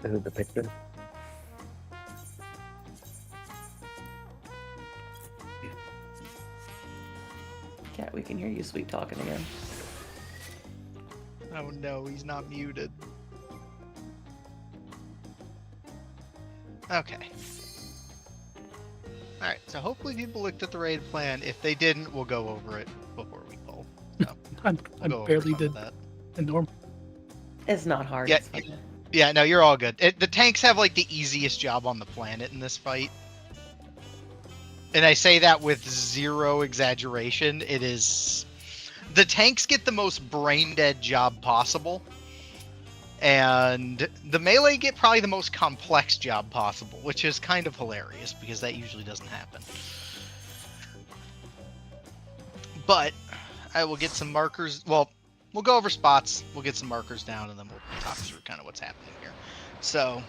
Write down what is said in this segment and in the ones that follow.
This is the picture. Cat, we can hear you sweet talking again. Oh no, he's not muted. Okay. Alright, so hopefully people looked at the raid plan. If they didn't, we'll go over it before we poll. So, I we'll go barely over some did of that. the norm. It's not hard. Yeah, it's fine. Yeah, no, you're all good. The tanks have like the easiest job on the planet in this fight. And I say that with zero exaggeration. It is... The tanks get the most brain-dead job possible. And the melee get probably the most complex job possible, which is kind of hilarious because that usually doesn't happen. But I will get some markers. Well, we'll go over spots, we'll get some markers down, and then we'll talk through kind of what's happening here. So...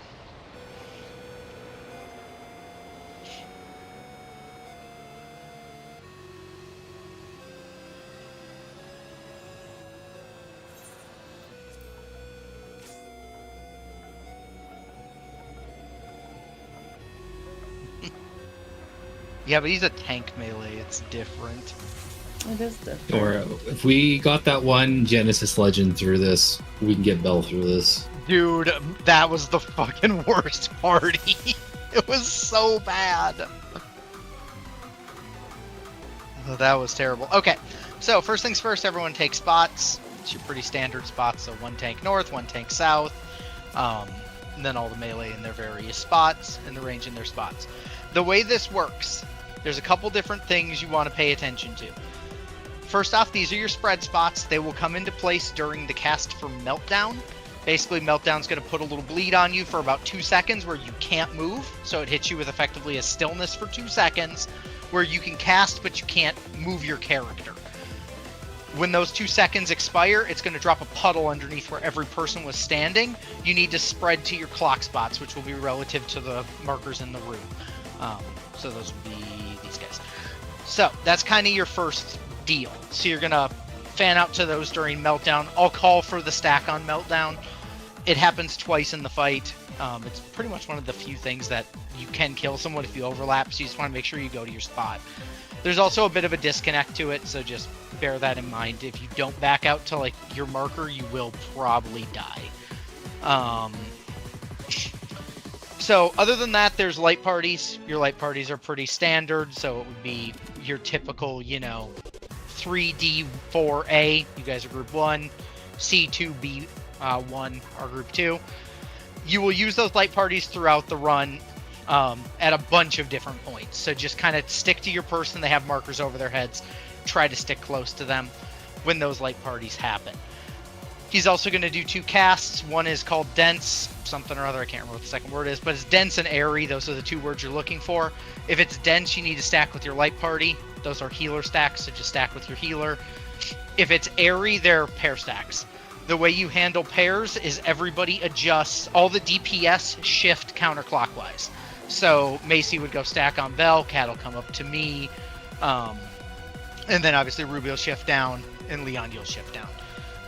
Yeah, but he's a tank melee, it's different. It is different. Or if we got that one Genesis Legend through this, we can get Bell through this. Dude, that was the fucking worst party. It was so bad. Oh, that was terrible. Okay, so first things first, everyone take spots. It's your pretty standard spots, so one tank north, one tank south. And then all the melee in their various spots, and the range in their spots. The way this works, there's a couple different things you want to pay attention to. First off, these are your spread spots. They will come into place during the cast for Meltdown. Basically, Meltdown's going to put a little bleed on you for about 2 seconds where you can't move. So it hits you with effectively a stillness for 2 seconds where you can cast, but you can't move your character. When those 2 seconds expire, it's going to drop a puddle underneath where every person was standing. You need to spread to your clock spots, which will be relative to the markers in the room. So those would be these guys. So that's kind of your first deal. So you're going to fan out to those during Meltdown. I'll call for the stack on Meltdown. It happens twice in the fight. It's pretty much one of the few things that you can kill someone if you overlap, so you just want to make sure you go to your spot. There's also a bit of a disconnect to it, so just bear that in mind. If you don't back out to like your marker, you will probably die. So other than that, there's light parties. Your light parties are pretty standard, so it would be your typical, 3D4A. You guys are group 1. C2B1 are group 2. You will use those light parties throughout the run at a bunch of different points. So just kind of stick to your person. They have markers over their heads. Try to stick close to them when those light parties happen. He's also going to do 2 casts. One is called Dense, something or other. I can't remember what the second word is, but it's Dense and Airy. Those are the 2 words you're looking for. If it's Dense, you need to stack with your light party. Those are healer stacks, so just stack with your healer. If it's Airy, they're pair stacks. The way you handle pairs is everybody adjusts. All the DPS shift counterclockwise. So Macy would go stack on Bell, Cat will come up to me, and then obviously Ruby will shift down, and Leon you'll shift down.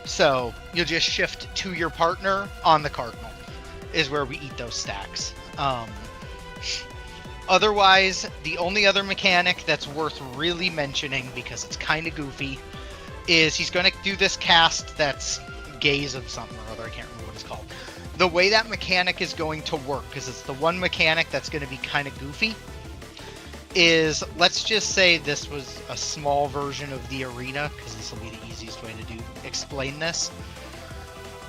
So you'll just shift to your partner on the Cardinal, is where we eat those stacks. Otherwise, the only other mechanic that's worth really mentioning, because it's kind of goofy, is he's going to do this cast that's Gaze of something or other. I can't remember what it's called. The way that mechanic is going to work, because it's the one mechanic that's going to be kind of goofy, is, let's just say this was a small version of the arena, because this will be the easiest way to explain this.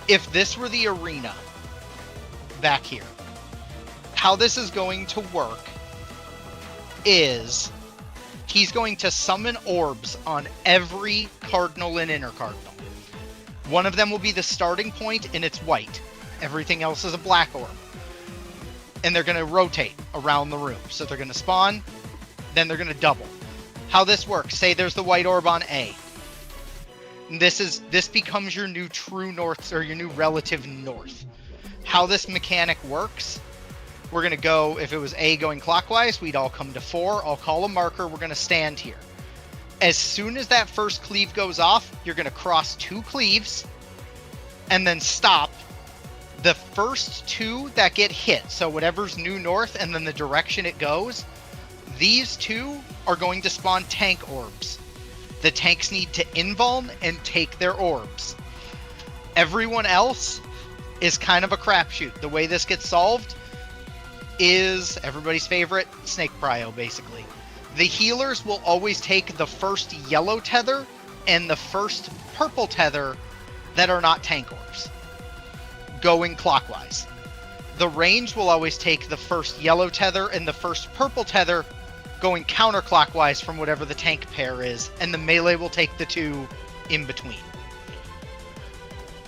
If this were the arena back here, how this is going to work is he's going to summon orbs on every cardinal and inner cardinal. One of them will be the starting point, and it's white. Everything else is a black orb. And they're going to rotate around the room. So they're going to spawn, then they're going to double. How this works, say there's the white orb on A. This becomes your new true north, or your new relative north. How this mechanic works, we're going to go, if it was A going clockwise, we'd all come to 4. I'll call a marker, we're going to stand here. As soon as that first cleave goes off, you're going to cross 2 cleaves, and then stop, The first two that get hit, so whatever's new north and then the direction it goes, these two are going to spawn tank orbs. The tanks need to invuln and take their orbs. Everyone else is kind of a crapshoot. The way this gets solved is everybody's favorite, Snake Prio, basically. The healers will always take the first yellow tether and the first purple tether that are not tank orbs, going clockwise. The range will always take the first yellow tether and the first purple tether, going counterclockwise from whatever the tank pair is, and the melee will take the two in between.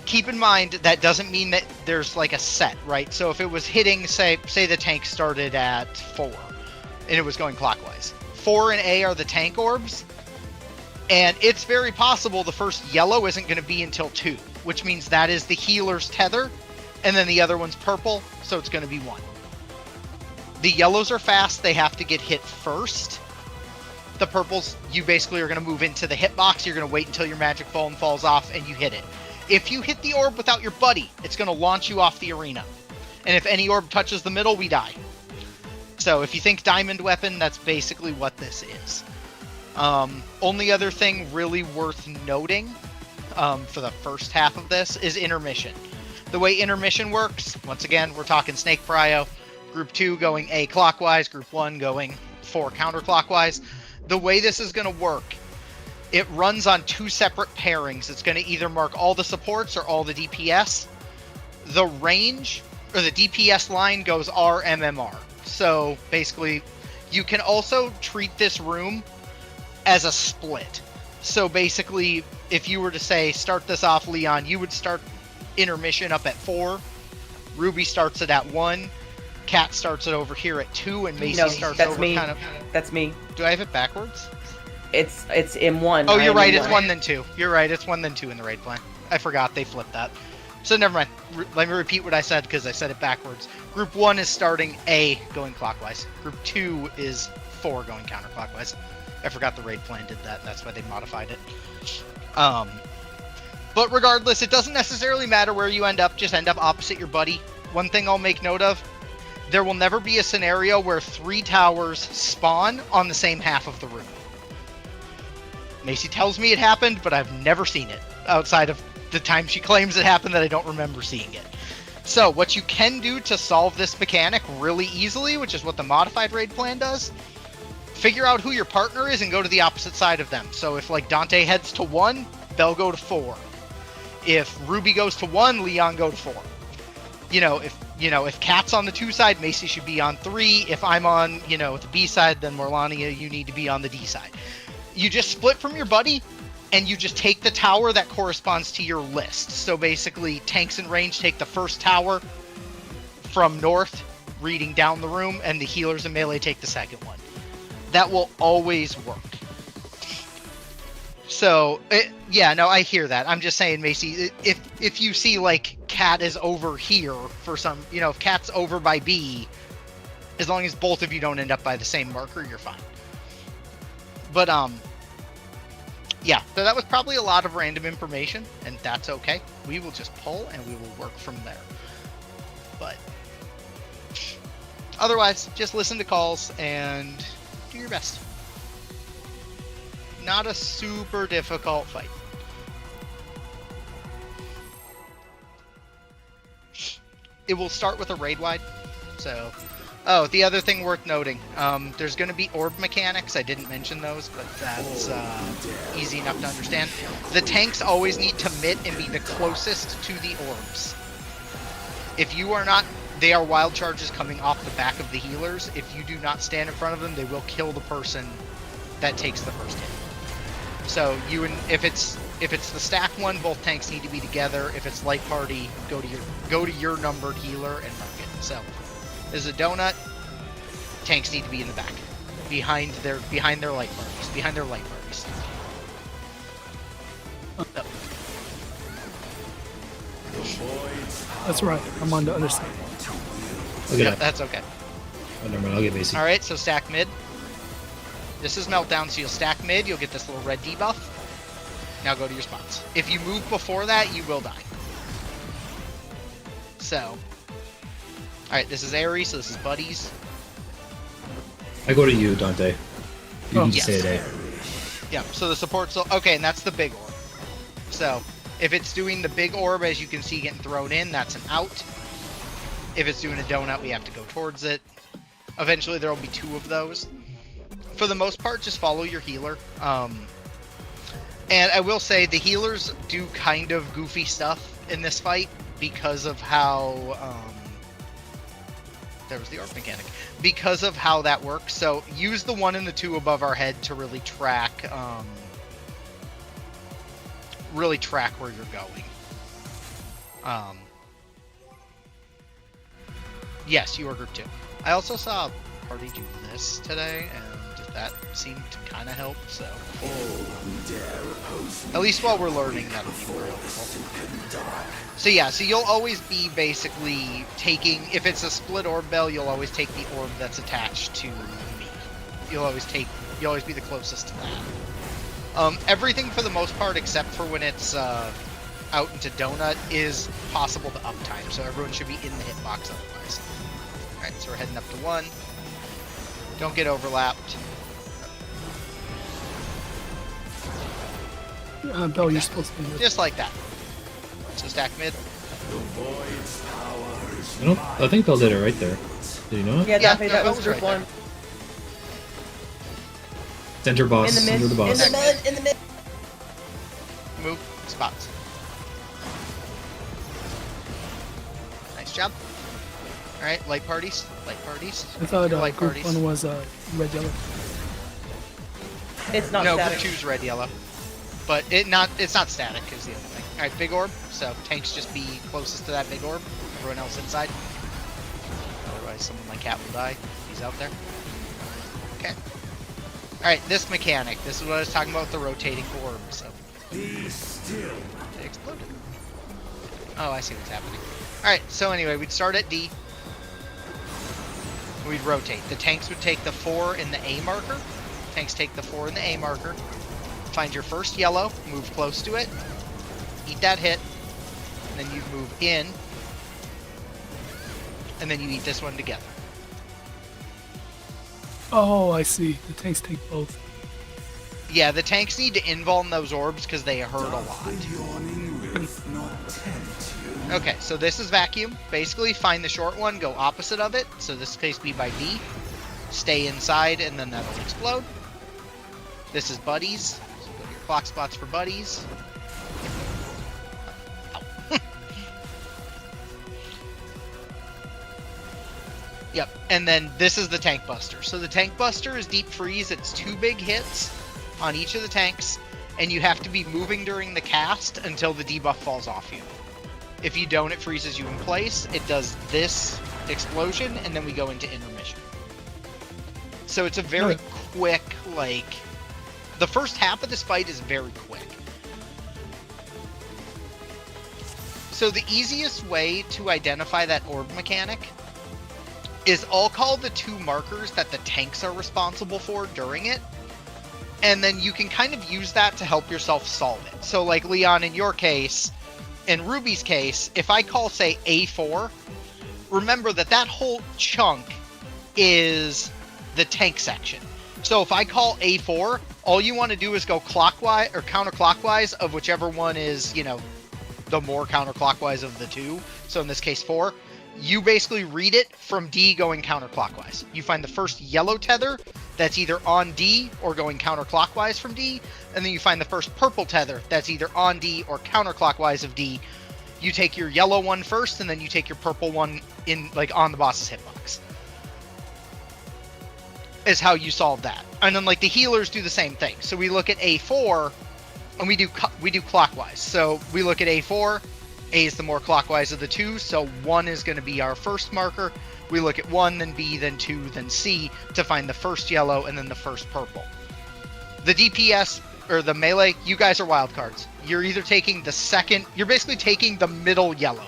Keep in mind that doesn't mean that there's like a set, right? So if it was hitting, say the tank started at 4 and it was going clockwise. 4 and A are the tank orbs, and it's very possible the first yellow isn't going to be until 2, which means that is the healer's tether, and then the other one's purple, so it's going to be 1. The yellows are fast, they have to get hit first. The purples, you basically are going to move into the hitbox, you're going to wait until your magic phone falls off and you hit it. If you hit the orb without your buddy, it's going to launch you off the arena. And if any orb touches the middle, we die. So if you think diamond weapon, that's basically what this is. Only other thing really worth noting for the first half of this is intermission. The way intermission works, once again, we're talking Snake Prio. Group 2 going A clockwise, Group 1 going 4 counterclockwise. The way this is going to work, it runs on 2 separate pairings. It's going to either mark all the supports or all the DPS. The range, or the DPS line, goes RMMR. So basically, you can also treat this room as a split. So basically, if you were to say, start this off, Leon, you would start intermission up at 4. Ruby starts it at 1. Cat starts it over here at 2, and Macy starts over me. kind of... That's me. Do I have it backwards? It's M1. Oh, you're right. It's 1 then 2. You're right. It's 1 then 2 in the raid plan. I forgot they flipped that. So never mind. Let me repeat what I said because I said it backwards. Group 1 is starting A going clockwise. Group 2 is 4 going counterclockwise. I forgot the raid plan did that. That's why they modified it. But regardless, it doesn't necessarily matter where you end up. Just end up opposite your buddy. One thing I'll make note of, there will never be a scenario where 3 towers spawn on the same half of the room. Macy tells me it happened, but I've never seen it outside of the time she claims it happened that I don't remember seeing it. So what you can do to solve this mechanic really easily, which is what the modified raid plan does, figure out who your partner is and go to the opposite side of them. So if like Dante heads to 1, Bell go to 4. If Ruby goes to 1, Leon go to 4. If Cat's on the 2 side, Macy should be on 3. If I'm on, the B side, then Morlania, you need to be on the D side. You just split from your buddy, and you just take the tower that corresponds to your list. So basically, tanks in range take the first tower from north, reading down the room, and the healers and melee take the second one. That will always work. So, I hear that. I'm just saying, Macy, if you see, like, Cat is over here for some, if Cat's over by B, as long as both of you don't end up by the same marker, you're fine. But, so that was probably a lot of random information, and that's okay. We will just pull, and we will work from there. But, otherwise, just listen to calls, and do your best. Not a super difficult fight. It will start with a raid wide. So, the other thing worth noting, there's going to be orb mechanics. I didn't mention those, but that's easy enough to understand. The tanks always need to mitt and be the closest to the orbs. If you are not, they are wild charges coming off the back of the healers. If you do not stand in front of them, they will kill the person that takes the first hit. So if it's the stack one, both tanks need to be together. If it's light party, go to your numbered healer and mark it. So there's a donut. Tanks need to be in the back, behind their light parties, Oh. That's right. I'm on the other side. Yep, that's okay. Oh, never mind. I'll get Macy. All right, so stack mid. This is meltdown, so you'll stack mid. You'll get this little red debuff. Now go to your spots. If you move before that, you will die. So, alright, this is Ares, so this is buddies. I go to you, Dante. You Oh, can just say it, eh? Yeah, so the support's... Okay, and that's the big orb. So, if it's doing the big orb, as you can see, getting thrown in, that's an out. If it's doing a donut, we have to go towards it. Eventually, there will be 2 of those. For the most part, just follow your healer. And I will say, the healers do kind of goofy stuff in this fight because of how... there was the orb mechanic. Because of how that works. So, use the 1 and the 2 above our head to really track... really track where you're going. Yes, you are group 2. I also saw a party do this today, and that seemed to kind of help, so... At least while we're learning, that'll be more helpful. So yeah, so you'll always be basically taking... If it's a split orb bell, you'll always take the orb that's attached to me. You'll always be the closest to that. Everything for the most part, except for when it's out into donut, is possible to uptime, so everyone should be in the hitbox otherwise. Alright, so we're heading up to 1. Don't get overlapped. Bell, you're supposed to be with. Just like that. So stack mid. I think Bell did it right there. Did you know it? Yeah, Dante, no, that that was was group right 1. Center boss. In the mid, Center the boss. in the mid. Move. Spots. Nice job. Alright, light parties. Light parties. I thought Light group parties. 1 was red yellow. It's not No, static. group 2's red yellow. But it's not static is the other thing. Alright, big orb. So tanks just be closest to that big orb. Everyone else inside. Otherwise someone like Cat will die. He's out there. Okay. Alright, this mechanic. This is what I was talking about with the rotating orb. So it exploded. Oh, I see what's happening. Alright, so anyway, we'd start at D. We'd rotate. The tanks would take the 4 in the A marker. Tanks take the 4 in the A marker. Find your first yellow, move close to it, eat that hit, and then you move in, and then you eat this one together. Oh, I see. The tanks take both. Yeah, the tanks need to invuln those orbs because they hurt a lot. Okay, so this is vacuum. Basically, find the short one, go opposite of it. So this case be by B. Stay inside, and then that'll explode. This is buddies. So go to your clock spots for buddies. Ow. Yep, and then this is the tank buster. So the tank buster is deep freeze. It's 2 big hits on each of the tanks, and you have to be moving during the cast until the debuff falls off you. If you don't, it freezes you in place. It does this explosion, and then we go into intermission. So it's a very quick, like... The first half of this fight is very quick. So the easiest way to identify that orb mechanic is I'll call the 2 markers that the tanks are responsible for during it, and then you can kind of use that to help yourself solve it. So like Leon, in your case, in Ruby's case, if I call, say, A4, remember that that whole chunk is the tank section. So if I call A4, all you want to do is go clockwise or counterclockwise of whichever one is, you know, the more counterclockwise of the 2. So in this case, 4. You basically read it from D going counterclockwise. You find the first yellow tether that's either on D or going counterclockwise from D, and then you find the first purple tether that's either on D or counterclockwise of D. You take your yellow one first, and then you take your purple one in, like, on the boss's hitbox. Is how you solve that. And then, like, the healers do the same thing. So we look at A4, and we do clockwise. So we look at A4. A is the more clockwise of the 2, so 1 is going to be our first marker. We look at 1, then B, then 2, then C to find the first yellow and then the first purple. The DPS, or the melee, you guys are wildcards. You're either taking the second, you're basically taking the middle yellow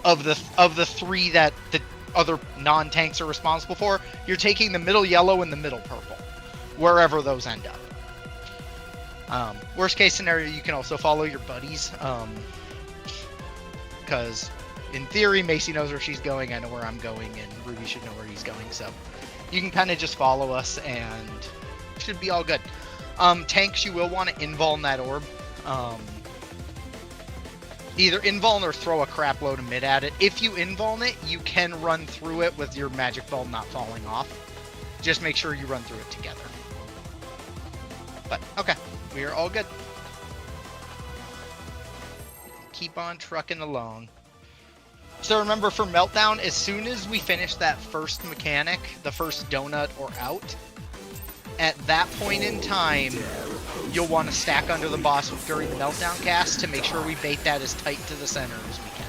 of the 3 that the other non-tanks are responsible for. You're taking the middle yellow and the middle purple, wherever those end up. Worst case scenario, you can also follow your buddies. Because in theory, Macy knows where she's going, I know where I'm going, and Ruby should know where he's going, so you can kind of just follow us, and should be all good. Tanks, you will want to invuln that orb. Either invuln or throw a crap load of mid at it. If you invuln it, you can run through it with your magic bulb not falling off. Just make sure you run through it together. But, okay, we are all good. Keep on trucking along. So remember, for Meltdown, as soon as we finish that first mechanic, the first donut or out, at that point in time, you'll want to stack under the boss during the Meltdown cast to make sure we bait that as tight to the center as we can.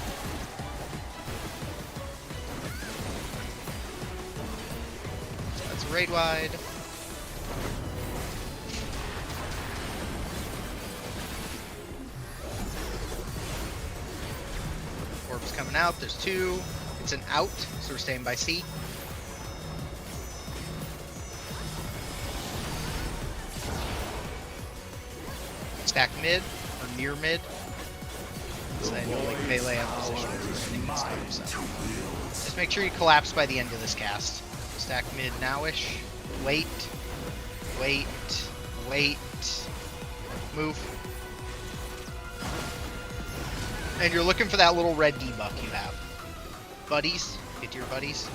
So that's raid wide. Orbs coming out. There's 2. It's an out, so we're staying by C. Stack mid, or near mid. So I know like melee out position or anything this time, so. Just make sure you collapse by the end of this cast. Stack mid nowish. Wait. Wait. Wait. Move. And you're looking for that little red debuff you have. Buddies. Get to your buddies.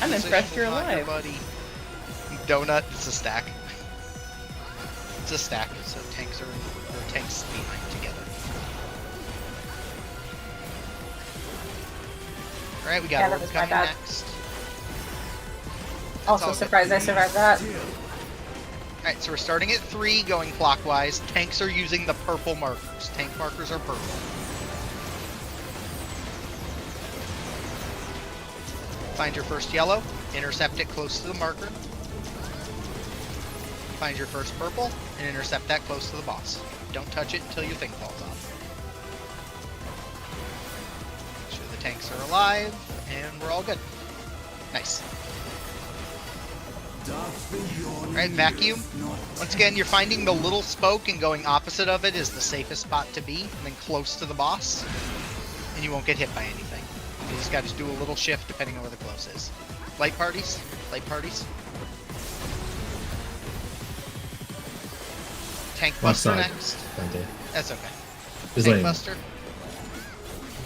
I'm impressed you're alive. Buddy. Donut, it's a stack. It's a stack, so tanks are tanks behind together. Alright, we got orb coming next. Also surprised I survived that. Alright, so we're starting at 3, going clockwise. Tanks are using the purple markers. Tank markers are purple. Find your first yellow, intercept it close to the marker. Find your first purple, and intercept that close to the boss. Don't touch it until your thing falls off. Make sure the tanks are alive, and we're all good. Nice. Alright, vacuum. Once again, you're finding the little spoke and going opposite of it is the safest spot to be, and then close to the boss, and you won't get hit by anything. You just gotta do a little shift depending on where the close is. Light parties? Light parties? Tank Buster next. That's okay. Tank Buster.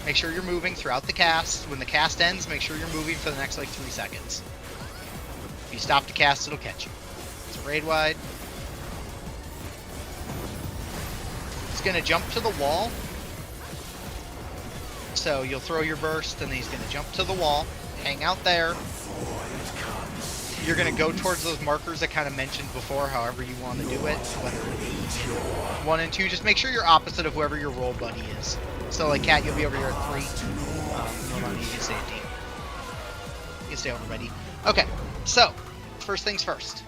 Make sure you're moving throughout the cast. When the cast ends, make sure you're moving for the next like 3 seconds. If you stop the cast, it'll catch you. It's raid wide. It's gonna jump to the wall. So you'll throw your burst, and then he's gonna jump to the wall, hang out there. You're going to go towards those markers I kind of mentioned before, however you want to do it, whether it be 1 and 2. Just make sure you're opposite of whoever your roll buddy is. So, like, Cat, you'll be over here at 3. No, you can stay at D. You can stay over by D. Okay, so, first things first.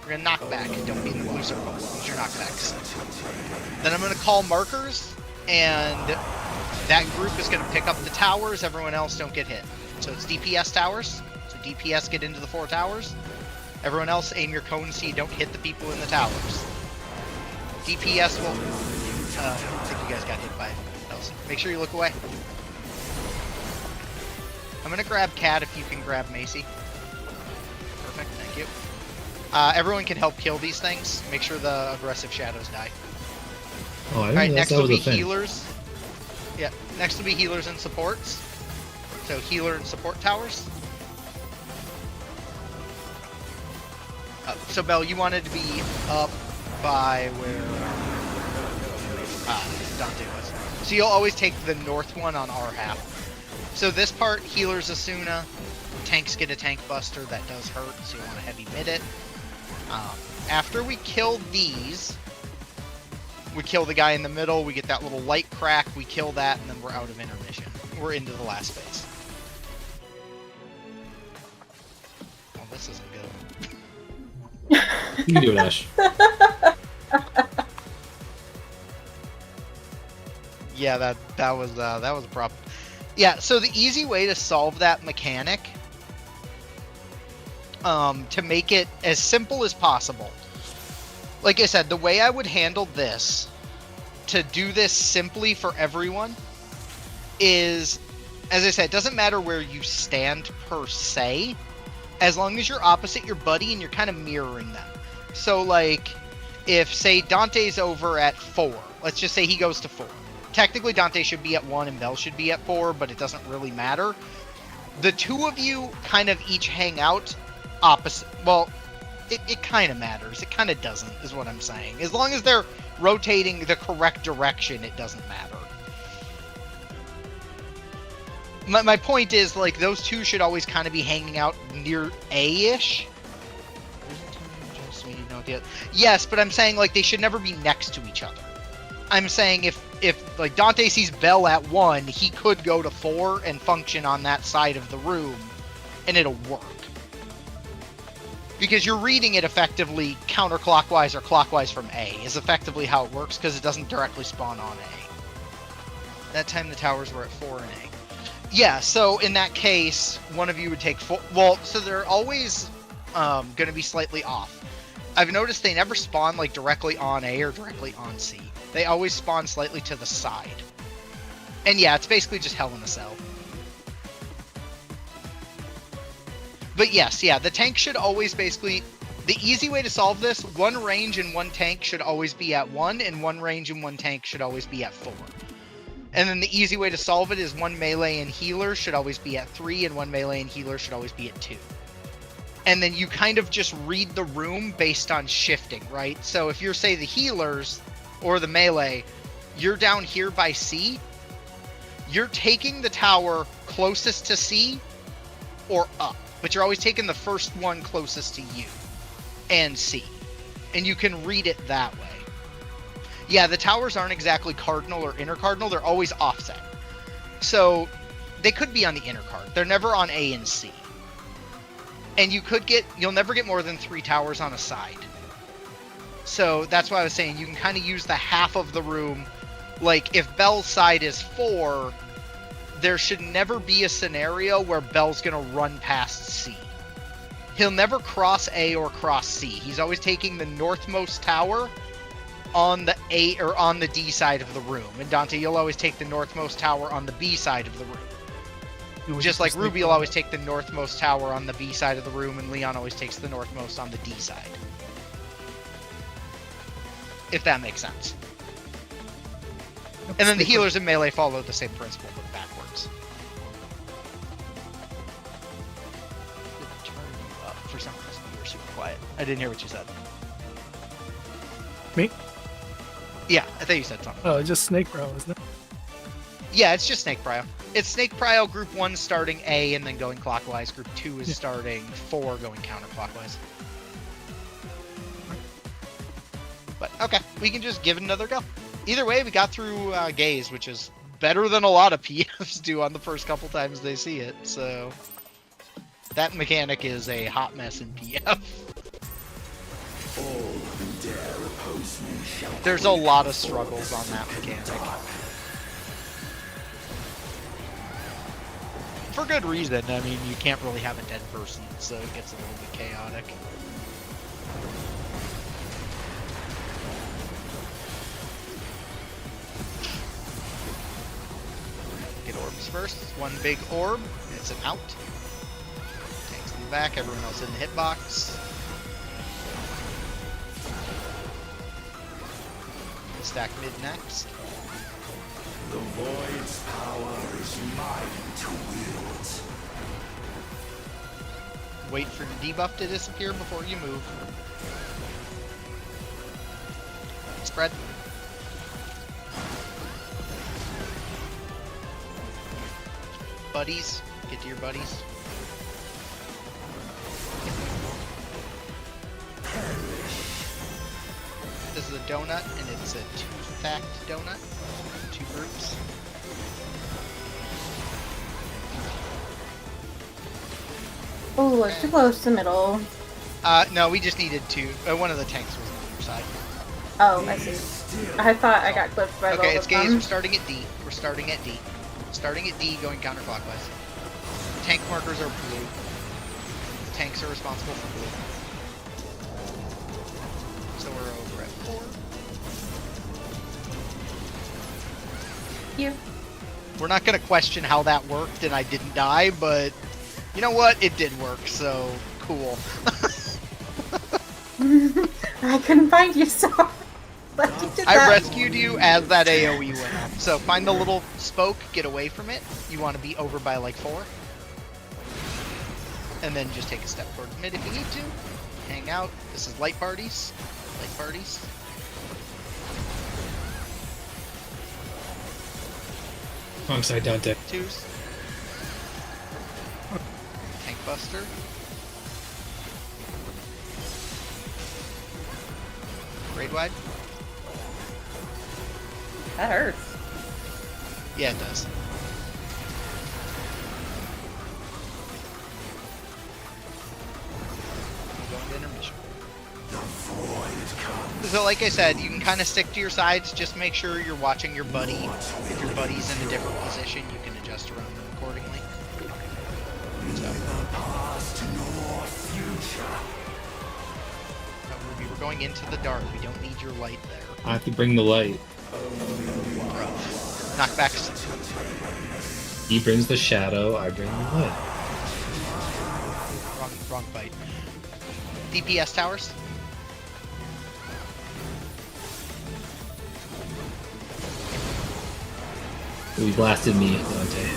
We're going to knock back. Don't be in the blue circle. Use your knockbacks. Then I'm going to call markers, and that group is going to pick up the towers. Everyone else don't get hit. So it's DPS towers. DPS get into the 4 towers. Everyone else aim your cones so you don't hit the people in the towers. DPS will... I don't think you guys got hit by those. Make sure you look away. I'm going to grab Cat if you can grab Macy. Perfect, thank you. Everyone can help kill these things. Make sure the aggressive shadows die. Oh, I Alright, next will be healers. Yeah, next will be healers and supports. So healer and support towers. So Belle, you wanted to be up by where Dante was. So you'll always take the north one on our half. So this part, healers Asuna, tanks get a tank buster that does hurt, so you want to heavy mid it. After we kill these, we kill the guy in the middle, we get that little light crack, we kill that, and then we're out of intermission. We're into the last phase. Well, this isn't good. You can do it, Ash. Yeah, that was a problem. Yeah, so the easy way to solve that mechanic, to make it as simple as possible. Like I said, the way I would handle this to do this simply for everyone is, as I said, it doesn't matter where you stand per se, as long as you're opposite your buddy and you're kind of mirroring them. So, like, if, say, Dante's over at 4, let's just say he goes to 4. Technically, Dante should be at 1 and Bell should be at 4, but it doesn't really matter. The two of you kind of each hang out opposite. Well, it kind of matters. It kind of doesn't, is what I'm saying. As long as they're rotating the correct direction, it doesn't matter. My point is, like, those two should always kind of be hanging out near A-ish. Yes, but I'm saying, like, they should never be next to each other. I'm saying if like, Dante sees Bell at 1, he could go to 4 and function on that side of the room, and it'll work. Because you're reading it effectively counterclockwise or clockwise from A, is effectively how it works, because it doesn't directly spawn on A. That time the towers were at 4 and A. Yeah, so in that case, one of you would take 4. Well, so they're always going to be slightly off. I've noticed they never spawn, like, directly on A or directly on C. They always spawn slightly to the side. And yeah, it's basically just Hell in a Cell. But yes, yeah, the tank should always basically... The easy way to solve this, one range and one tank should always be at 1, and one range and one tank should always be at 4. And then the easy way to solve it is one melee and healer should always be at 3, and one melee and healer should always be at 2. And then you kind of just read the room based on shifting, right? So if you're, say, the healers or the melee, you're down here by C, you're taking the tower closest to C or up. But you're always taking the first one closest to you and C. And you can read it that way. Yeah, the towers aren't exactly cardinal or inner cardinal. They're always offset. So they could be on the inner card. They're never on A and C. And you'll never get more than 3 towers on a side. So that's why I was saying you can kind of use the half of the room. Like, if Bell's side is 4, there should never be a scenario where Bell's going to run past C. He'll never cross A or cross C. He's always taking the northmost tower on the A or on the D side of the room. And Dante, you'll always take the northmost tower on the B side of the room. Just like Ruby will always take the northmost tower on the B side of the room, and Leon always takes the northmost on the D side. If that makes sense. And then the healers and melee follow the same principle, but backwards. Turn you up. For some reason, you were super quiet. I didn't hear what you said. Me? Yeah, I thought you said something. Oh, just Snake Bro, isn't it? Yeah, it's just Snake Prio. It's Snake Prio Group 1 starting A and then going clockwise. Group 2 is starting 4 going counterclockwise. But, okay, we can just give it another go. Either way, we got through Gaze, which is better than a lot of PFs do on the first couple times they see it, so... That mechanic is a hot mess in PF. There's a lot of struggles on that mechanic. For good reason. I mean, you can't really have a dead person, so it gets a little bit chaotic. Get orbs first. One big orb. It's an out. Tanks in the back. Everyone else in the hitbox. Stack mid next. The Void's power is mine to wield. Wait for debuff to disappear before you move. Spread. Buddies. Get to your buddies. This is a donut, and it's a 2-fact donut. 2 groups. Oh, it's too close to middle. No, we just needed 2. One of the tanks was on your side. Oh, I see. I thought I got clipped by both Okay, it's of Gaze. them. We're starting at D. We're starting at D. Starting at D, going counterclockwise. Tank markers are blue. The tanks are responsible for blue. So we're over at 4. you. We're not gonna question how that worked and I didn't die, but you know what? It did work, so cool. I couldn't find you, so glad you did I that. rescued you as that AoE went up. So find the little spoke, get away from it. You want to be over by like 4. And then just take a step towards mid if you need to. Hang out. This is light parties. Light parties. Wrong side, Dante. 2s. Tank buster. Raid wide. That hurts. Yeah, it does. We'll go into intermission. So like I said, you can kind of stick to your sides, just make sure you're watching your buddy. If your buddy's in a different position, you can adjust around them accordingly. So. We were going into the dark, we don't need your light there. I have to bring the light. Knockbacks. He brings the shadow, I bring the light. Wrong fight. DPS towers. He blasted me, Dante.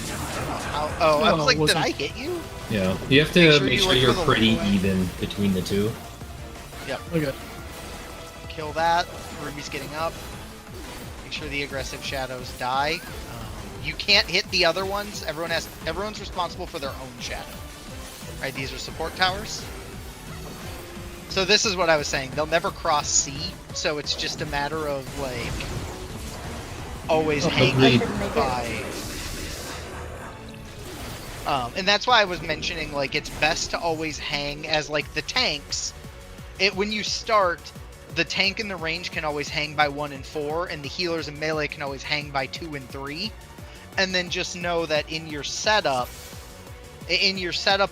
Oh, I was Oh, like, did wasn't- I hit you? Yeah, you have to Make make sure sure, you look you're for the pretty little way. even between the two. Okay. Kill that. Ruby's getting up. Make sure the aggressive shadows die. You can't hit the other ones. Everyone's responsible for their own shadow. Right? These are support towers. So this is what I was saying. They'll never cross C, so it's just a matter of like always hanging Agreed. by. And that's why I was mentioning like it's best to always hang as like the tanks. When you start, the tank and the range can always hang by 1 and 4, and the healers and melee can always hang by 2 and 3. And then just know that in your setup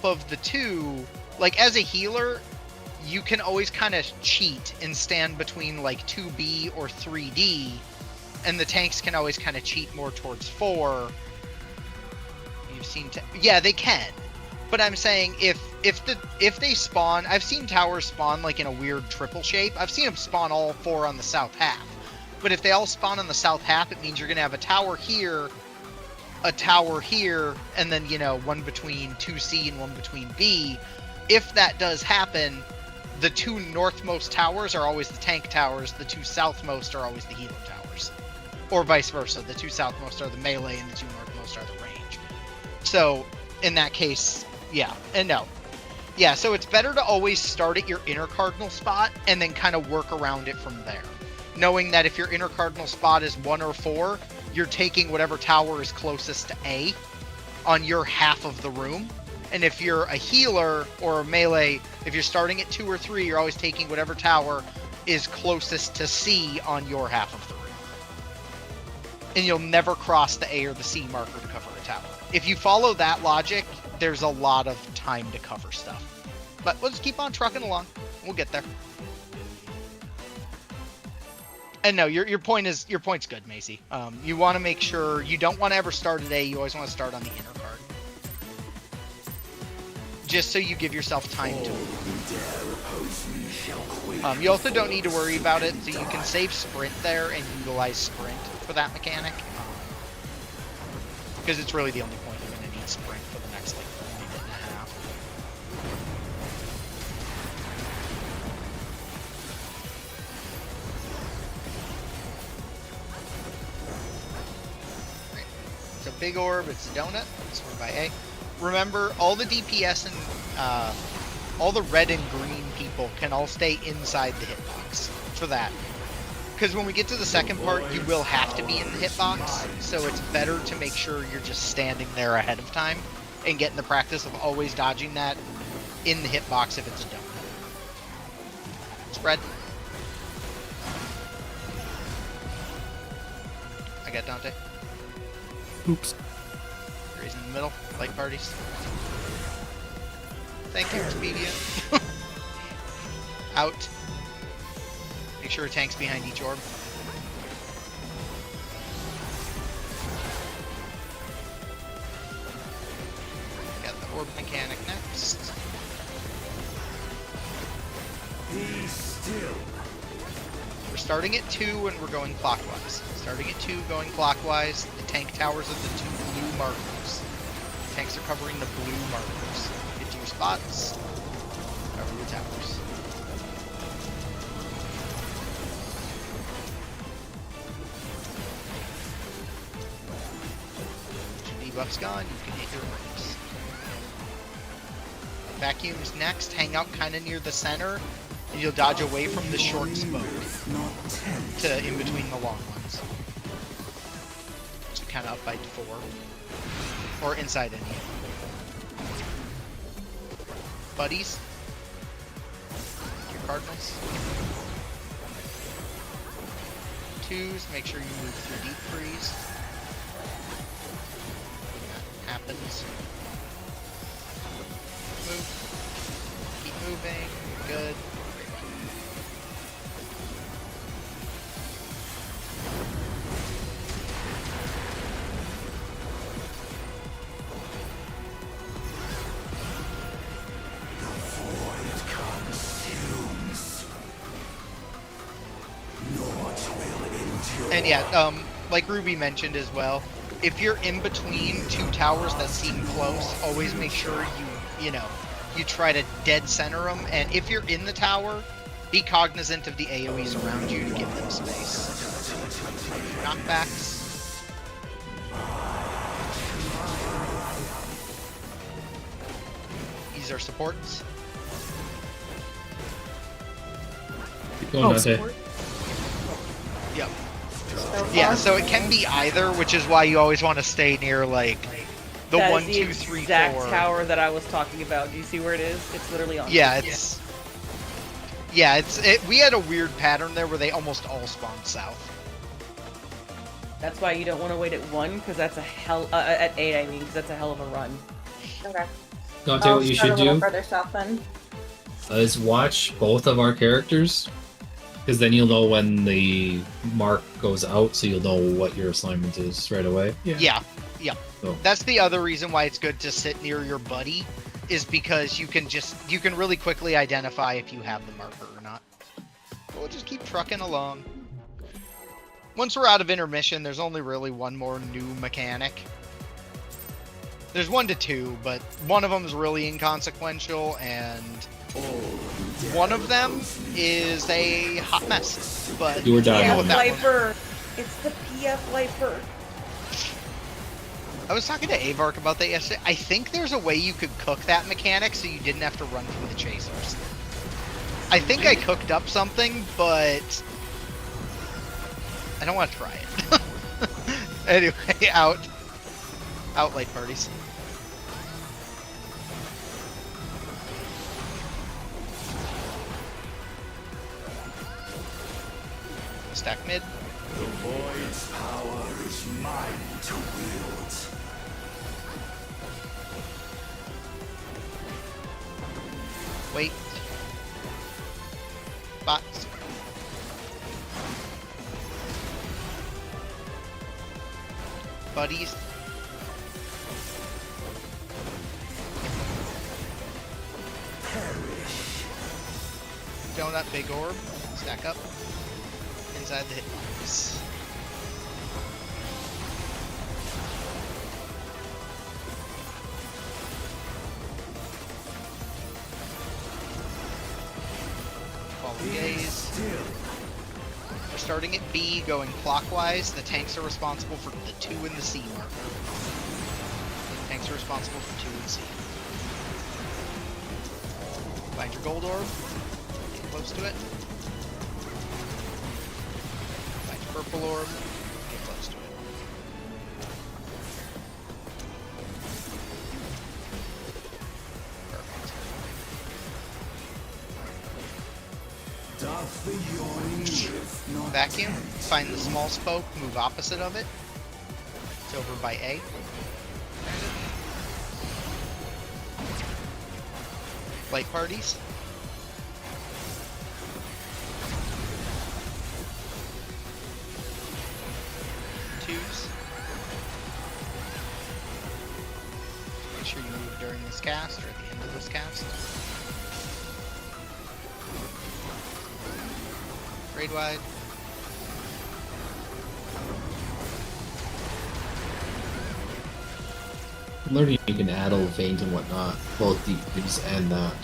of the 2, like as a healer, you can always kind of cheat and stand between like 2B or 3D, and the tanks can always kind of cheat more towards 4. You've seen, yeah, they can. But I'm saying if they spawn, I've seen towers spawn like in a weird triple shape. I've seen them spawn all 4 on the south half. But if they all spawn on the south half, it means you're gonna have a tower here, and then, you know, one between 2C and one between B. If that does happen, the 2 northmost towers are always the tank towers, the 2 southmost are always the healer towers. Or vice versa, the 2 southmost are the melee and the 2 northmost are the range. So, in that case, yeah, and no. Yeah, so it's better to always start at your inner cardinal spot and then kind of work around it from there. Knowing that if your inner cardinal spot is 1 or 4, you're taking whatever tower is closest to A on your half of the room. And if you're a healer or a melee, if you're starting at 2 or 3, you're always taking whatever tower is closest to C on your half of the room. And you'll never cross the A or the C marker to cover a tower. If you follow that logic, there's a lot of time to cover stuff. But let's keep on trucking along. We'll get there. And no, your point's good, Macy. You want to make sure you don't want to ever start at A. You always want to start on the inner card, just so you give yourself time to. You also don't need to worry about it, so you can save sprint there and utilize sprint for that mechanic, because it's really the only point you're going to need sprint for the next like minute and a half. It's a big orb, it's a donut, it's orb by A. Remember, all the DPS and all the red and green people can all stay inside the hitbox for that. Because when we get to the second part, you will have to be in the hitbox, so it's better to make sure you're just standing there ahead of time and getting the practice of always dodging that in the hitbox if it's a donut. Spread. I got Dante. Oops. Raise in the middle. Light parties. Thank you, Expedia. Out. Make sure a tank's behind each orb. orb mechanic next. Be still. We're starting at 2 and we're going clockwise. Starting at 2, going clockwise. The tank towers are the 2 blue markers. Tanks are covering the blue markers. Get to your spots. Cover your towers. Your debuff's gone. You can hit your orbs. Vacuum's next. Hang out kind of near the center. And you'll dodge away from the short smoke to in between the long ones. So kind of up by 4. Or inside any. Buddies. Your cardinals. 2s, make sure you move through deep freeze. When that happens. Move. Keep moving. Good. And yeah, like Ruby mentioned as well, if you're in between 2 towers that seem close, always make sure you try to dead center them. And if you're in the tower, be cognizant of the AoEs around you to give them space. Knockbacks. These are supports. Keep going, Dante. support. Yep. So Yeah, far. so it can be either, which is why you always want to stay near like the That is 1, the 2, 3, exact 4. tower that I was talking about. Do you see where it is? It's literally on. Yeah, it's we had a weird pattern there where they almost all spawned south. That's why you don't want to wait at 1, because that's a hell. At 8, I mean, because that's a hell of a run. Okay. Dante, I'll what you start should a little do further south then. is watch both of our characters, because then you'll know when the mark goes out, so you'll know what your assignment is right away. Yeah. Oh. That's the other reason why it's good to sit near your buddy, is because you can really quickly identify if you have the marker or not. We'll just keep trucking along. Once we're out of intermission, there's only really one more new mechanic. There's 1 to 2, but one of them is really inconsequential, and one of them is a hot mess. But Do or die. deal PF with that one. Lifer! It's the PF Lifer! I was talking to Avark about that yesterday. I think there's a way you could cook that mechanic so you didn't have to run from the chasers. I think I cooked up something, but I don't want to try it. Anyway, out light parties. Stack mid. The void's power is mine to wield. Wait. Bots. Buddies. Perish. Donut, big orb. Stack up. Inside the hitbox. Follow gaze. We're starting at B, going clockwise. The tanks are responsible for the 2 and the C marker. The tanks are responsible for 2 and C. Find your gold orb. Get close to it. Find your purple orb. Get close to it. Perfect. Doth the yawning rift not Vacuum. Find the small spoke. Move opposite of it. It's over by A. Light parties. Twos. Make sure you move during this cast, or at the end of this cast. Raid wide. I'm learning you can add all veins and whatnot, both these and that.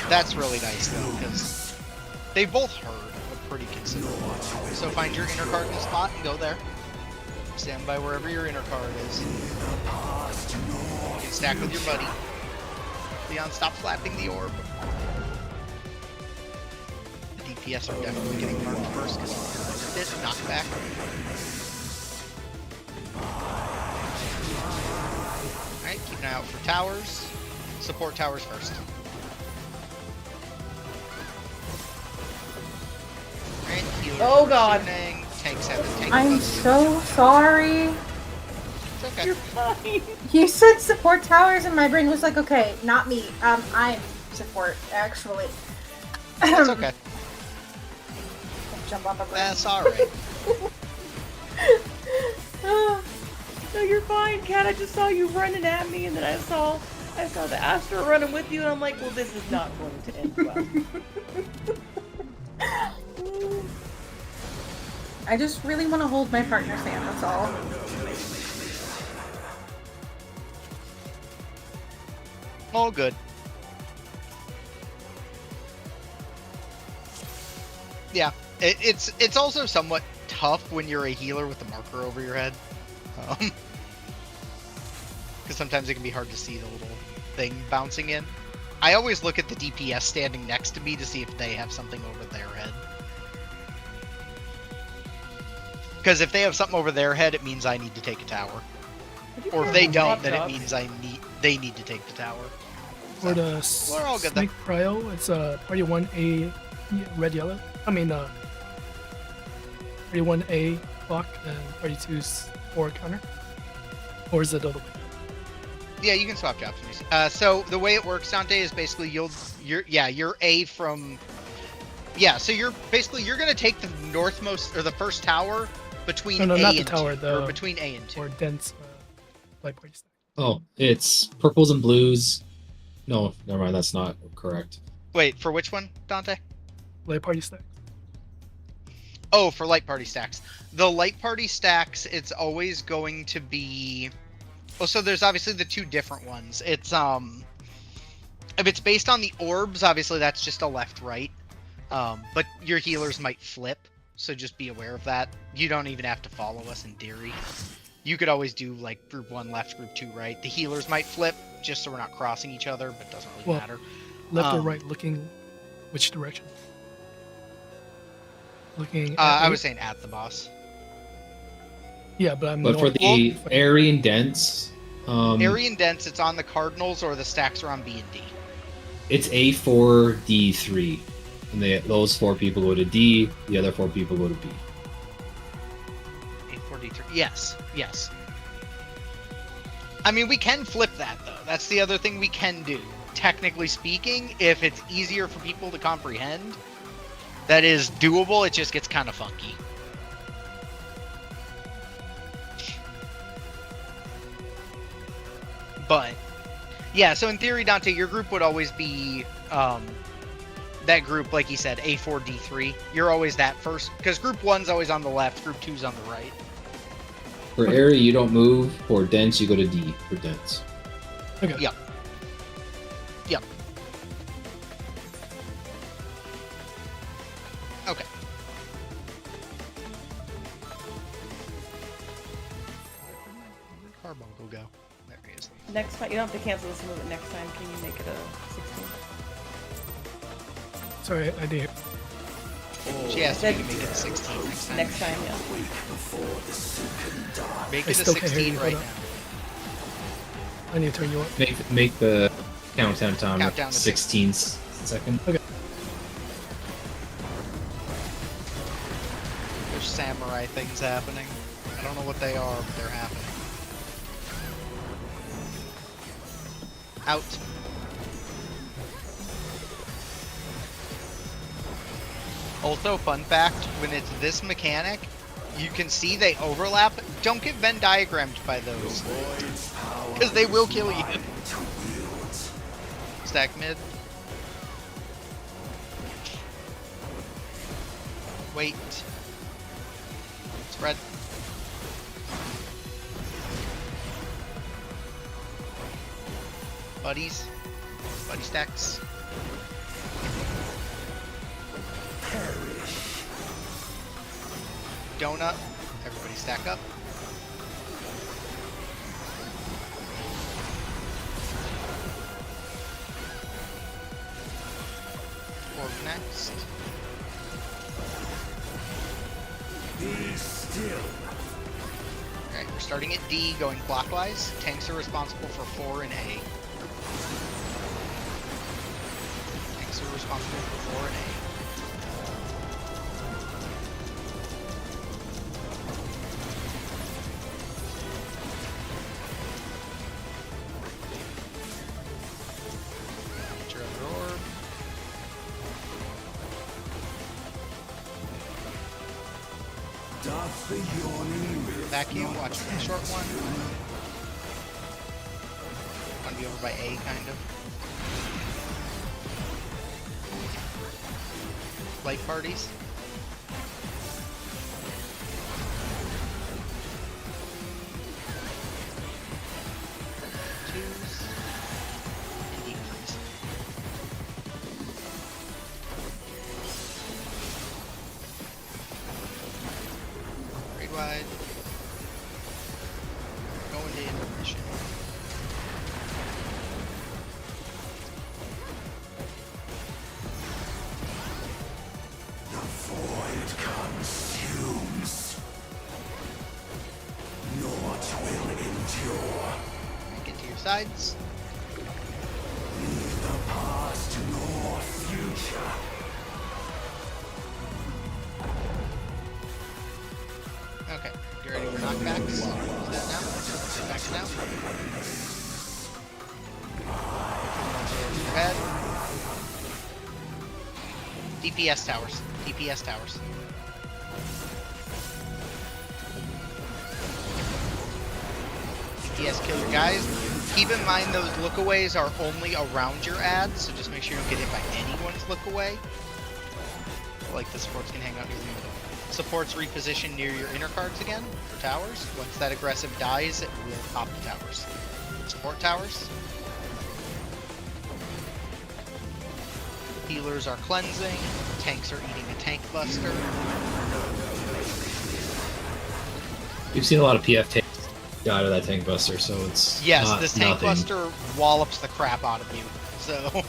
That's really nice though, because they both hurt a pretty considerable amount. So find your inner card in a spot and go there. Stand by wherever your inner card is. You can stack with your buddy. Leon, stop flapping the orb. The DPS are definitely getting marked first because it's knockback. Alright, keep an eye out for towers. Support towers first. Alright, healers Oh, God. shooting. Tanks have the tank I'm bus. so sorry. It's okay. You're fine. You said support towers, and my brain was like, okay, not me. I'm support, actually. It's okay. Jump on my brain. That's alright. No, you're fine, Cat. I just saw you running at me, and then I saw the Astra running with you, and I'm like, well, this is not going to end well. I just really want to hold my partner's hand, that's all. All good. Yeah, it's also somewhat tough when you're a healer with the marker over your head. Because sometimes it can be hard to see the little thing bouncing in. I always look at the DPS standing next to me to see if they have something over their head. Because if they have something over their head, it means I need to take a tower. Or if they don't, then it means they need to take the tower. For the we're all good Snake Prio, it's party 1A red yellow. I mean, party 1A block and party 2's 4 counter. Or is it the other way? Yeah, you can swap jobs. So the way it works, Dante, is basically you're A from. Yeah, so you're gonna take the northmost or the first tower between No, A not the and tower, 2, or between A and 2. Or dense light party stack. Oh, it's purples and blues. No, never mind. That's not correct. Wait, for which one, Dante? Light party stack. Oh, for light party stacks. The light party stacks, it's always going to be. Well, so there's obviously the two different ones. It's if it's based on the orbs, obviously that's just a left-right. But your healers might flip, so just be aware of that. You don't even have to follow us in theory. You could always do like group 1 left, group 2 right. The healers might flip, just so we're not crossing each other, but it doesn't really matter. Left or right, looking which direction? Looking. I was saying at the boss. Yeah, but I'm. But for the airy and dense, Airy and dense, it's on the cardinals, or the stacks are on B and D. it's A4, D3. And those 4 people go to D, the other 4 people go to B. A4D3. Yes, yes. I mean, we can flip that, though. That's the other thing we can do. Technically speaking, if it's easier for people to comprehend, that is doable. It just gets kind of funky. But, yeah, so in theory, Dante, your group would always be, that group, like you said, A4D3. You're always that first, because group 1's always on the left, group 2's on the right. For airy, you don't move. For dense, you go to D for dense. Okay. Yep. Yep. Okay. Where'd Carbuncle go? There he is. Next time, you don't have to cancel this move, but next time, can you make it a 16? Sorry, I didn't. She asked me to make it a 16 next time. Next time, yeah. Make I it a still can't hear 16 you, right hold now. I need to turn you up. Make the countdown time Countdown at to 16 seconds. Okay. There's samurai things happening. I don't know what they are, but they're happening. Out. Also, fun fact, when it's this mechanic, You can see they overlap. Don't get Venn diagrammed by those, Void's power because they will is kill you. mine to wield. Stack mid. Wait. Spread. Buddies. Buddy stacks. Perish. Donut. Everybody stack up. Orb next. Be still. Alright, we're starting at D, going clockwise. Tanks are responsible for 4 and A. Tanks are responsible for 4 and A. Get your other orb. Doth the yawning rift Vacuum, not watch for the short one. Want to be over by A, kind of. Light parties. Twos. And demons. Raid wide. Going to intermission. The void consumes. Naught will endure. Get to your sides. Neither past nor future. Okay, get ready for knockbacks. Is that now? Back now. Red. DPS towers. DPS towers. DPS kill your guys. Keep in mind those lookaways are only around your ads, so just make sure you don't get hit by anyone's lookaway. Like the supports can hang out near you. Supports reposition near your inner cards again for towers. Once that aggressive dies, it will pop the towers. Support towers. Healers are cleansing. Tanks are eating a tank buster. We've seen a lot of PF tanks die out of that tank buster, so it's Yes, not this tank nothing. buster wallops the crap out of you. So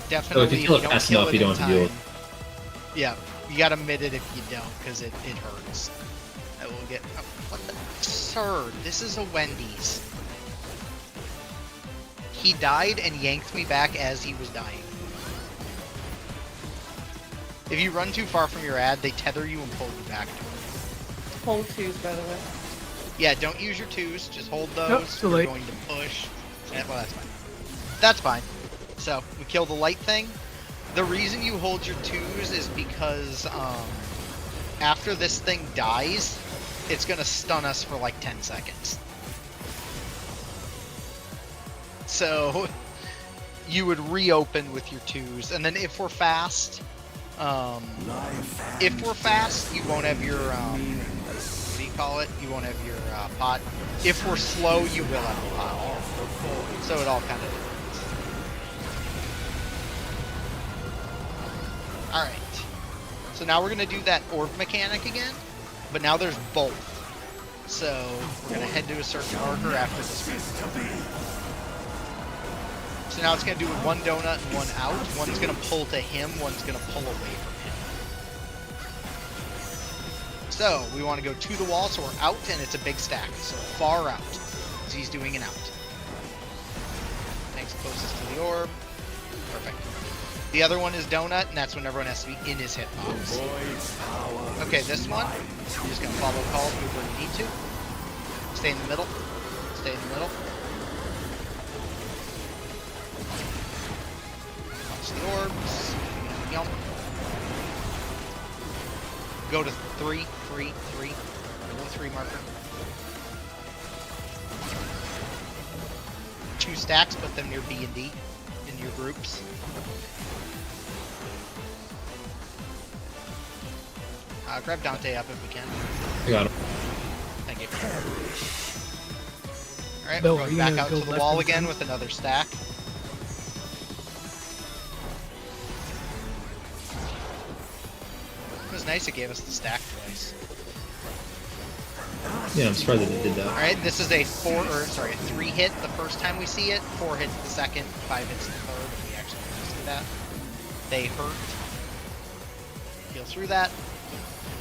So definitely, if you kill it fast enough, you don't have to deal with it. Yeah, you gotta mid it if you don't, because it hurts. I will get. Oh, what the? Sir, this is a Wendy's. He died and yanked me back as he was dying. If you run too far from your ad, they tether you and pull you back to it. Hold twos, by the way. Yeah, don't use your twos. Just hold those. Nope, too You're late. going to push. Yeah, well, that's fine. That's fine. So we kill the light thing. The reason you hold your twos is because after this thing dies, it's gonna stun us for like 10 seconds. So you would reopen with your twos, and then if we're fast, you won't have your what do you call it? You won't have your pot. If we're slow, you will have a pot. So it all kind of depends. All right. So now we're gonna do that orb mechanic again, but now there's both. So we're gonna head to a certain marker after this one. So now it's going to do one donut and one out. One's going to pull to him, one's going to pull away from him. So we want to go to the wall, so we're out, and it's a big stack. So far out, because he's doing an out. Thanks closest to the orb. Perfect. The other one is donut, and that's when everyone has to be in his hitbox. Okay, this one, you're just going to follow calls, move where you need to. Stay in the middle. Stay in the middle. The orbs. Yum. Go to 3, 3, 3. No 3 marker. 2 stacks, put them near B and D in your groups. Grab Dante up if we can. I got him. Thank you. Alright, Bill, we're are going you back gonna out go to the left wall and again center? with another stack. It was nice it gave us the stack twice. Yeah, I'm surprised that it did that. Alright, this is a 3 hit the first time we see it, 4 hits the second, 5 hits the third if we actually see that. They hurt. Heal through that.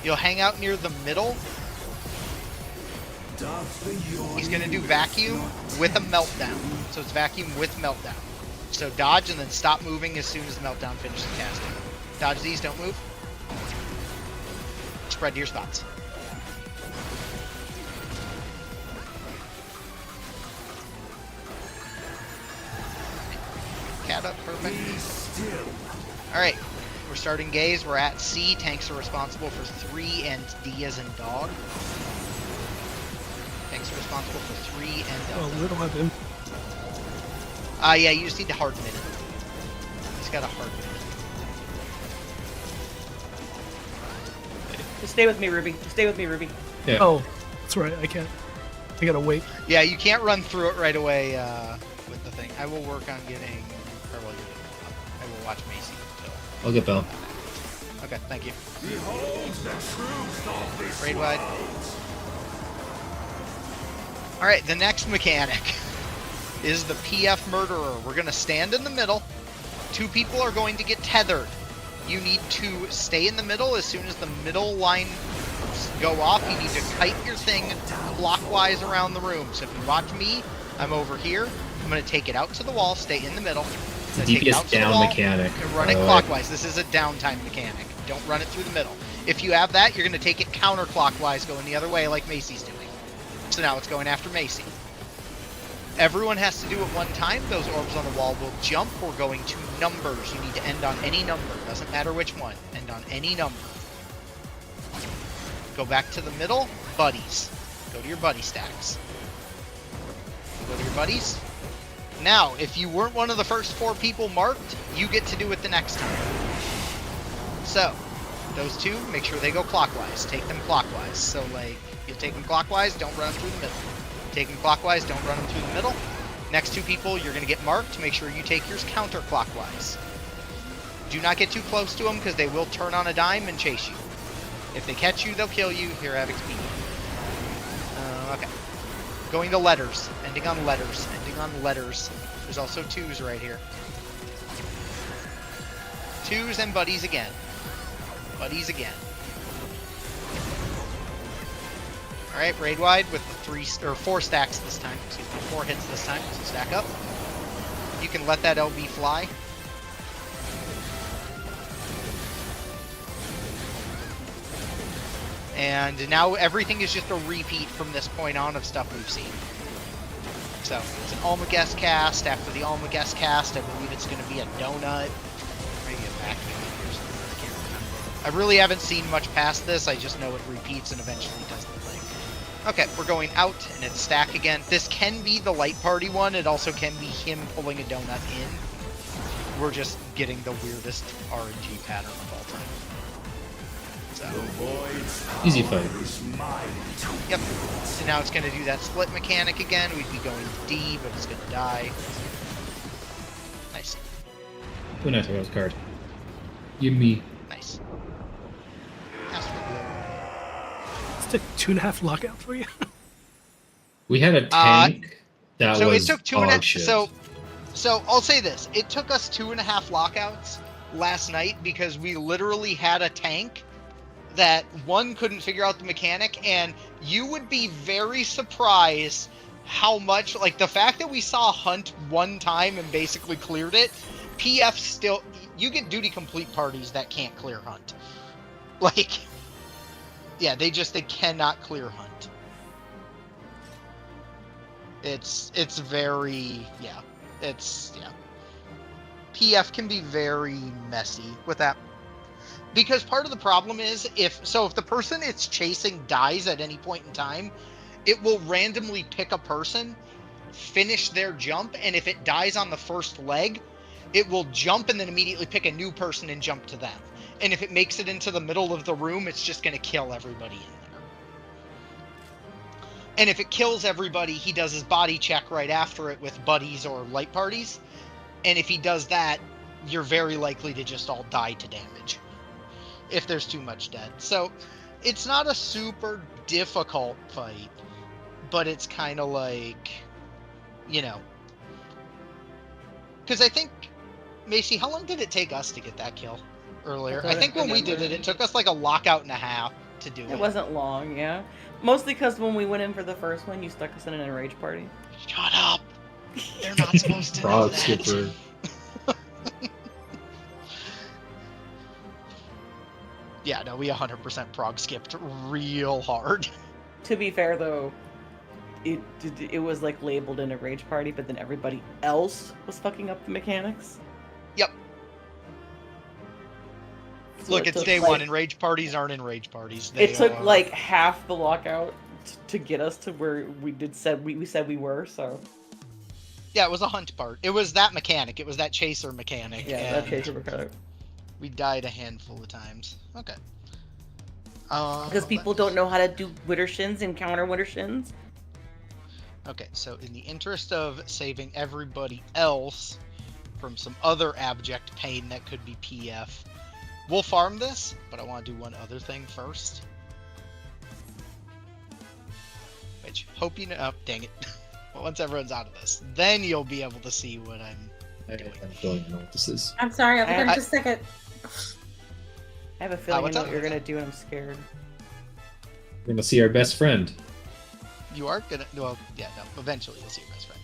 You'll hang out near the middle. He's gonna do vacuum with a meltdown. So it's vacuum with meltdown. So dodge and then stop moving as soon as the meltdown finishes casting. Dodge these, don't move. Spread to your spots. Cat up, perfect. Alright, we're starting gaze. We're at C. Tanks are responsible for 3 and D as in dog. Tanks are responsible for 3 and Oh, delta. we don't have him. Yeah, you just need to harden it. Just gotta harden it. Just stay with me, Ruby. Just stay with me, Ruby. Yeah. Oh, that's right. I can't. I gotta wait. Yeah, you can't run through it right away with the thing. I will work on getting. Or well, I will watch Macy until. I'll get Bell. Okay, thank you. Behold the truth of this Raid wide. world. Alright, the next mechanic is the PF Murderer. We're going to stand in the middle. 2 people are going to get tethered. You need to stay in the middle. As soon as the middle line go off, you need to kite your thing clockwise around the room. So if you watch me, I'm over here. I'm going to take it out to the wall, stay in the middle. It's a Then take it DPS out to the down wall mechanic. And run it by the way. clockwise. This is a downtime mechanic. Don't run it through the middle. If you have that, you're going to take it counterclockwise, going the other way like Macy's doing. So now it's going after Macy. Everyone has to do it one time. Those orbs on the wall will jump. We're going to numbers. You need to end on any number. Doesn't matter which one. End on any number. Go back to the middle. Buddies. Go to your buddy stacks. Go to your buddies. Now, if you weren't one of the first 4 people marked, you get to do it the next time. So, those 2, make sure they go clockwise. Take them clockwise. So, like, you'll take them clockwise, don't run them through the middle. Take them clockwise, don't run them through the middle. Next 2 people, you're going to get marked. Make sure you take yours counterclockwise. Do not get too close to them because they will turn on a dime and chase you. If they catch you, they'll kill you. Here, have XP. Okay. Going to letters. Ending on letters. Ending on letters. There's also 2s right here. 2s and buddies again. Buddies again. Alright, raid wide with the 4 stacks this time. Excuse me, 4 hits this time. So stack up. You can let that LB fly. And now everything is just a repeat from this point on of stuff we've seen. So, it's an Almaguest cast. After the Almaguest cast, I believe it's going to be a donut. Maybe a vacuum or something. I can't remember. I really haven't seen much past this. I just know it repeats and eventually does the thing. Okay, we're going out, and it's stack again. This can be the light party one. It also can be him pulling a donut in. We're just getting the weirdest RNG pattern of all time. So, Easy fight. yep. So now it's going to do that split mechanic again. We'd be going D, but it's going to die. Nice. Ooh, nice. I got his card. Give me. Nice. Ask for blue. It's took 2.5 lockout for you. We had a tank that So was it took 2.5. dog shit. So I'll say this: it took us 2.5 lockouts last night because we literally had a tank that one couldn't figure out the mechanic, and you would be very surprised how much, like, the fact that we saw Hunt one time and basically cleared it. PF still, you get duty complete parties that can't clear Hunt. Like, yeah, they cannot clear Hunt. It's very, yeah. PF can be very messy with that. Because part of the problem is if the person it's chasing dies at any point in time, it will randomly pick a person, finish their jump, and if it dies on the first leg, it will jump and then immediately pick a new person and jump to them. And if it makes it into the middle of the room, it's just going to kill everybody in there. And if it kills everybody, he does his body check right after it with buddies or light parties. And if he does that, you're very likely to just all die to damage if there's too much dead. So it's not a super difficult fight, but it's kind of like, you know, because I think, Macy, how long did it take us to get that kill earlier? I think when we did it, it took us like a lockout and a half to do it. It wasn't long, yeah. Mostly because when we went in for the first one, you stuck us in an enraged party. Shut up! They're not supposed to know Frog that. skipper. Yeah, no, we 100% prog skipped real hard. To be fair, though, it was like labeled in a rage party, but then everybody else was fucking up the mechanics. Yep. So Look, it's day like, one, and rage parties aren't in rage parties. It took like half the lockout to get us to where we said we were. So yeah, it was a hunt part. It was that mechanic. It was that chaser mechanic. yeah, that chaser mechanic. We died a handful of times. Okay. Because people don't know how to do witter shins and counter witter shins. Okay, so in the interest of saving everybody else from some other abject pain that could be PF, we'll farm this, but I want to do one other thing first. Which, hope you know... Oh, dang it. Well, once everyone's out of this, then you'll be able to see what I'm doing. I don't know what this is. I'm sorry, I'll be there in just a second. I have a feeling what's I know up? what you're gonna do, and I'm scared. We're gonna see our best friend. You are gonna... Well, yeah, no. Eventually you'll see your best friend.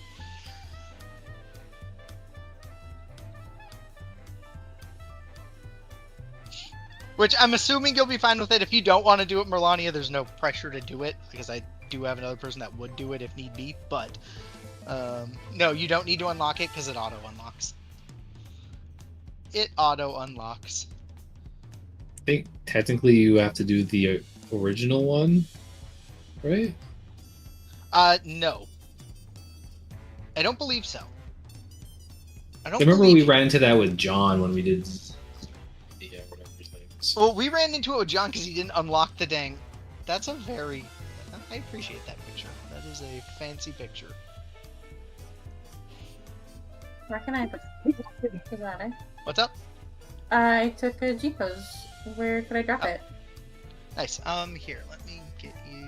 Which I'm assuming you'll be fine with it. If you don't want to do it, Merlania, there's no pressure to do it, because I do have another person that would do it if need be, but... no, you don't need to unlock it, because it auto-unlocks. It auto-unlocks. I think technically you have to do the original one, right? No. I don't believe so. I don't I remember believe we ran into that with John when we did whatever his name is. Well, we ran into it with John because he didn't unlock the dang... That's a very... I appreciate that picture. That is a fancy picture. Where can I put it? What's up? I took a G-pose. Where could I drop it? Nice. Here, let me get you...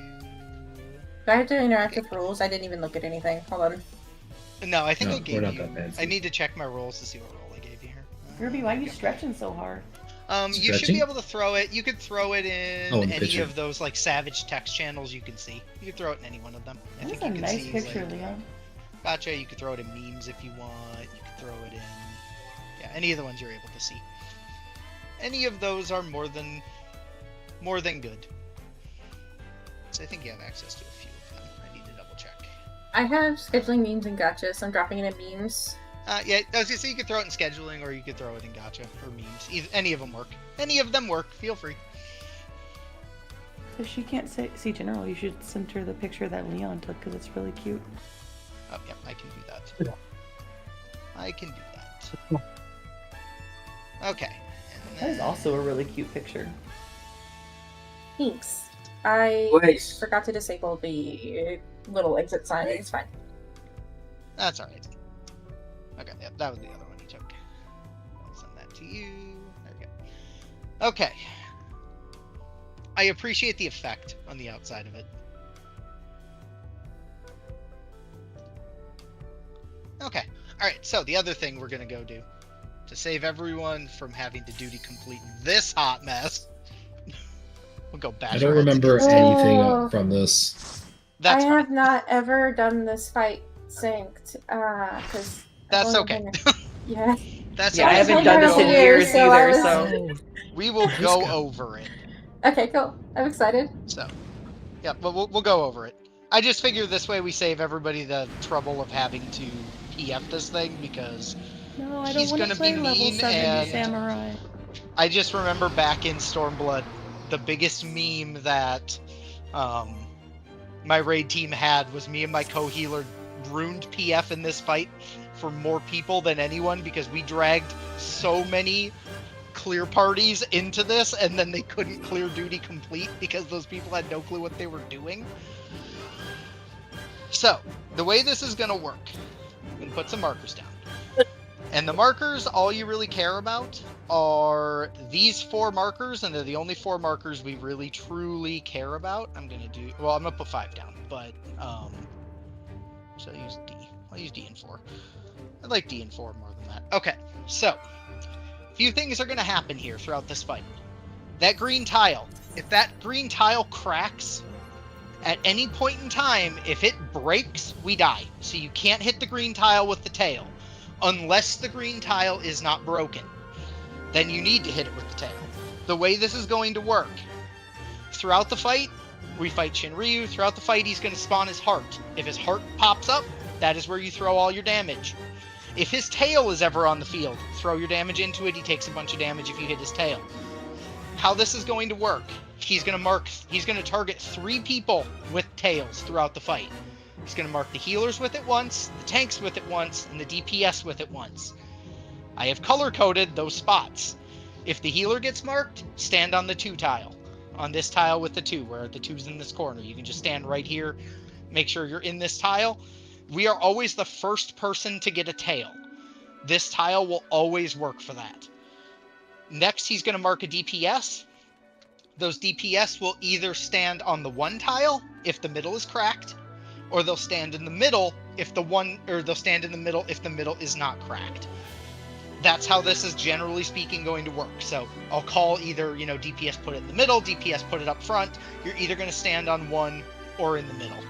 Do I have to interact with rules? I didn't even look at anything. Hold on. No, I think No, I gave we're not you... that fancy. I need to check my rolls to see what roll I gave you here. Kirby, why are you stretching so hard? You should Stretching? be able to throw it. You could throw it in in the any picture. of those like savage text channels you can see. You could throw it in any one of them. I That's think a you can nice see, picture, like, Leon. Gotcha. You could throw it in memes if you want. You could throw it in... Yeah, any of the ones you're able to see. Any of those are more than good. So I think you have access to a few of them. I need to double check. I have scheduling memes and gotcha, so I'm dropping it in memes. Yeah, I was gonna say you could throw it in scheduling, or you could throw it in gotcha or memes. Any of them work. Any of them work. Feel free. If she can't see general, you should send her the picture that Leon took because it's really cute. Oh, yeah, I can do that. I can do that. Okay. And That is then- also a really cute picture. Thanks. I forgot to disable the little exit sign. It's fine. That's alright. Okay, yeah, that was the other one you took. I'll send that to you. There we go. Okay. I appreciate the effect on the outside of it. Okay. Alright, so the other thing we're gonna go do, to save everyone from having to duty complete this hot mess, we'll go back. I don't remember anything from this. That's I fine. have not ever done this fight synced, because... That's okay. Yeah. That's Yeah, I okay. haven't done this in years So I either, was- so... We will go over it. Okay, cool. I'm excited. So, yeah, but we'll go over it. I just figure this way we save everybody the trouble of having to PF this thing, because No, I He's don't want gonna to play be level mean 7 and- Samurai. I just remember back in Stormblood, the biggest meme that my raid team had was me and my co-healer ruined PF in this fight for more people than anyone because we dragged so many clear parties into this and then they couldn't clear duty complete because those people had no clue what they were doing. So, the way this is going to work, I'm going to put some markers down. And the markers, all you really care about are these 4 markers, and they're the only 4 markers we really truly care about. I'm going to do, well, I'm going to put 5 down, but, so I'll use D. I'll use D and 4. I like D and 4 more than that. Okay, so, a few things are going to happen here throughout this fight. That green tile, if that green tile cracks, at any point in time, if it breaks, we die. So you can't hit the green tile with the tail. Unless the green tile is not broken. Then you need to hit it with the tail. The way this is going to work, throughout the fight, we fight Shinryu. Throughout the fight, he's going to spawn his heart. If his heart pops up, that is where you throw all your damage. If his tail is ever on the field, throw your damage into it. He takes a bunch of damage if you hit his tail. How this is going to work, he's going to target 3 people with tails throughout the fight. He's going to mark the healers with it once, the tanks with it once, and the DPS with it once. I have color-coded those spots. If the healer gets marked, stand on the 2 tile. On this tile with the 2, where the 2's in this corner. You can just stand right here, make sure you're in this tile. We are always the first person to get a tail. This tile will always work for that. Next, he's going to mark a DPS. Those DPS will either stand on the 1 tile, if the middle is cracked, or they'll stand in the middle if they'll stand in the middle if the middle is not cracked. That's how this is generally speaking going to work. So I'll call either, DPS put it in the middle, DPS put it up front. You're either going to stand on 1 or in the middle,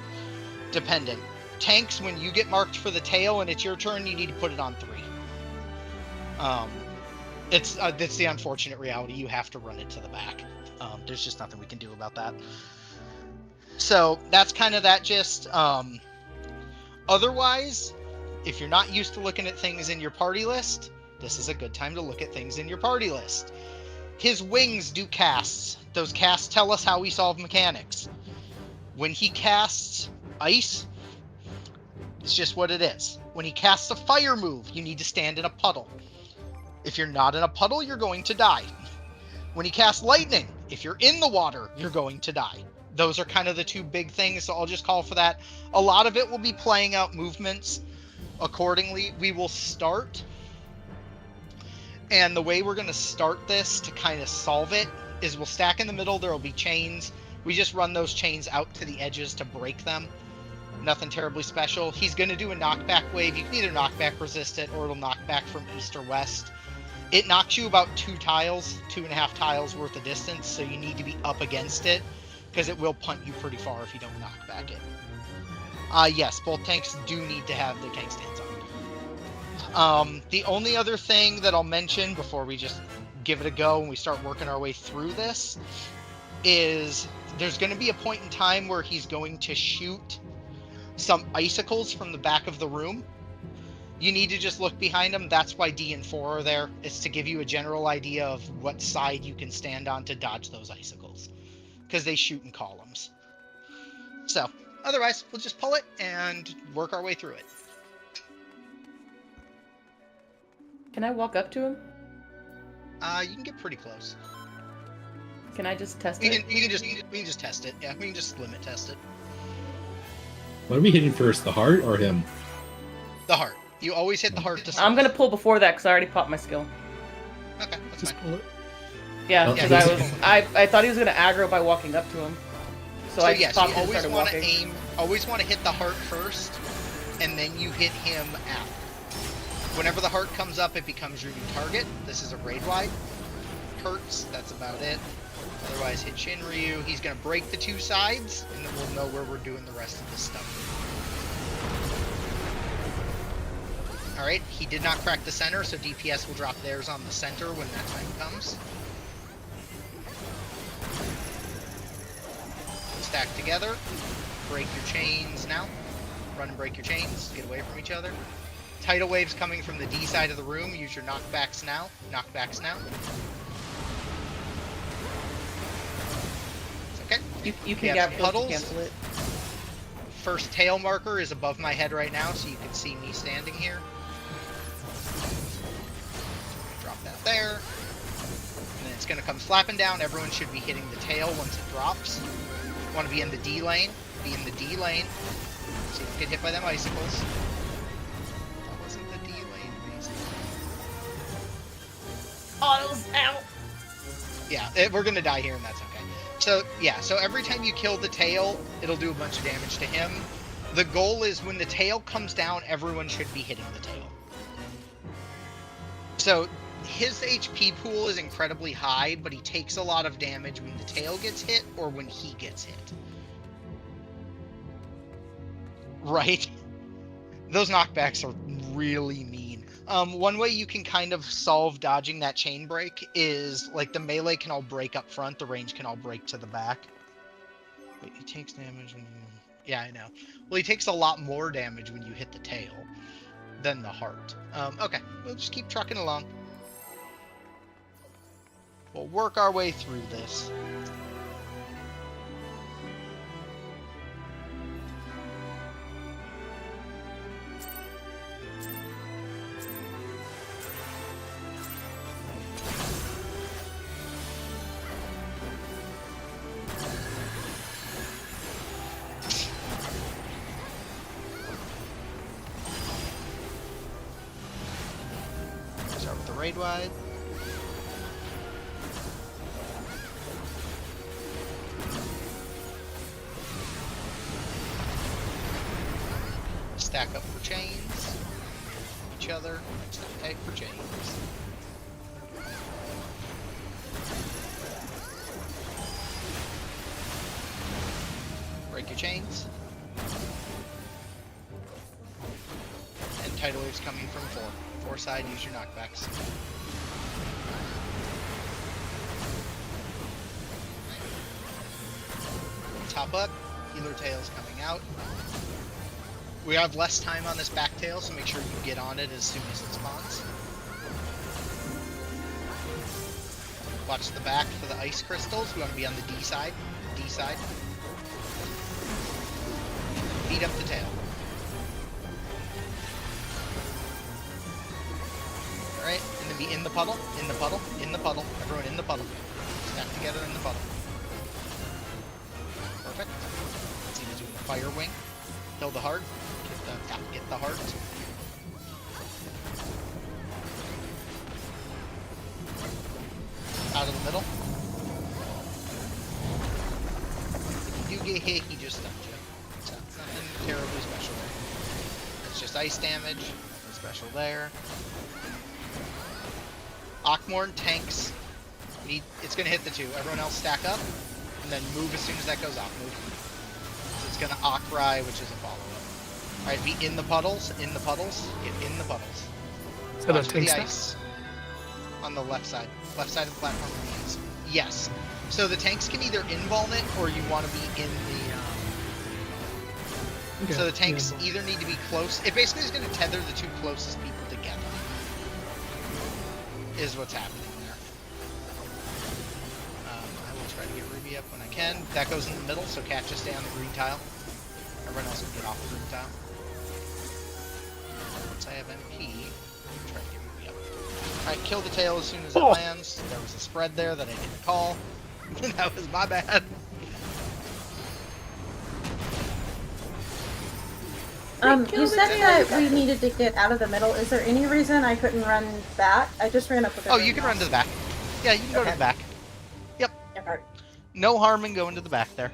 depending. Tanks, when you get marked for the tail and it's your turn, you need to put it on 3. It's the unfortunate reality. You have to run it to the back. There's just nothing we can do about that. So that's kind of that gist. Otherwise, if you're not used to looking at things in your party list, this is a good time to look at things in your party list. His wings do casts. Those casts tell us how we solve mechanics. When he casts ice, it's just what it is. When he casts a fire move, you need to stand in a puddle. If you're not in a puddle, you're going to die. When he casts lightning, if you're in the water, you're going to die. Those are kind of the 2 big things, so I'll just call for that. A lot of it will be playing out movements accordingly. We will start, and the way we're going to start this to kind of solve it is we'll stack in the middle. There will be chains. We just run those chains out to the edges to break them. Nothing terribly special. He's going to do a knockback wave. You can either knockback resist it, or it'll knock back from east or west. It knocks you about 2 tiles, 2.5 tiles worth of distance, so you need to be up against it, because it will punt you pretty far if you don't knock back it. Yes, both tanks do need to have the tank stands on. The only other thing that I'll mention before we just give it a go and we start working our way through this is there's going to be a point in time where he's going to shoot some icicles from the back of the room. You need to just look behind him. That's why D and 4 are there. It's to give you a general idea of what side you can stand on to dodge those icicles, because they shoot in columns. So, otherwise, we'll just pull it and work our way through it. Can I walk up to him? You can get pretty close. Can I just test We it? can just test it. Yeah, we can just limit test it. What are we hitting first, the heart or him? The heart. You always hit the heart to I'm gonna pull before that because I already popped my skill. Okay, that's Just fine. pull it. Yeah, Oh, because yeah. I thought he was gonna aggro by walking up to him. So I yes, just popped you and always started want to walking. always want to hit the heart first, and then you hit him after. Whenever the heart comes up, it becomes your new target. This is a raid-wide. Hurts, that's about it. Otherwise, hit Shinryu. He's going to break the 2 sides, and then we'll know where we're doing the rest of this stuff. Alright, he did not crack the center, so DPS will drop theirs on the center when that time comes. Stack together. Break your chains now. Run and break your chains. Get away from each other. Tidal waves coming from the D side of the room. Use your knockbacks now. Knockbacks now. You can Yeah, get puddles. cancel it. First tail marker is above my head right now, so you can see me standing here. Drop that there. And then it's going to come slapping down. Everyone should be hitting the tail once it drops. You want to be in the D lane. Be in the D lane. So you don't get hit by them icicles. That wasn't the D lane, amazing. Autos out. Yeah, we're going to die here, and that's okay. So, yeah, so every time you kill the tail, it'll do a bunch of damage to him. The goal is when the tail comes down, everyone should be hitting the tail. So, his HP pool is incredibly high, but he takes a lot of damage when the tail gets hit or when he gets hit. Right? Those knockbacks are really mean. One way you can kind of solve dodging that chain break is, like, the melee can all break up front, the range can all break to the back. Wait, he takes damage when you... Yeah, I know. Well, he takes a lot more damage when you hit the tail than the heart. Okay, we'll just keep trucking along. We'll work our way through this. Start with the raid wide. Stack up for chains. Each other. Stack tag for chains. Break your chains. And tidal waves coming from 4. 4 side, use your knockbacks. Top up, healer tails coming out. We have less time on this back tail, so make sure you get on it as soon as it spawns. Watch the back for the ice crystals. We want to be on the D side. D side. Beat up the tail. Alright, and then be in the puddle, in the puddle, in the puddle. Everyone in the puddle. Stack together in the puddle. Perfect. Let's see, he's doing the fire wing. Kill the heart. Get the heart. Out of the middle. If you do get hit, he just stuns you. So, nothing terribly special there. It's just ice damage. Nothing special there. Ockmorn tanks. It's going to hit the 2. Everyone else stack up, and then move as soon as that goes off. Move. So it's going to Ockry, which is a follow-up. Alright, be in the puddles. In the puddles. Get in the puddles. So the Watch tank the stack? ice. On the left side. Left side of the platform with the ice. Yes. So the tanks can either invuln it, or you want to be in the... Okay, So the tanks yeah. either need to be close. It basically is going to tether the 2 closest people together. Is what's happening there. I will try to get Ruby up when I can. That goes in the middle, so Cat just stay on the green tile. Everyone else can get off the green tile. Once I have MP, I'll try to get Ruby up. Alright, kill the tail as soon as it lands. There was a spread there that I didn't call. That was my bad. You said that we needed to get out of the middle. Is there any reason I couldn't run back? I just ran up with Oh, you can run to the back. Yeah, you can go to Okay. the back. Yep. Okay. No harm in going to the back there.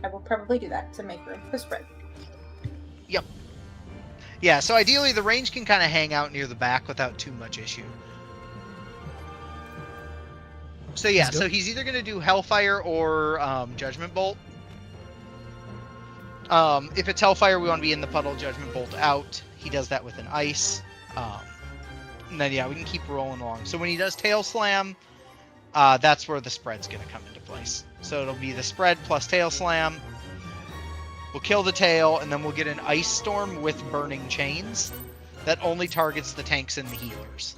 I will probably do that to make room for spread. Yep. Yeah, so ideally the range can kind of hang out near the back without too much issue. So yeah, Let's go. so he's either going to do Hellfire or Judgment Bolt. If it's Hellfire, we want to be in the puddle, Judgment Bolt out. He does that with an ice. And then yeah, we can keep rolling along. So when he does Tail Slam, that's where the spread's going to come into place. So it'll be the spread plus Tail Slam. We'll kill the tail, and then we'll get an Ice Storm with Burning Chains that only targets the tanks and the healers.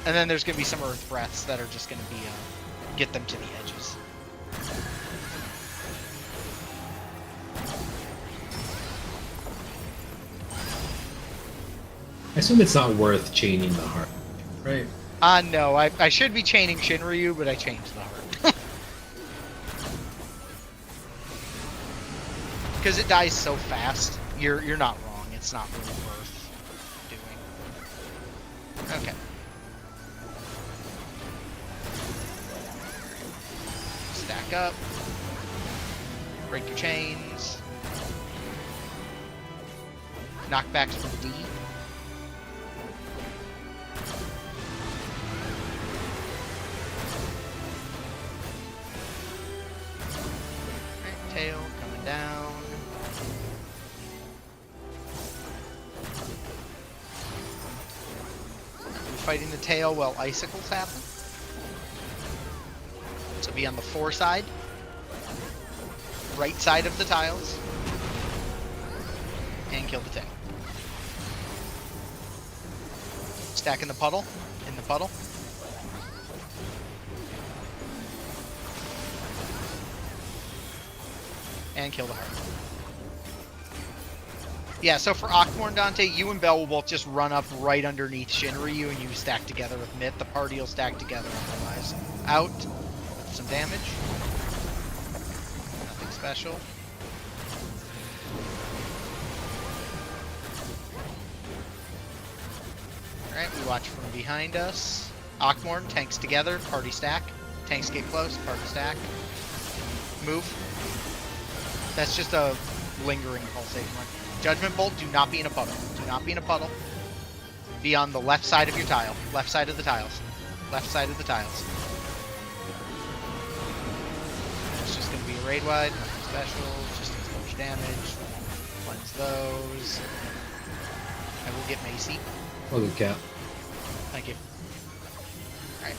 And then there's going to be some Earth Breaths that are just going to be get them to the edges. I assume it's not worth chaining the heart, right? No, I should be chaining Shinryu, but I changed the heart. Because it dies so fast. You're not wrong. It's not really worth doing. Okay. Stack up. Break your chains. Knockbacks from D. Right, tail coming down. We're fighting the tail while icicles happen. So be on the 4 side. Right side of the tiles. And kill the tail. Stack in the puddle. In the puddle. And kill the heart. Yeah, so for Akmor Dante, you and Bell will both just run up right underneath Shinryu and you stack together with Mitt. The party will stack together otherwise. Out. With some damage. Nothing special. Alright, we watch from behind us. Akmorn, tanks together, party stack. Tanks get close, party stack. Move. That's just a lingering pulsating one. Judgment Bolt, do not be in a puddle. Do not be in a puddle. Be on the left side of your tile. Left side of the tiles. Left side of the tiles. It's just going to be a raid wide, nothing special, just exposure damage. Cleanse those. I will get Macy. Oh, good cap. Thank you. Alright.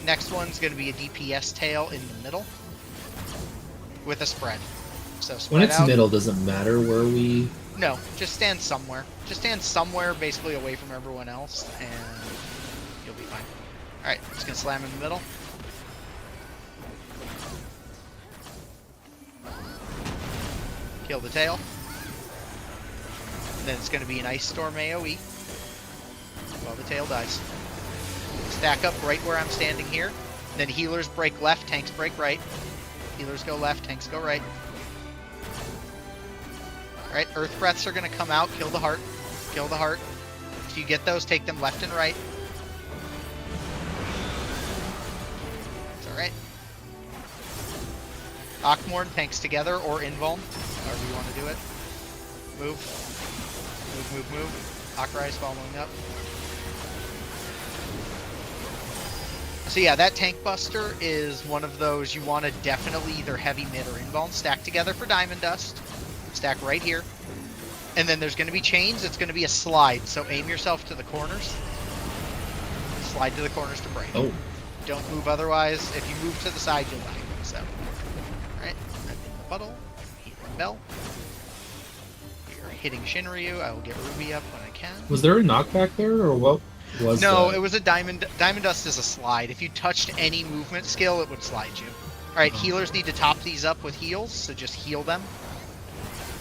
Next one's going to be a DPS tail in the middle. With a spread. So spread When it's out. middle, does it matter where we... No, just stand somewhere. Just stand somewhere basically away from everyone else and you'll be fine. Alright, just going to slam in the middle. Kill the tail. Then it's going to be an Ice Storm AoE. While the tail dies. Stack up right where I'm standing here. Then healers break left, tanks break right. Healers go left, tanks go right. Alright, Earth Breaths are going to come out, kill the heart. Kill the heart. If you get those, take them left and right. It's alright. Akmorn, tanks together, or invuln. However you want to do it. Move. Move, move, move. Akrai is following up. So yeah, that Tank Buster is one of those you want to definitely either heavy, mid, or invuln stack together for Diamond Dust. Stack right here. And then there's going to be chains. It's going to be a slide, so aim yourself to the corners. Slide to the corners to break. Oh. Don't move otherwise. If you move to the side, you'll die. So, alright, I'm in the puddle. Healing Bell. You're hitting Shinryu. I will get Ruby up when I can. Was there a knockback there, or what was No, that? it was a Diamond Dust is a slide. If you touched any movement skill, it would slide you. Alright, healers need to top these up with heals, so just heal them.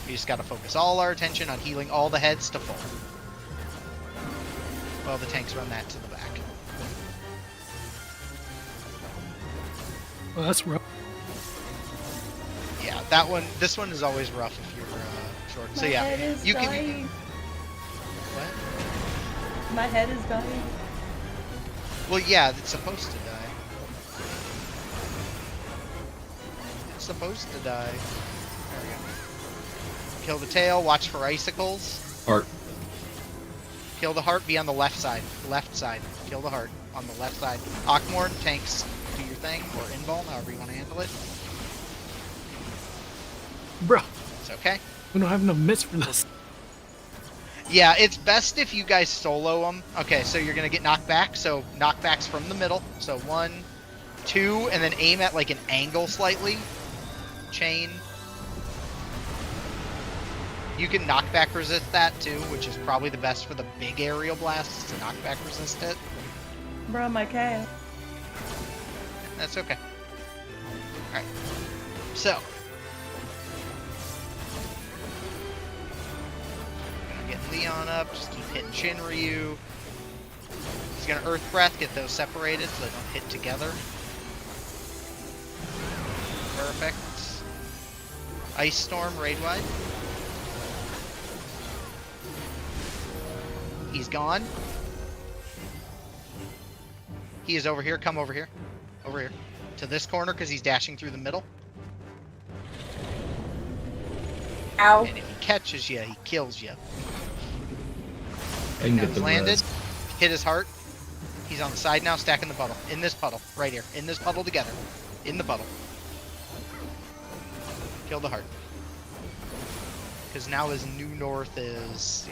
We just gotta focus all our attention on healing all the heads to full. Well, the tanks run that to the back. Well, that's rough. Yeah, this one is always rough if you're short. So My yeah, head is you dying. can. What? My head is dying. Well, yeah, it's supposed to die. It's supposed to die. There we go. Kill the tail, watch for icicles. Heart. Kill the heart, be on the left side. Left side. Kill the heart on the left side. Akmorn, tanks, do your thing, or invuln, however you want to handle it. Bro, It's okay. we don't have enough mitts for this. Yeah, it's best if you guys solo them. Okay, so you're going to get knocked back. So knockbacks from the middle. So 1, 2, and then aim at like an angle slightly. Chain. You can knockback resist that too, which is probably the best for the big aerial blasts, to knockback resist it. Bro, my cat. That's okay. Alright. So. Gonna get Leon up. Just keep hitting Shinryu. He's gonna Earth Breath, get those separated so they don't hit together. Perfect. Ice Storm, raid wide. He's gone. He is over here. Come over here. Over here. To this corner because he's dashing through the middle. Ow. And if he catches you, he kills you. I can Now get he's the landed. res. Hit his heart. He's on the side now, stacking the puddle. In this puddle. Right here. In this puddle together. In the puddle. Kill the heart. Because now his new north is...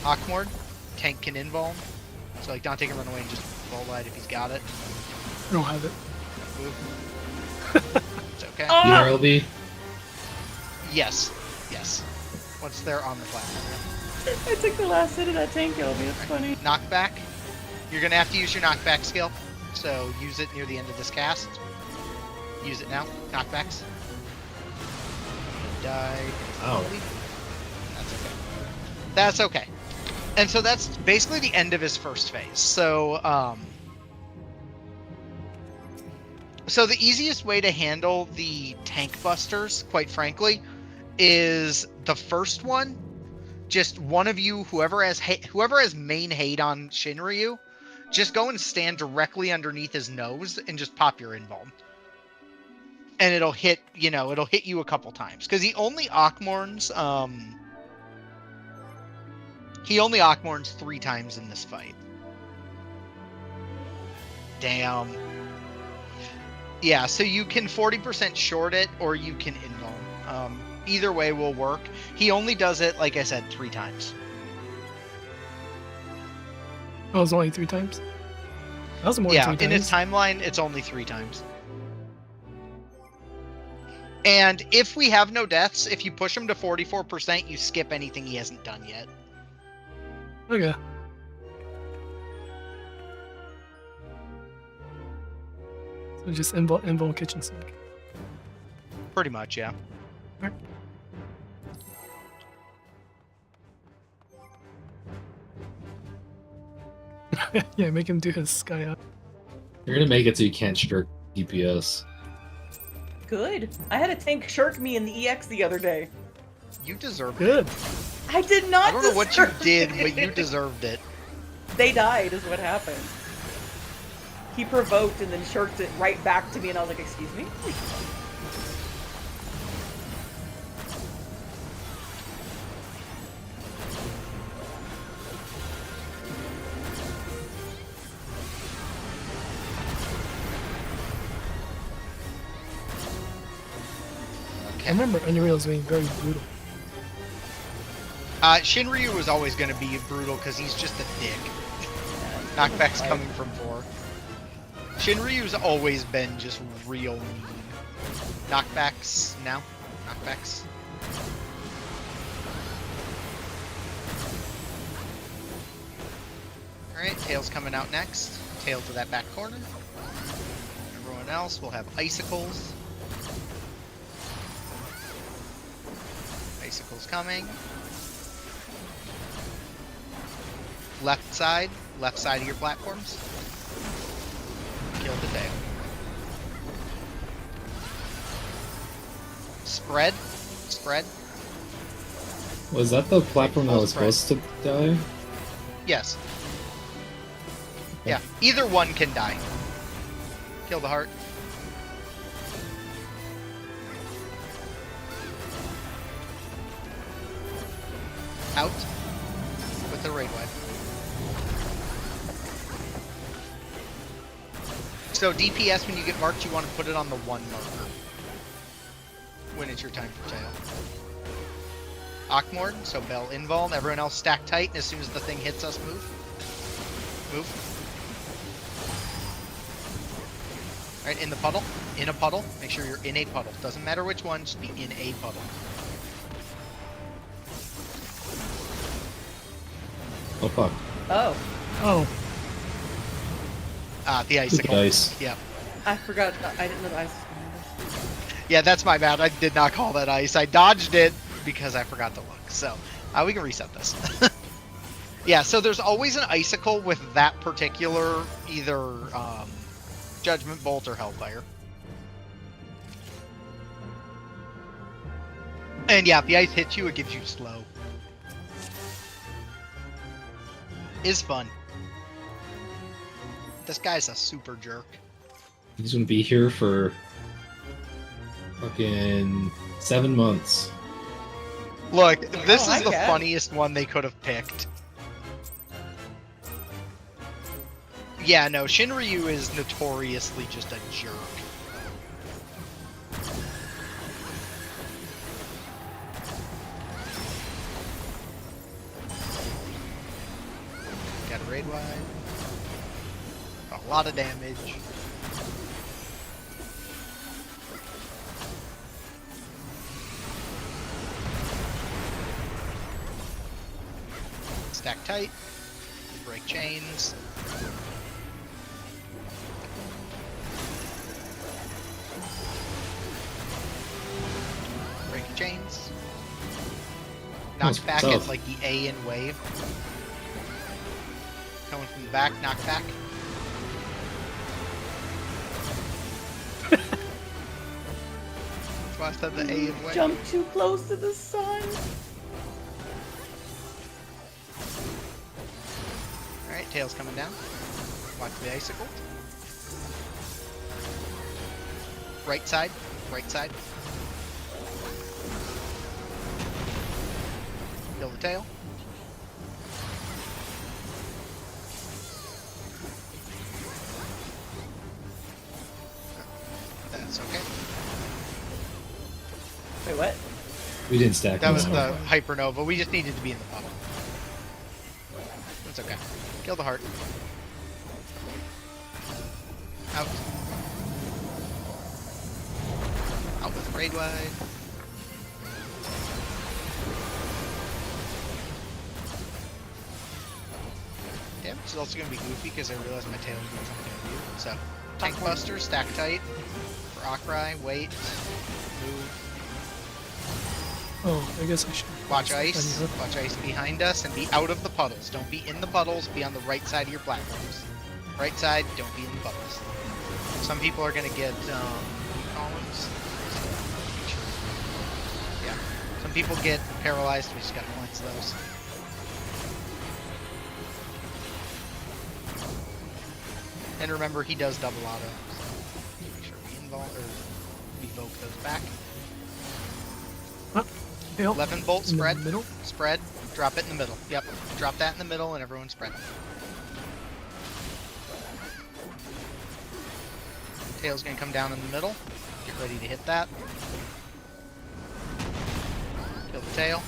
Akmord. Tank can invuln. So like Dante can run away and just full light if he's got it. I don't have it. Move. It's okay. BRLB. Yes. Yes. Once they're on the platform. I took the last hit of that tank killed me. It's funny. Knockback. You're gonna have to use your knockback skill. So use it near the end of this cast. Use it now. Knockbacks. Die. Ow. That's okay. That's okay. And so that's basically the end of his first phase. So, so the easiest way to handle the tank busters, quite frankly, is the first one. Just one of you, whoever has main hate on Shinryu, just go and stand directly underneath his nose and just pop your invuln. And it'll hit, it'll hit you a couple times. Because he only Akmorns, he only Akmorns 3 times in this fight. Damn. Yeah, so you can 40% short it, or you can invuln. Either way will work. He only does it, like I said, 3 times. Oh, it was only 3 times? That was more Yeah, than 3 in times. its timeline, it's only 3 times. And if we have no deaths, if you push him to 44%, you skip anything he hasn't done yet. Okay. So just invul kitchen sink. Pretty much, yeah. Yeah, make him do his sky up. You're gonna make it so you can't shirk DPS. Good. I had a tank shirk me in the EX the other day. You deserve it. Good. I did not I don't know what you deserve did, it. but you deserved it. They died, is what happened. He provoked and then shirked it right back to me, and I was like, excuse me? I remember Unreal's being very brutal. Shinryu was always going to be brutal because he's just a dick. Knockback's coming from 4. Shinryu's always been just real mean. Knockbacks now. Knockbacks. Alright, Tail's coming out next. Tail to that back corner. Everyone else will have icicles. Icicles coming. Left side of your platforms. Kill the tail. Spread. Was that the platform that All was spread. supposed to die? Yes. Yeah, either one can die. Kill the heart. Out with the raid wave. So DPS, when you get marked, you want to put it on the 1 marker when it's your time for tail. Akmord, so Bell invuln. Everyone else stack tight, and as soon as the thing hits us, move. Alright, in the puddle. In a puddle. Make sure you're in a puddle. Doesn't matter which one, just be in a puddle. Oh fuck. Oh, Oh, The icicle. Dice. Yep. I forgot. I didn't know the ice was behind us. Yeah, that's my bad. I did not call that ice. I dodged it because I forgot to look. So we can reset this. Yeah, so there's always an icicle with that particular either Judgment Bolt or Hellfire. And yeah, if the ice hits you, it gives you slow. Is fun. This guy's a super jerk. He's gonna be here for fucking 7 months. Look, this hi, is the Cat. funniest one they could have picked. Yeah, no, Shinryu is notoriously just a jerk. Got a raid wide. A lot of damage. Stack tight. Break chains. Break chains. Knock back south. at like the A in wave. Coming from the back, knock back. That's why I said the A in wave. Jump too close to the sun. Alright, tail's coming down. Watch the icicle. Right side, right side. Kill the tail. That's okay. Wait, what? We didn't stack That him was out. the hypernova. We just needed to be in the puddle. That's okay. Kill the heart. Out. Out with raid wide. Damn, this is also gonna be goofy because I realized my tail was doing something to you. So, tank buster, stack tight. For Akrai, wait. Move. Oh, I guess I should. Watch ice. Watch ice behind us and be out of the puddles. Don't be in the puddles. Be on the right side of your platforms. Right side. Don't be in the puddles. Some people are gonna get columns. Yeah. Some people get paralyzed. We just gotta cleanse those. And remember, he does double auto. So make sure we evoke those back. Tail. 11 bolt In the spread. middle? Spread. Drop it in the middle. Yep. Drop that in the middle and everyone spread. Tail's gonna come down in the middle. Get ready to hit that. Kill the tail.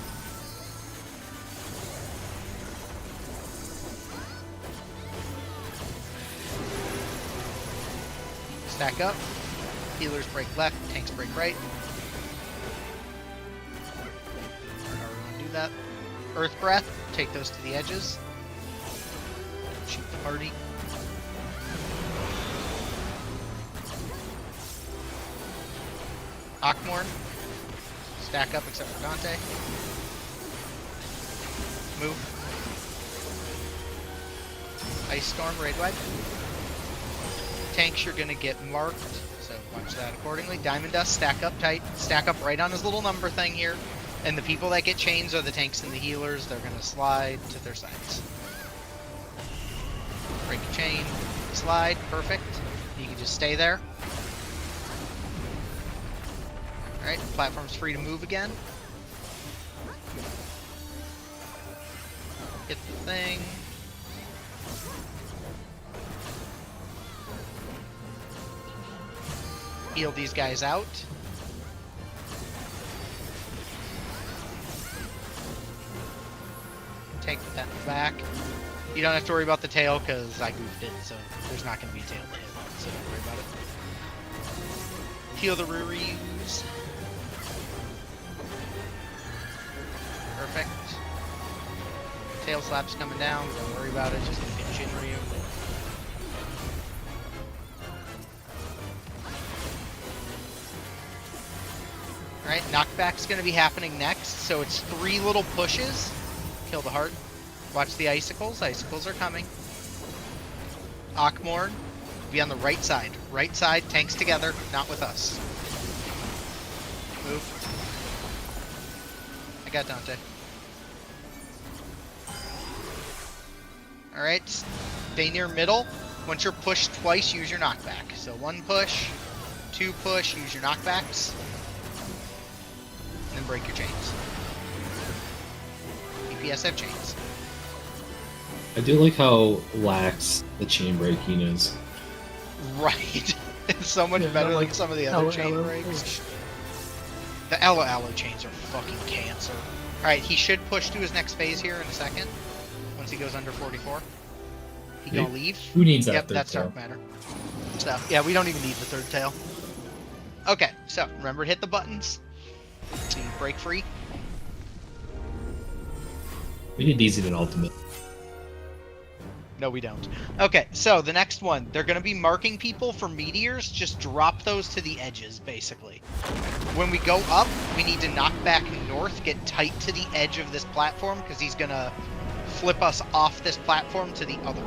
Stack up. Healers break left, tanks break right. However we want to do that. Earth breath, take those to the edges. Shoot the party. Akmorn. Stack up except for Dante. Move. Ice Storm, raid wide. Tanks you're gonna get marked, so watch that accordingly. Diamond Dust, stack up tight. Stack up right on his little number thing here. And the people that get chains are the tanks and the healers. They're gonna slide to their sides. Break a chain. Slide. Perfect. You can just stay there. Alright, platform's free to move again. Hit the thing. Heal these guys out. Take that back. You don't have to worry about the tail because I goofed it, so there's not going to be a tail to hit, so don't worry about it. Heal the Ruryus. Perfect. Tail slap's coming down, don't worry about it, just gonna get Shinryu. Alright, knockback's gonna be happening next, so it's 3 little pushes. Kill the heart. Watch the icicles. Icicles are coming. Akmorn, be on the right side. Right side, tanks together, not with us. Move. I got Dante. Alright, stay near middle. Once you're pushed twice, use your knockback. So 1 push, 2 push, use your knockbacks. And then break your chains. EPSF chains. I do like how lax the chain breaking is. Right. It's so much Yeah, better not than like some of the other chain Aloe. breaks. The Aloe chains are fucking cancer. Alright, he should push to his next phase here in a second. Once he goes under 44. He gonna leave. Who needs that Yep, third that's tail? dark matter. So, yeah, we don't even need the third tail. Okay, so remember to hit the buttons. So you break free. We need these in an ultimate. No, we don't. Okay, so the next one. They're going to be marking people for meteors. Just drop those to the edges, basically. When we go up, we need to knock back north, get tight to the edge of this platform, because he's going to flip us off this platform to the other.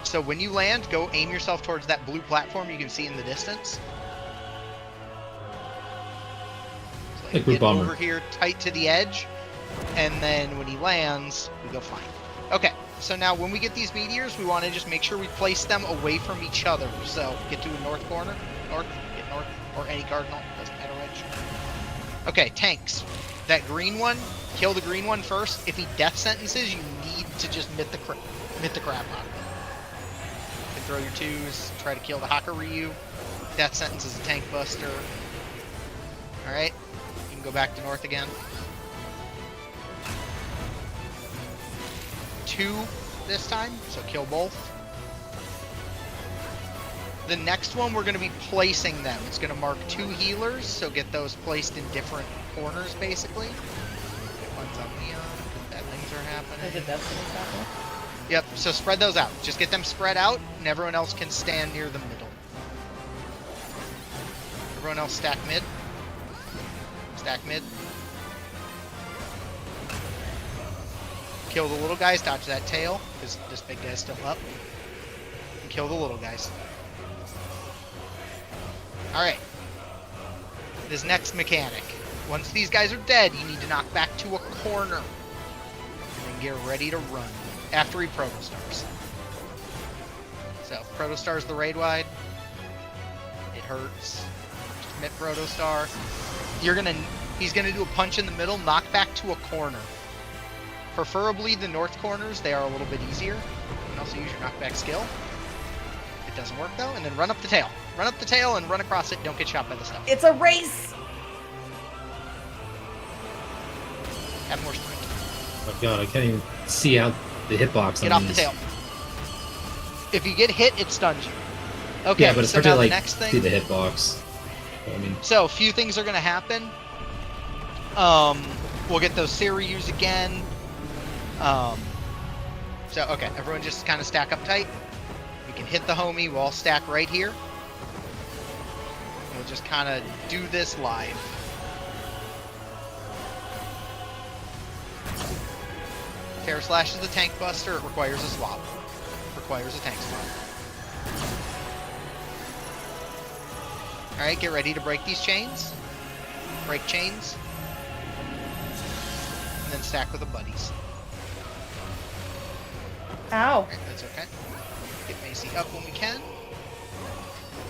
So when you land, go aim yourself towards that blue platform you can see in the distance. So Like we're get bummer. over here, tight to the edge, and then when he lands, we go flying. Okay, so now when we get these meteors, we want to just make sure we place them away from each other. So get to a north corner, north, get north, or any cardinal, doesn't matter which. Okay, tanks. That green one, kill the green one first. If he death sentences, you need to just mitt the crap out of him. You can throw your 2s, try to kill the Hakuryu. Death sentence is a tank buster. Alright, you can go back to north again. 2 this time, so kill both. The next one, we're going to be placing them. It's going to mark 2 healers, so get those placed in different corners, basically. One's on Leon, because bad things are I happening. did that for happening. Yep, so spread those out. Just get them spread out, and everyone else can stand near the middle. Everyone else stack mid. Stack mid. Kill the little guys, dodge that tail, because this big guy's still up. And kill the little guys. Alright. This next mechanic. Once these guys are dead, you need to knock back to a corner. And then get ready to run. After he protostars. So, protostars the raid wide. It hurts. Just commit protostar. He's gonna do a punch in the middle, knock back to a corner. Preferably the north corners, they are a little bit easier. You can also use your knockback skill. It doesn't work though, and then run up the tail. Run up the tail and run across it, don't get shot by the stuff. It's a race! Have more sprint. Oh god, I can't even see out the hitbox. Get on off the these. tail. If you get hit, it stuns you. Okay, Yeah, but it's so hard now to the like next see thing. the hitbox. I mean, So, a few things are gonna happen. We'll get those Seryus again. So, okay, everyone just kind of stack up tight. We can hit the homie, we'll all stack right here. We'll just kind of do this live. Terror Slash is the tank buster, it requires a swap. Requires a tank swap. Alright, get ready to break these chains. Break chains. And then stack with the buddies. Ow. Alright, that's okay. Get Macy up when we can.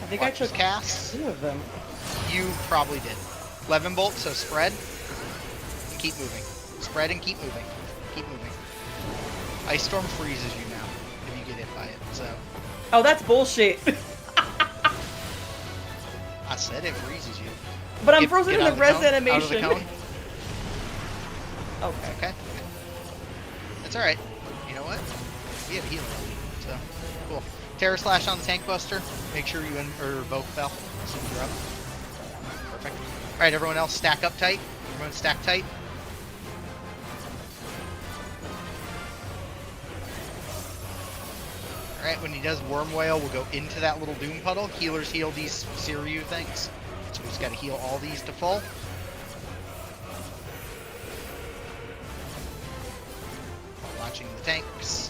I think Watch I his took casts. 2 of them. You probably did. 11 bolt, so spread. And keep moving. Spread and keep moving. Keep moving. Ice Storm freezes you now if you get hit by it, so. Oh, that's bullshit. I said it freezes you. But I'm Get- frozen get in out the of the res cone, out of the animation. cone. Okay. Okay. That's alright. You know what? We have healing. So, cool. Terror Slash on the tank buster. Make sure you invoke Bell as soon as you're up. Perfect. Alright, everyone else stack up tight. Everyone stack tight. Alright, when he does Worm Whale, we'll go into that little Doom Puddle. Healers heal these Siryu things. So we just gotta heal all these to full. watching the tanks.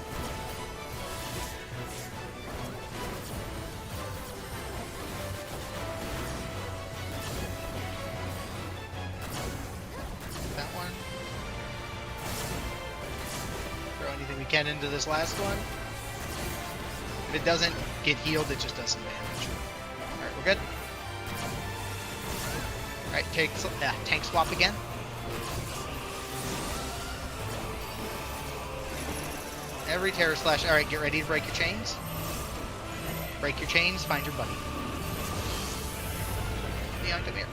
That one. Throw anything we can into this last one. If it doesn't get healed, it just does some damage. Alright, we're good. Alright, tank swap again. Every Terror Slash. Alright, get ready to break your chains. Break your chains, find your buddy. Leon, come here.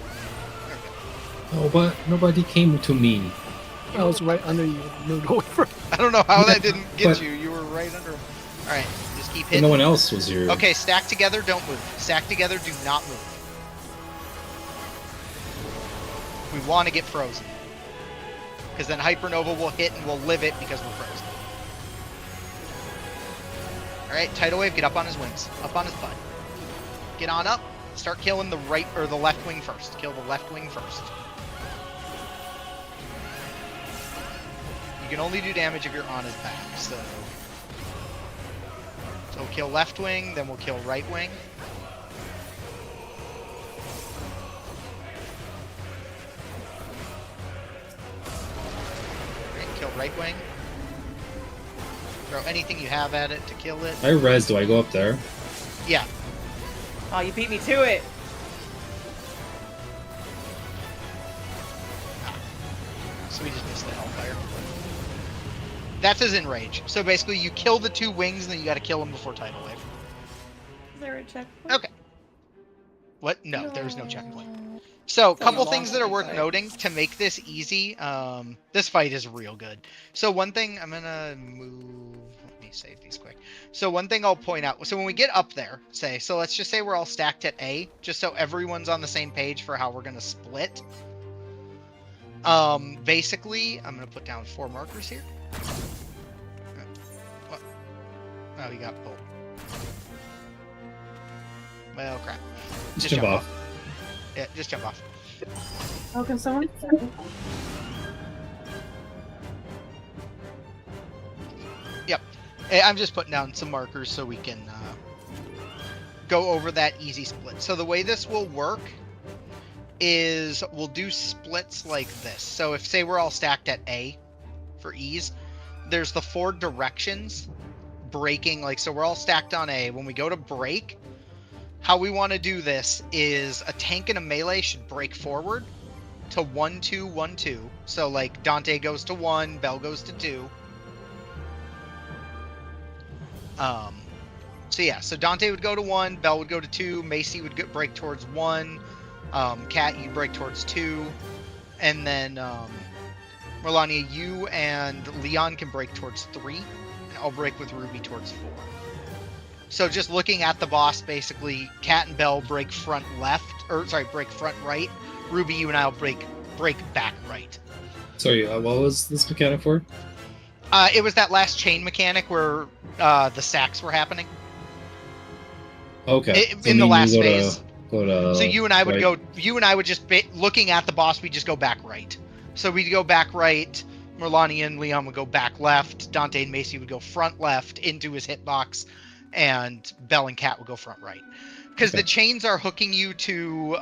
There we go. Oh, but nobody came to me. I was right under you. Moved away from. I don't know how that didn't get you. You were right under him. Alright, just keep hitting. No one else was here. Okay, stack together, don't move. Stack together, do not move. We want to get frozen. Because then Hypernova will hit and we'll live it because we're frozen. Alright, Tidal Wave, get up on his wings. Up on his butt. Get on up. Start killing the right or the left wing first. Kill the left wing first. You can only do damage if you're on his back, so we'll kill left wing, then we'll kill right wing. Alright, kill right wing. Throw anything you have at it to kill it. I res, do I go up there? Yeah. Oh, you beat me to it. So we just missed the Hellfire. That's his enrage. So basically you kill the two wings and then you gotta kill them before Tidal Wave. Is there a checkpoint? Okay. What? No, there's no checkpoint. So, It's a couple long things that are worth fight. noting to make this easy. This fight is real good. So one thing, I'm gonna move, let me save these quick. So one thing I'll point out, so when we get up there, so let's just say we're all stacked at A, just so everyone's on the same page for how we're gonna split. Basically, I'm gonna put down 4 markers here. What? Oh, you got pulled. Well, crap. Just jump off. Yeah, just jump off. Oh, can someone? Yep. I'm just putting down some markers so we can go over that easy split. So the way this will work is we'll do splits like this. So if, say, we're all stacked at A for ease, there's the 4 directions breaking. Like, so we're all stacked on A. When we go to break, how we want to do this is a tank and a melee should break forward to 1, 2, 1, 2. So like Dante goes to 1, Bell goes to 2. So yeah, so Dante would go to 1, Bell would go to 2, Macy would break towards 1, Kat, you break towards 2, and then Melania, you and Leon can break towards 3, and I'll break with Ruby towards 4. So just looking at the boss, basically, Kat and Bell break front left, or sorry, break front right. Ruby, you and I'll break back right. Sorry, what was this mechanic for? It was that last chain mechanic where the stacks were happening. Okay. In the last phase. So you and I would right. go. You and I would just looking at the boss. We just go back right. So we'd go back right. Melania and Leon would go back left. Dante and Macy would go front left into his hitbox. And Bell and Kat would go front right, because the chains are hooking you to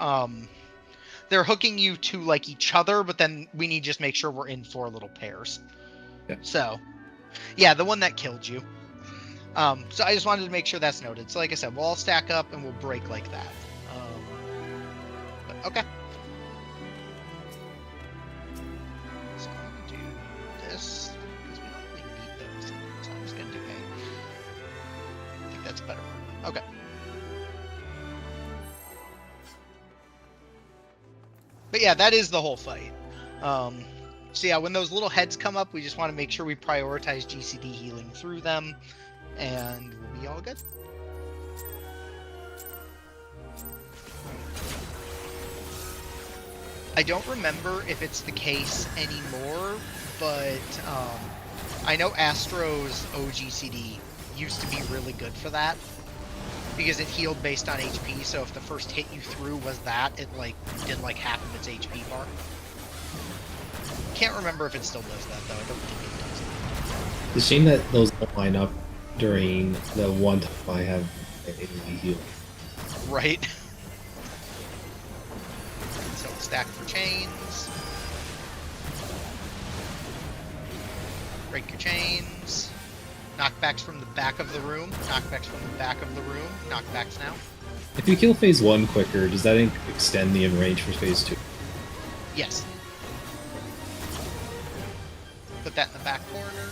they're hooking you to like each other, but then we need to just make sure we're in 4 little pairs. Yeah. So yeah, the one that killed you. So I just wanted to make sure that's noted. So like I said, we'll all stack up and we'll break like that. But okay. So I'm gonna do this because we don't really need those. So I'm just gonna do A. I think that's better. Okay. But yeah, that is the whole fight. So yeah, when those little heads come up, we just want to make sure we prioritize GCD healing through them, and we'll be all good. I don't remember if it's the case anymore, but I know Astro's OGCD used to be really good for that, because it healed based on HP, so if the first hit you threw was that, it like did like half of its HP bar. Can't remember if it still does that though, I don't think it does. It's a shame that those don't line up during the one time I have a heal. Right. So stack for chains. Break your chains. Knockbacks from the back of the room. Knockbacks from the back of the room. Knockbacks now. If you kill phase 1 quicker, does that extend the in range for phase 2? Yes. Put that in the back corner.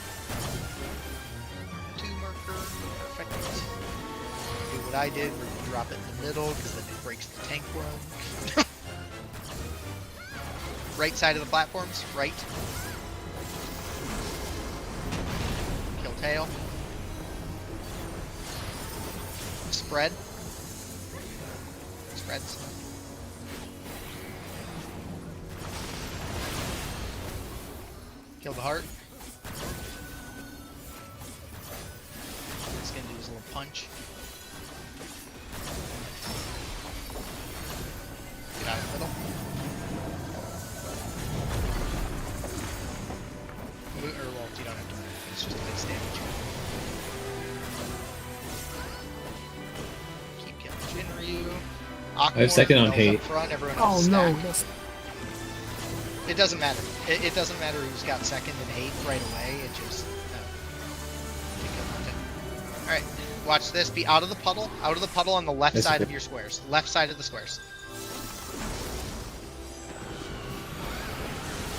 2 marker. Perfect. Do what I did, where you drop it in the middle, because then it breaks the tank run. Right side of the platforms. Right. Kill tail. Spread. Spreads. Kill the heart. He's gonna do his little punch. Get out of the middle. Or, well, you don't have to move. It's just base damage. Keep killing Jinryu. I have second on hate. Up front, everyone Oh else no, stacked. that's It doesn't matter. It doesn't matter who's got second and hate right away. It just all right. Watch this. Be out of the puddle. Out of the puddle on the left That's side okay. of your squares. Left side of the squares.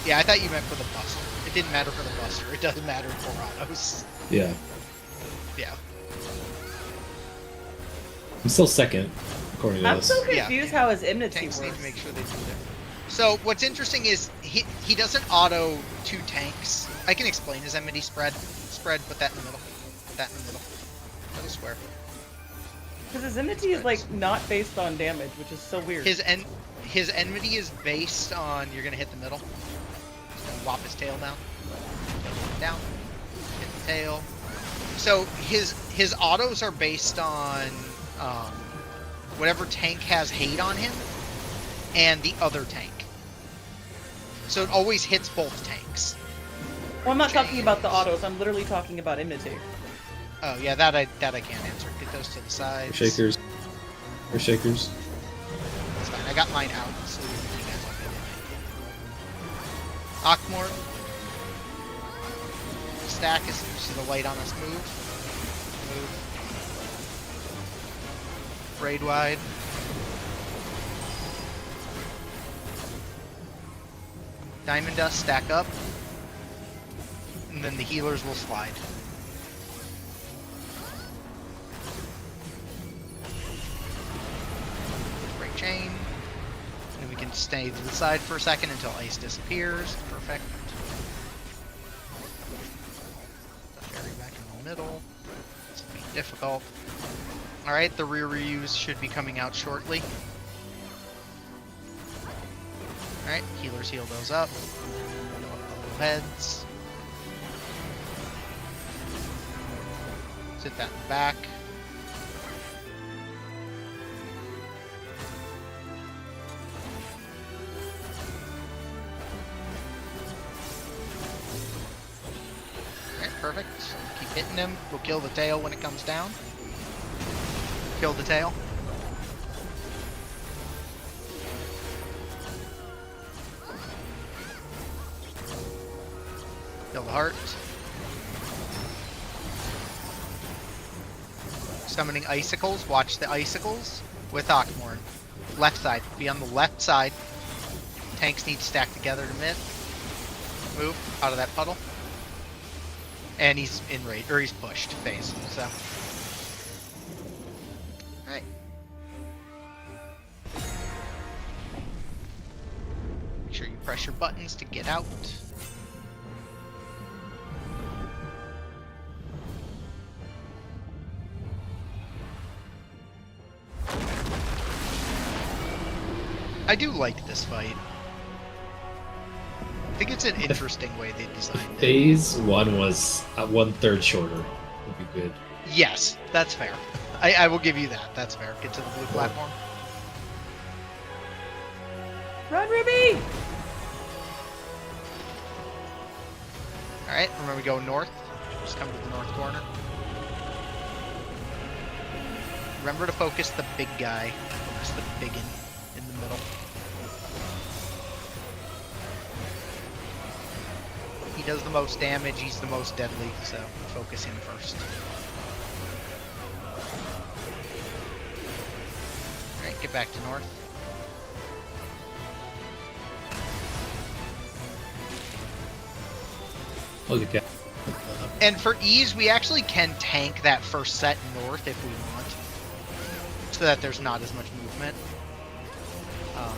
Yeah, I thought you meant for the buster. It didn't matter for the buster. It doesn't matter for autos. Yeah. Yeah. I'm still second, according to I'm this. so confused how his enmity Tanks works. need to make sure they do that. So what's interesting is he doesn't auto 2 tanks. I can explain his enmity spread. Spread. Put that in the middle. Put that in the middle. Middle square. Because his enmity is like not based on damage, which is so weird. His enmity is based on you're gonna hit the middle. Just gonna whop his tail down. Down. Hit the tail. So his autos are based on whatever tank has hate on him and the other tank. So it always hits both tanks. Well, I'm not talking about the autos. I'm literally talking about enmity. Oh yeah, that I can't answer. Get those to the side. Shakers. Or shakers. It's fine. I got mine out, so you guys will get it. Akmor. Stack as soon as the light on us move. Move. Braid wide. Diamond Dust, stack up. And then the healers will slide. Break chain. And then we can stay to the side for a second until ice disappears. Perfect. The fairy back in the middle. This will be difficult. Alright, the rear reuse should be coming out shortly. Alright, healers heal those up. Fill up the little heads. Sit that in the back. Alright, perfect. Keep hitting him. We'll kill the tail when it comes down. Kill the tail. Kill the heart. Summoning icicles. Watch the icicles with Akmorn. Left side. Be on the left side. Tanks need to stack together to mid. Move out of that puddle. And he's in rage, or he's pushed phase. So. Alright. Make sure you press your buttons to get out. I do like this fight. I think it's an interesting way they designed it. Phase 1 was 1/3 shorter. Would be good. Yes, that's fair. I will give you that. That's fair. Get to the blue platform. Run, Ruby! Alright, remember we go north. Just come to the north corner. Remember to focus the big guy. Focus the biggin in the middle. He does the most damage, he's the most deadly, so focus him first. Alright, get back to north. Look at that. And for ease, we actually can tank that first set north if we want, so that there's not as much movement.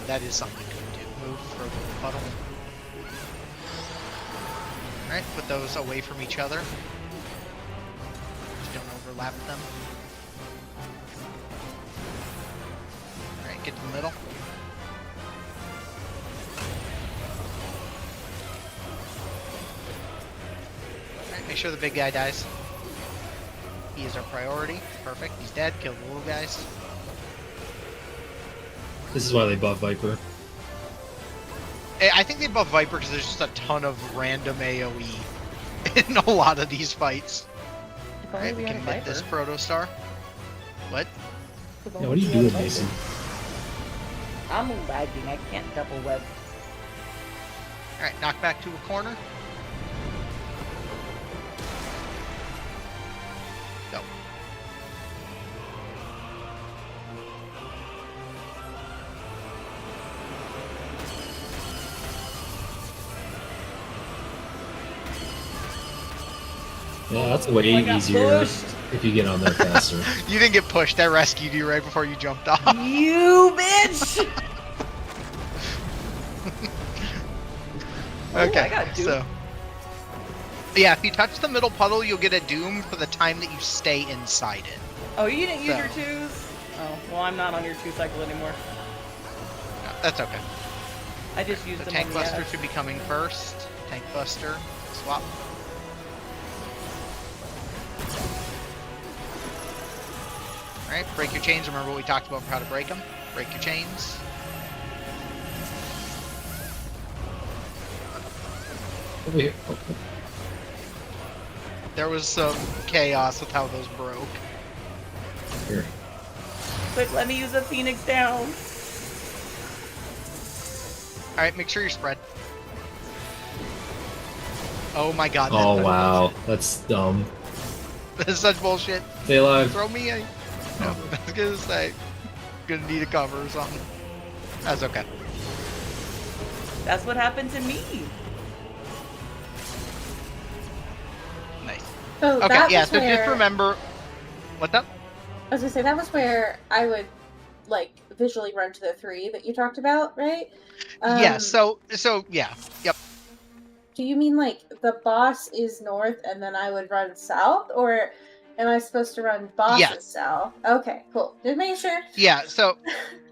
That is something we could do. Move for the puddle. Alright, put those away from each other. Just don't overlap them. Alright, get to the middle. Alright, make sure the big guy dies. He is our priority. Perfect, he's dead. Kill the little guys. This is why they buff Viper. I think they buff Viper because there's just a ton of random AoE in a lot of these fights. If only Alright, we we had can a get Viper. this Protostar. What? If Yeah, only what are you we had a doing, Viper. Mason? I'm lagging. I can't double web. Alright, knock back to a corner. Go. Yeah, that's way I got easier pushed. if you get on there faster. You didn't get pushed. I rescued you right before you jumped off. You bitch! Okay, I got doomed. so yeah, if you touch the middle puddle, you'll get a doom for the time that you stay inside it. Oh, you didn't use So. your twos? Oh, well, I'm not on your 2 cycle anymore. No, that's okay. I just used So them Tank on the Buster ass. should be coming first. Tank Buster, swap. Alright, break your chains. Remember what we talked about for how to break them? Break your chains. Over here. Oh, There was some chaos with how those broke. here. Quick, let me use a Phoenix down. Alright, make sure you're spread. Oh my god. Oh that's wow, that's dumb. That's such bullshit. Stay alive. Throw me a... No, I was gonna say, gonna need a cover or something. That's okay. That's what happened to me. Nice. So Okay, that yeah, was so where, just remember... What's up? I was gonna say, that was where I would, like, visually run to the 3 that you talked about, right? Yeah, so, yeah. Yep. Do you mean, like, the boss is north and then I would run south? Or am I supposed to run boss Yes. is south? Okay, cool. Just making sure. Yeah, so...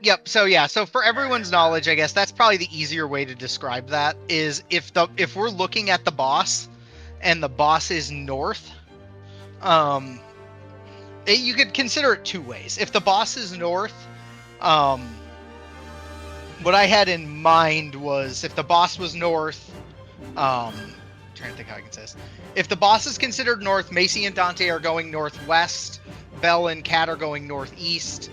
Yep, so yeah, so for everyone's knowledge, I guess that's probably the easier way to describe that, is if we're looking at the boss, and the boss is north, you could consider it 2 ways. If the boss is north, what I had in mind was if the boss was north, trying to think how I can say this. If the boss is considered north, Macy and Dante are going northwest, Belle and Kat are going northeast,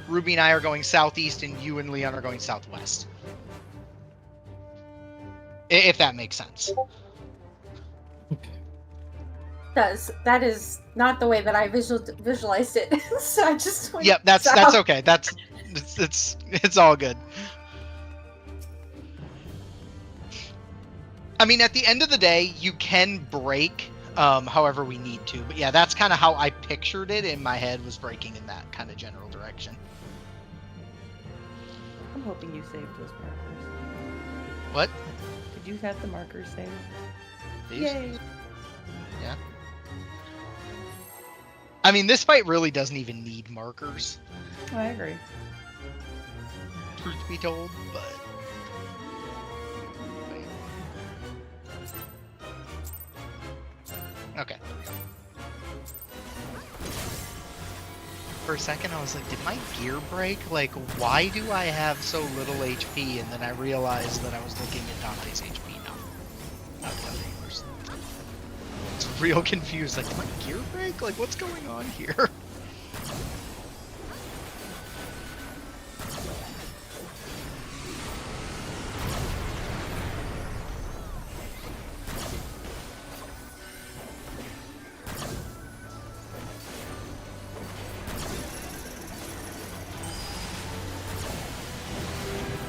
Ruby and I are going southeast, and you and Leon are going southwest. If that makes sense. That is not the way that I visualized it. So I just went Yep, that's south. okay. It's all good. I mean, at the end of the day, you can break however we need to. But yeah, that's kind of how I pictured it in my head, was breaking in that kind of general direction. I'm hoping you saved those markers. What? Did you have the markers saved? These? Yay! Yeah. I mean, this fight really doesn't even need markers, Oh, I agree. truth be told, but... Okay. For a second, I was like, did my gear break? Like, why do I have so little HP? And then I realized that I was looking at Dante's HP now. Not the others. It's real confused. Like, am I gear break? Like, what's going on here?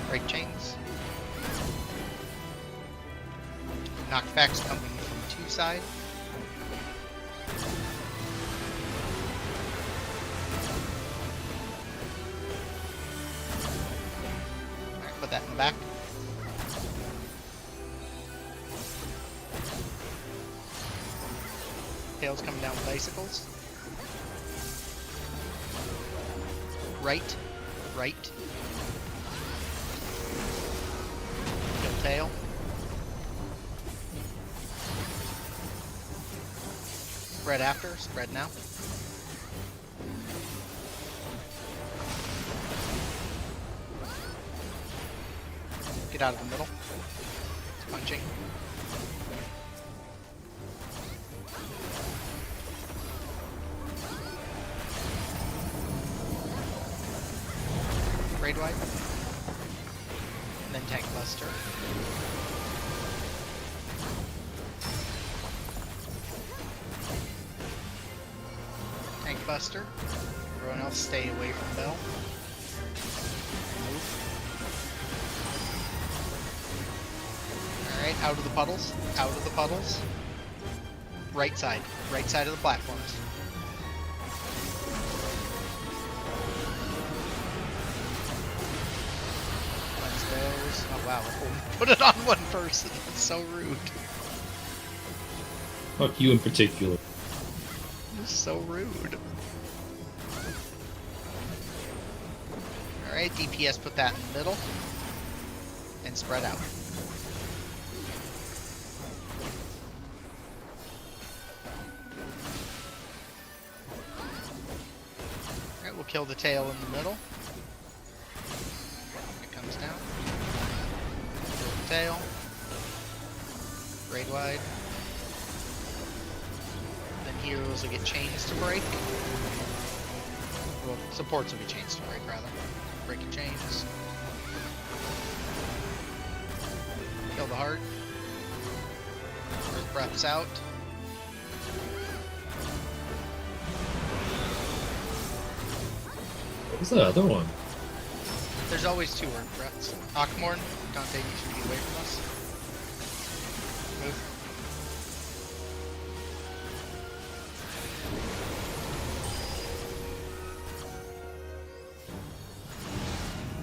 Break chains. Knockbacks coming from 2 sides. Alright, put that in the back. Tails coming down with icicles. Right. Right. Kill tail. Spread after, spread now. Get out of the middle. It's punching. Raid wipe. And then tank buster. Tank buster. Everyone else stay away from Bell. Move. Alright, out of the puddles. Out of the puddles. Right side. Right side of the platforms. Cleanse those. Oh wow, put it on one person. That's so rude. Fuck you in particular. That's so rude. Alright, DPS put that in the middle. And spread out. Alright, we'll kill the tail in the middle. It comes down. Kill the tail. Raid wide. Then heroes will get chains to break. Well, supports will get chains to break, rather. Breaking chains. Kill the heart. Earth breath's out. What was the other one? There's always 2 earth breaths. Akmorn, Dante, you should get away from us. Move.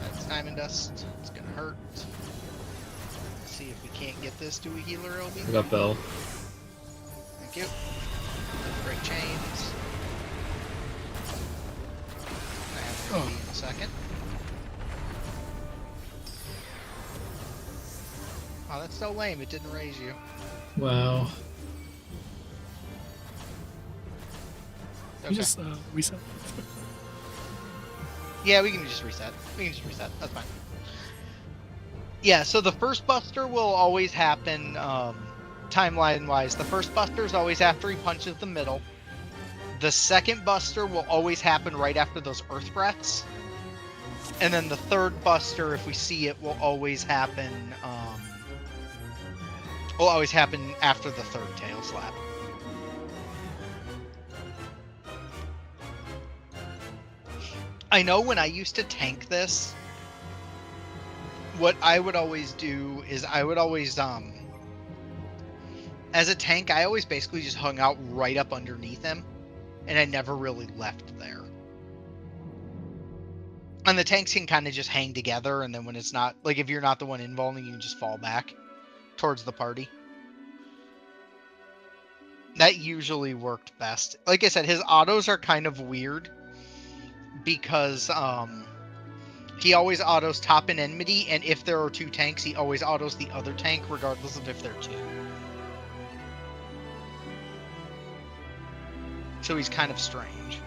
That's Diamond Dust. It's gonna hurt. Let's see if we can't get this to a healer, Obi. I got Bell. Thank you. Break chains. I have to in a second. Oh, that's so lame. It didn't raise you. Wow. You just reset. Yeah, we can just reset. We can just reset. That's fine. Yeah, so the first buster will always happen, timeline-wise. The first buster is always after he punches the middle. The second buster will always happen right after those Earth Breaths. And then the third buster, if we see it, will always happen, after the third tail slap. I know when I used to tank this, what I would always do is I would always, as a tank, I always basically just hung out right up underneath him, and I never really left there. And the tanks can kind of just hang together, and then when it's not, like if you're not the one involving, you can just fall back towards the party. That usually worked best. Like I said, his autos are kind of weird because he always autos top and enmity, and if there are 2 tanks, he always autos the other tank regardless of if they're 2. So he's kind of strange.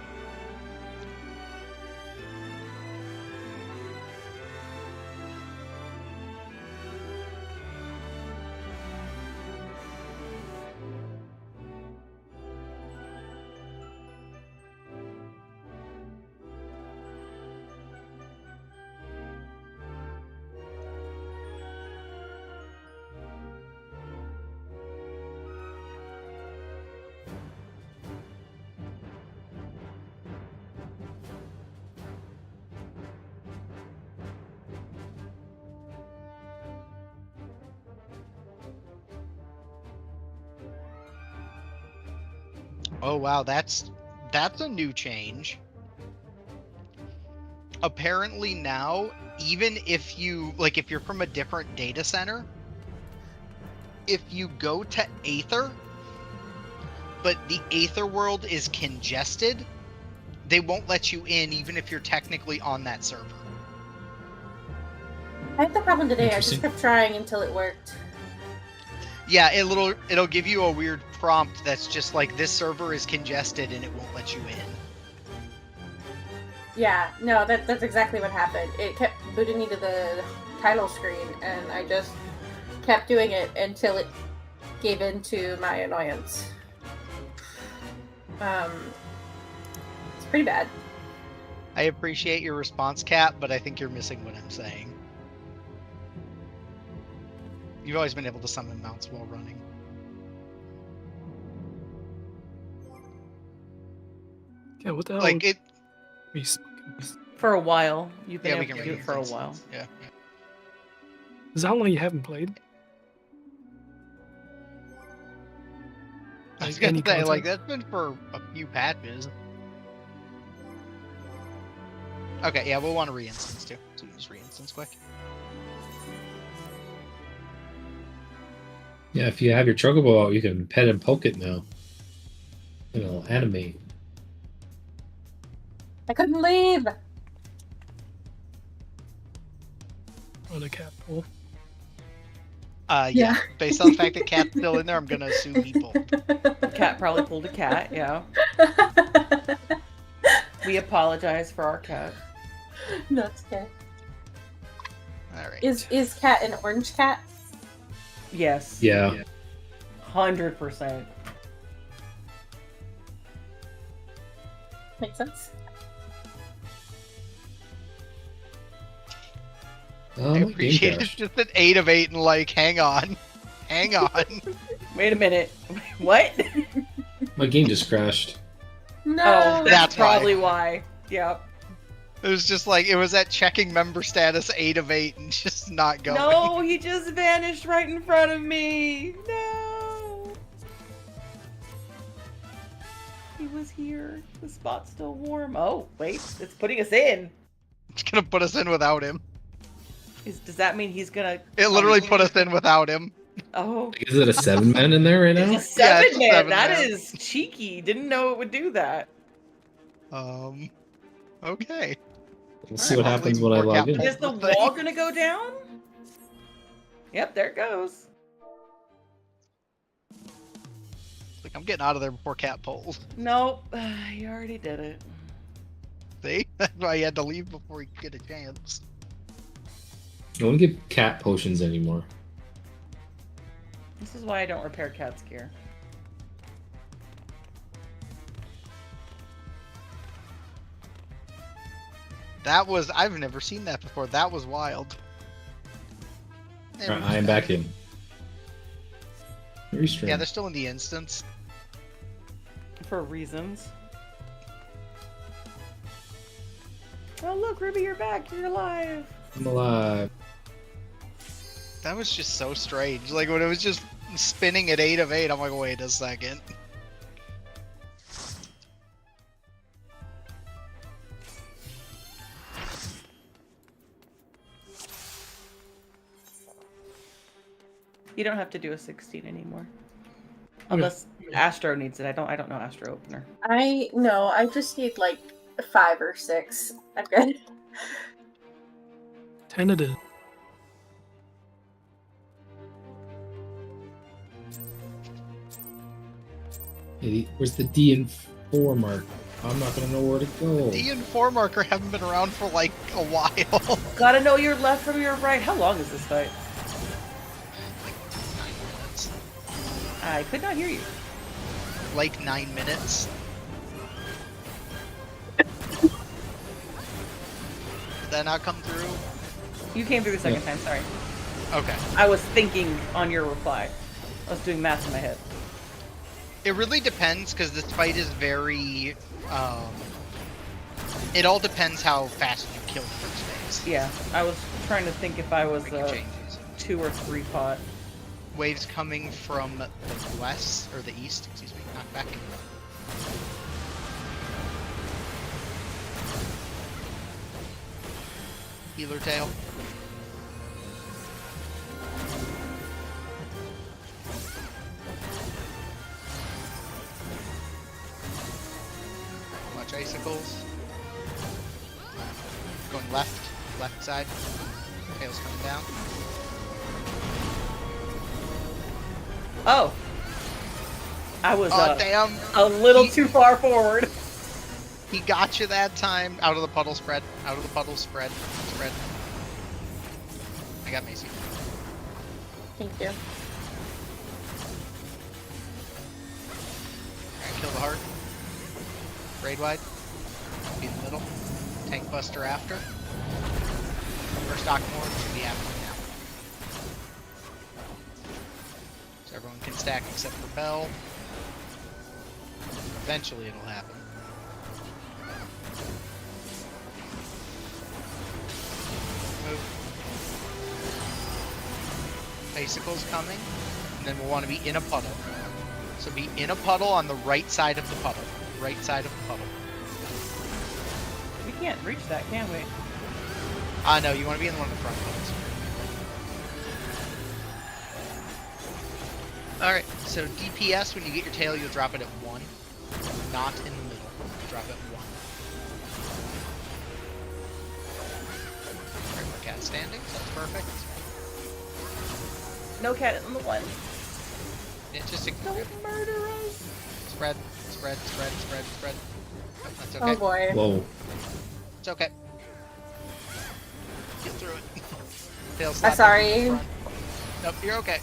Oh wow, that's a new change. Apparently now, even if if you're from a different data center, if you go to Aether, but the Aether world is congested, they won't let you in even if you're technically on that server. I had the problem today. I just Interesting. kept trying until it worked. Yeah, it'll give you a weird prompt that's just like, this server is congested and it won't let you in. Yeah, no, that's exactly what happened. It kept booting me to the title screen, and I just kept doing it until it gave in to my annoyance. It's pretty bad. I appreciate your response, Kat, but I think you're missing what I'm saying. You've always been able to summon mounts while running. Yeah, what the hell? Like, it... We smoking? For a while. You've been Yeah, we able can to do it for a while. Yeah. Is that how long you haven't played? I was Like, gonna any say, content? like, that's been for a few patches. Okay, yeah, we'll want to re-instance too. So we just re-instance quick. Yeah, if you have your chocobo out, you can pet and poke it now. And it'll animate. I couldn't leave! Or the cat pool? Yeah. Based on the fact that Kat's still in there, I'm gonna assume he pulled. The cat probably pulled a cat, yeah. We apologize for our cat. No, it's okay. Alright. Is Cat an orange cat? Yes. Yeah. 100%. Makes sense. Oh, I my game appreciate it's crashed. just an 8 of 8 and like, hang on. Hang on. Wait a minute. What? My game just crashed. No! Oh, That's that's probably why. Yep. It was just like, it was at checking member status 8 of 8 and just not going. No, he just vanished right in front of me. No. He was here. The spot's still warm. Oh, wait. It's putting us in. It's gonna put us in without him. Does that mean he's gonna... It literally put us in without him. Oh. Is it a 7-man in there right now? It's a Yeah, it's a 7-man. seven That man. is cheeky. Didn't know it would do that. Okay. We'll see what happens when I log in. Is the wall gonna go down? Yep, there it goes. Like, I'm getting out of there before Cat pulls. Nope. He already did it. See? That's why he had to leave before he could get a chance. I don't give cat potions anymore. This is why I don't repair cat's gear. That was... I've never seen that before. That was wild. Alright, I am back in. Very strange. Yeah, they're still in the instance. For reasons. Oh look, Ruby, you're back. You're alive. I'm alive. That was just so strange. Like, when it was just spinning at 8 of 8, I'm like, wait a second. You don't have to do a 16 anymore. Unless Astro needs it. I don't know Astro Opener. I just need like 5 or 6. I'm good. 10 it is. Hey, where's the D and 4 mark? I'm not gonna know where to go. D and 4 marker haven't been around for like a while. Gotta know your left from your right. How long is this fight? I could not hear you. Like 9 minutes. Did that not come through? You came through the second time, sorry. Okay. I was thinking on your reply. I was doing math in my head. It really depends, because this fight is very... it all depends how fast you kill the first phase. Yeah, I was trying to think if I was Making a changes. 2 or 3 pot. Waves coming from the west, or the east, excuse me, not back. Healer tail. Watch icicles. Going left side. Tail's coming down. Oh. I was Oh damn! a little too far forward. He got you that time. Out of the puddle spread. Out of the puddle spread. Spread. I got Macy. Thank you. Alright, kill the heart. Raid wide. Be in the middle. Tank buster after. First Aquamorph should be happening now. So everyone can stack except for Bell. Eventually it'll happen. Move. Icicle's coming. And then we'll want to be in a puddle. So be in a puddle on the right side of the puddle. Right side of the puddle. We can't reach that, can we? No, you want to be in one of the front puddles. Alright, so DPS, when you get your tail, you'll drop it at 1. Not in the middle. Drop it at 1. Regular cat standing, so that's perfect. No cat on the one. Yeah, just ignore it. Don't murder us. Spread, spread, spread, spread, spread. Oh, that's Oh okay. boy. Whoa. It's okay. Get through it. Tail I'm slap sorry. in front. Nope, you're okay.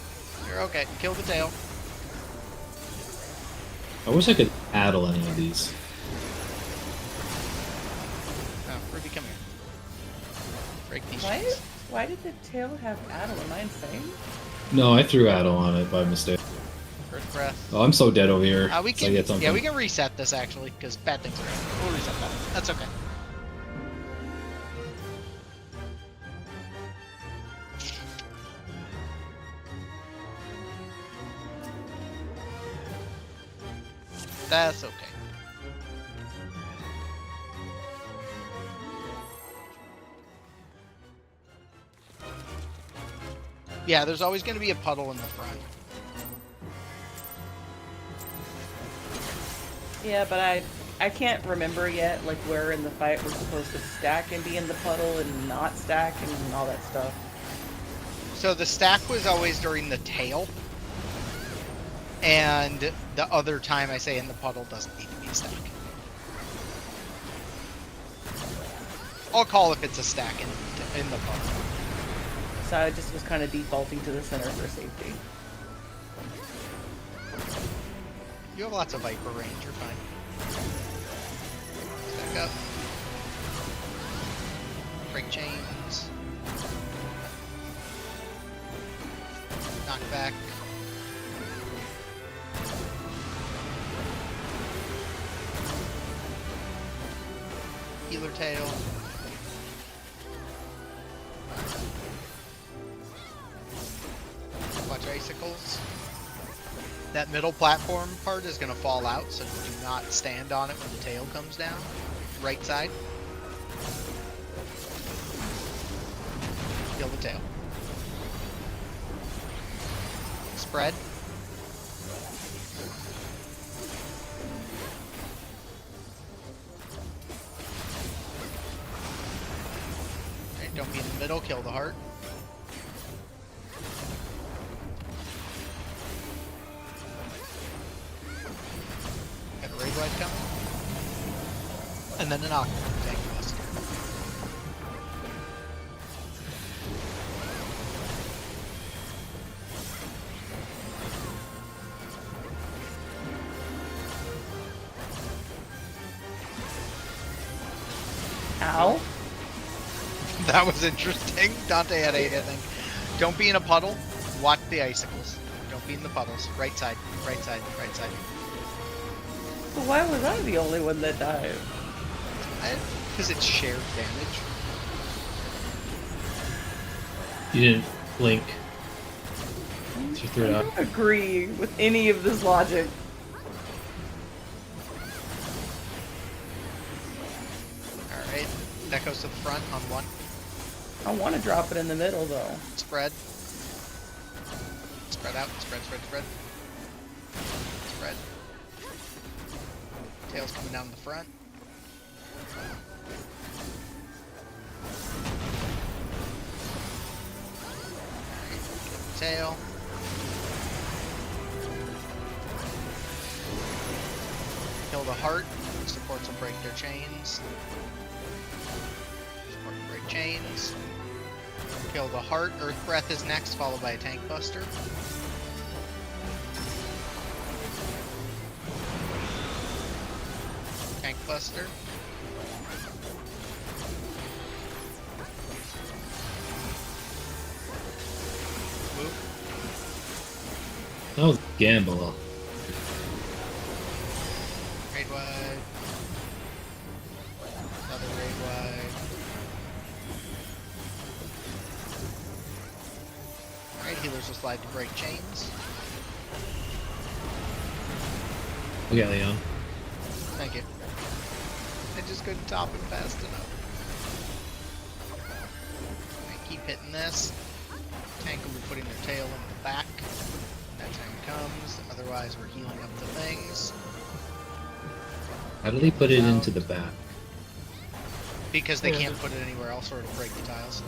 You're okay. Kill the tail. I wish I could addle any of these. Oh, Ruby, come here. Break these Why? chains. Why did the tail have addle? Am I insane? No, I threw addle on it by mistake. First breath. Oh, I'm so dead over here. We So I can, get something. yeah, we can reset this actually, because bad things are happening. We'll reset that. That's okay. That's okay. Yeah, there's always going to be a puddle in the front. Yeah, but I can't remember yet, like, where in the fight we're supposed to stack and be in the puddle and not stack and all that stuff. So the stack was always during the tail. And the other time I say in the puddle doesn't need to be a stack. I'll call if it's a stack in the puddle. So I just was kind of defaulting to the center for safety. You have lots of Viper range, you're fine. Stack up. Break chains. Knock back. Healer tail. Watch icicles. That middle platform part is going to fall out, so do not stand on it when the tail comes down. Right side. Kill the tail. Spread. Alright, don't be in the middle, kill the heart. Got a raid wide coming. And then an aqua tank bust. Ow. That was interesting. Dante had 8, I think. Don't be in a puddle. Watch the icicles. Don't be in the puddles. Right side, right side, right side. But why was I the only one that died? Because it's shared damage. You didn't blink. So you threw it I out. don't agree with any of this logic. That goes to the front on 1. I want to drop it in the middle though. Spread. Spread out. Spread, spread, spread. Spread. Tail's coming down the front. Tail. Kill the heart. Supports will break their chains. Support will break chains. Kill the heart. Earth Breath is next, followed by a Tank Buster. Tank Buster. Move. That was gamble. Raid wide. Another raid wide. Alright, healers will slide to break chains. Okay, Leon. Thank you. I just couldn't top him fast enough. I keep hitting this. Tank will be putting their tail in the back when that time comes. Otherwise, we're healing up the things. How do they put it into the back? Because they can't put it anywhere else or it'll break the tiles.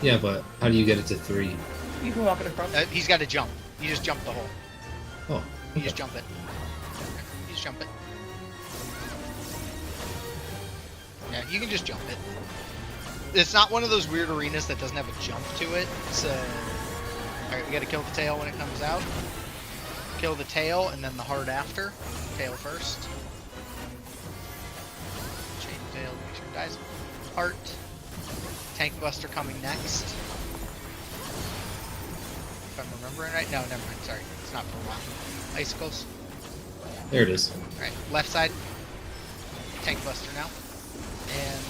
Yeah, but how do you get it to 3? You can walk it across. He's got to jump. You just jump the hole. Oh, You just jump it. You just jump it. Yeah, you can just jump it. It's not one of those weird arenas that doesn't have a jump to it, so... Alright, we gotta kill the tail when it comes out. Kill the tail, and then the heart after. Tail first. Chain tail, make sure it dies. Heart. Tank Buster coming next. If I'm remembering right? No, never mind, sorry. It's not for a while. Icicles. there it is. Alright, left side. Tank Buster now. And...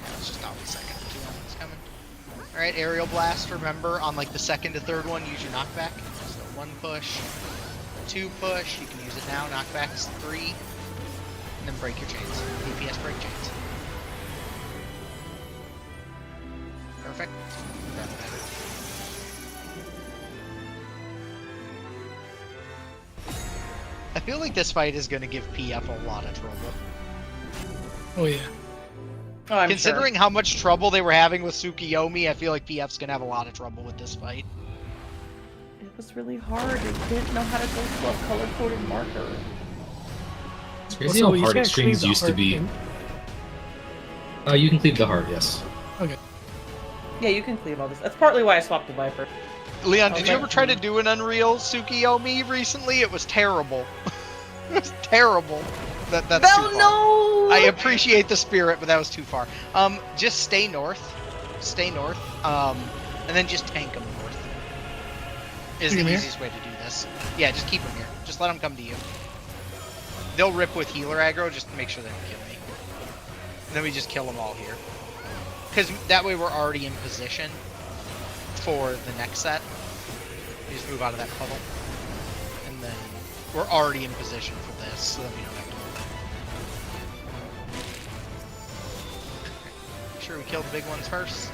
let's just stop a second. 2 one's coming. Alright, Aerial Blast, remember, on like the second to third one, use your knockback. So 1 push, 2 push, you can use it now, knockback is 3, and then break your chains. DPS break chains. Perfect. I feel like this fight is going to give PF a lot of trouble. Oh yeah. Oh, I'm Considering how much trouble they were having with Tsukiyomi, I feel like PF's going to have a lot of trouble with this fight. sure. It was really hard. They didn't know how to go to a color-coded marker. It's crazy Also, how you hard can't extremes cleave the used to heart be. in. You can cleave the heart, yes. Okay. Yeah, you can cleave all this. That's partly why I swapped the Viper. Leon, did you Okay. ever try to do an Unreal Tsukiyomi recently? It was terrible. It was terrible. That's too far. no! I appreciate the spirit, but that was too far. Just stay north. Stay north. And then just tank them north. Is Keep the 'em here? easiest way to do this. Yeah, just keep them here. Just let them come to you. They'll rip with healer aggro, just make sure they don't kill me. And then we just kill them all here. Because that way we're already in position for the next set. We just move out of that puddle. And then we're already in position for this, so then we don't have to move. Make sure we kill the big ones first.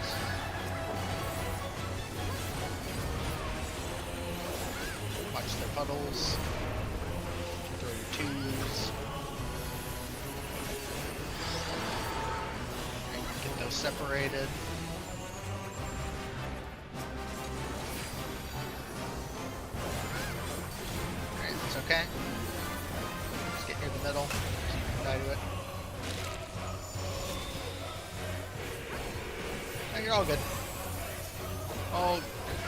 Watch their puddles. Throw your twos. Get those separated. Alright, that's okay. Just get near the middle so you can die to it. No, you're all good. Oh,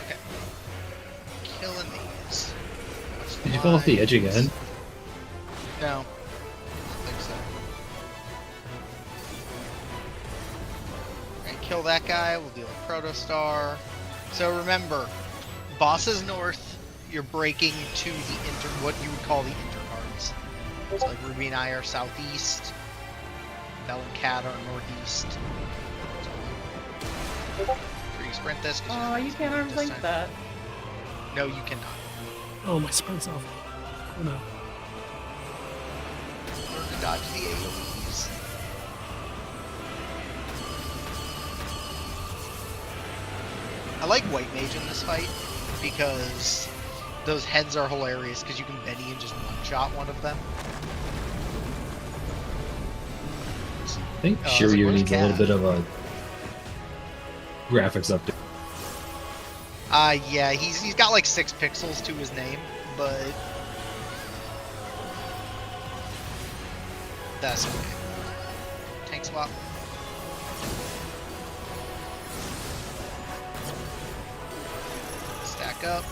okay. Killing these. Watch the Did you fall off the edge lines. again? No. I don't think so. Alright, kill that guy. We'll deal with Protostar. So remember, bosses north, you're breaking to the what you would call the intercards. So like Ruby and I are southeast. Bell and Cat are northeast. Sure you sprint this. 'cause Oh, you're you can't arms this length time. that. No, you cannot. Oh, my sprint's off. Oh no. dodge the AoEs. I like White Mage in this fight because those heads are hilarious because you can Betty and just one-shot one of them. I think Oh, I was like, Shiryu where's needs a little Cat? bit of a graphics update. Yeah, he's got like 6 pixels to his name, but that's okay. Tank swap. Stack up.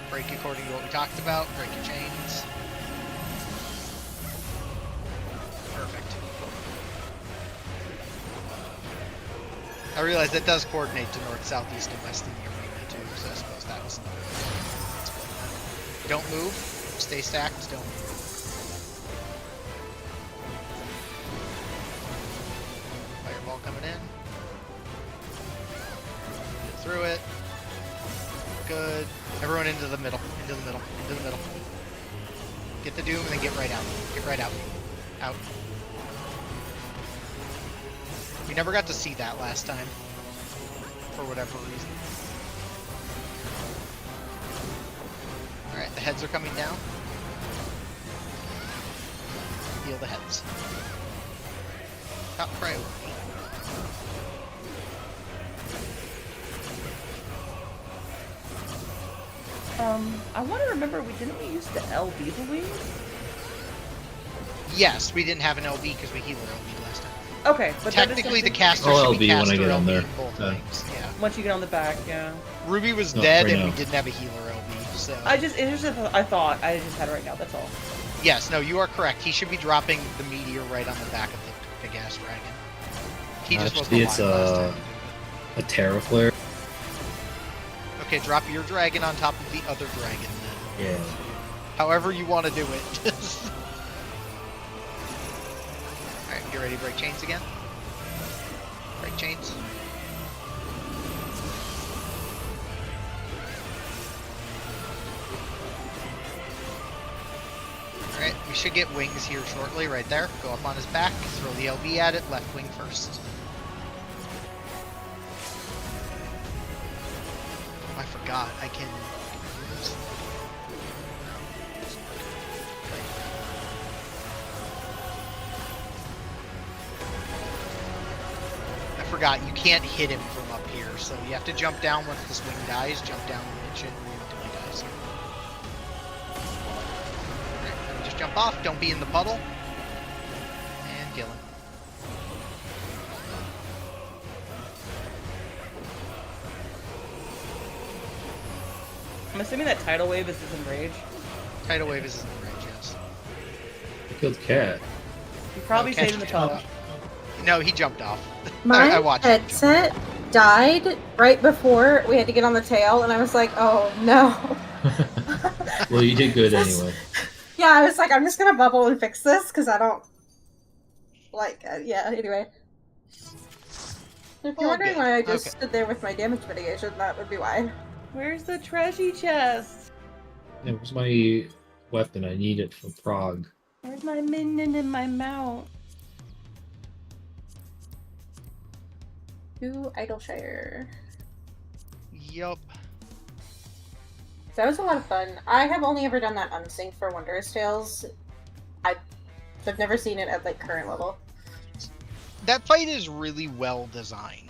Break according to what we talked about. Break your chains. Perfect. I realize that does coordinate to north, south, east, and west in the arena too, so I suppose that was another thing. Don't move. Stay stacked. Don't move. Fireball coming in. Get through it. Good. Everyone into the middle. Into the middle. Into the middle. Get the doom and then get right out. Get right out. Out. We never got to see that last time. For whatever reason. Alright, the heads are coming down. Heal the heads. Top priority. I want to remember, didn't we used to LB the wings? Yes, we didn't have an LB because we healed LB last time. Okay, but that is Technically, the something- caster I'll should be LB when I caster get on LB there. in both Yeah. things. Yeah. Once you get on the back, yeah. Ruby was No, dead right and now. we didn't have a healer LB, so... It's just I thought, I just had it right now, that's all. Yes, no, you are correct. He should be dropping the meteor right on the back of the big ass dragon. He just wasn't Actually, alive it's last time. a Terra Flare. Okay, drop your dragon on top of the other dragon then. Yeah. However you want to do it. Alright, you ready to break chains again? Break chains. Alright, we should get wings here shortly, right there. Go up on his back, throw the LB at it, left wing first. I forgot, I can... I forgot, you can't hit him from up here, so you have to jump down once this wing dies, jump down and hit it until he dies. Alright, then just jump off, don't be in the puddle, and kill him. I'm assuming that tidal wave is his enrage. Tidal wave is in the range, yes. I killed Cat. You probably No, stayed in the catch- tunnel. No, he jumped off. My I watched him jump. headset died right before we had to get on the tail, and I was like, oh no. Well, you did good anyway. Yeah, I was like, I'm just gonna bubble and fix this because I don't like. Yeah. Anyway, if you're All wondering good. why I just Okay. stood there with my damage mitigation, that would be why. Where's the treasure chest? It was my weapon. I need it for Prague. Where's my minion in my mount? To Idleshire. Yup. That was a lot of fun. I have only ever done that unsync for Wondrous Tales. I've never seen it at like current level. That fight is really well designed.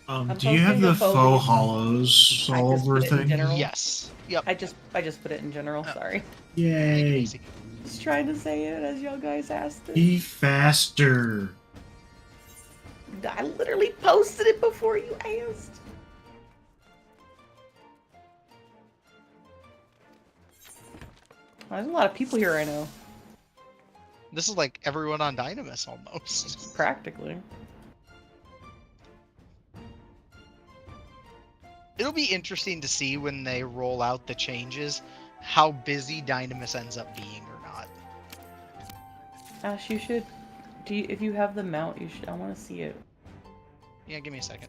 I'm Do you have posting the the photo. faux hollows I all just over put it in thing? general. Yes. Yep. I just put it in general. Oh. Sorry. Yay! Easy. Just trying to say it as y'all guys asked it. Be faster. I literally posted it before you asked. Oh, there's a lot of people here I know. This is like everyone on Dynamis almost. Practically. It'll be interesting to see when they roll out the changes, how busy Dynamis ends up being or not. Ash, you should. If you have the mount, you should. I want to see it. Yeah, give me a second.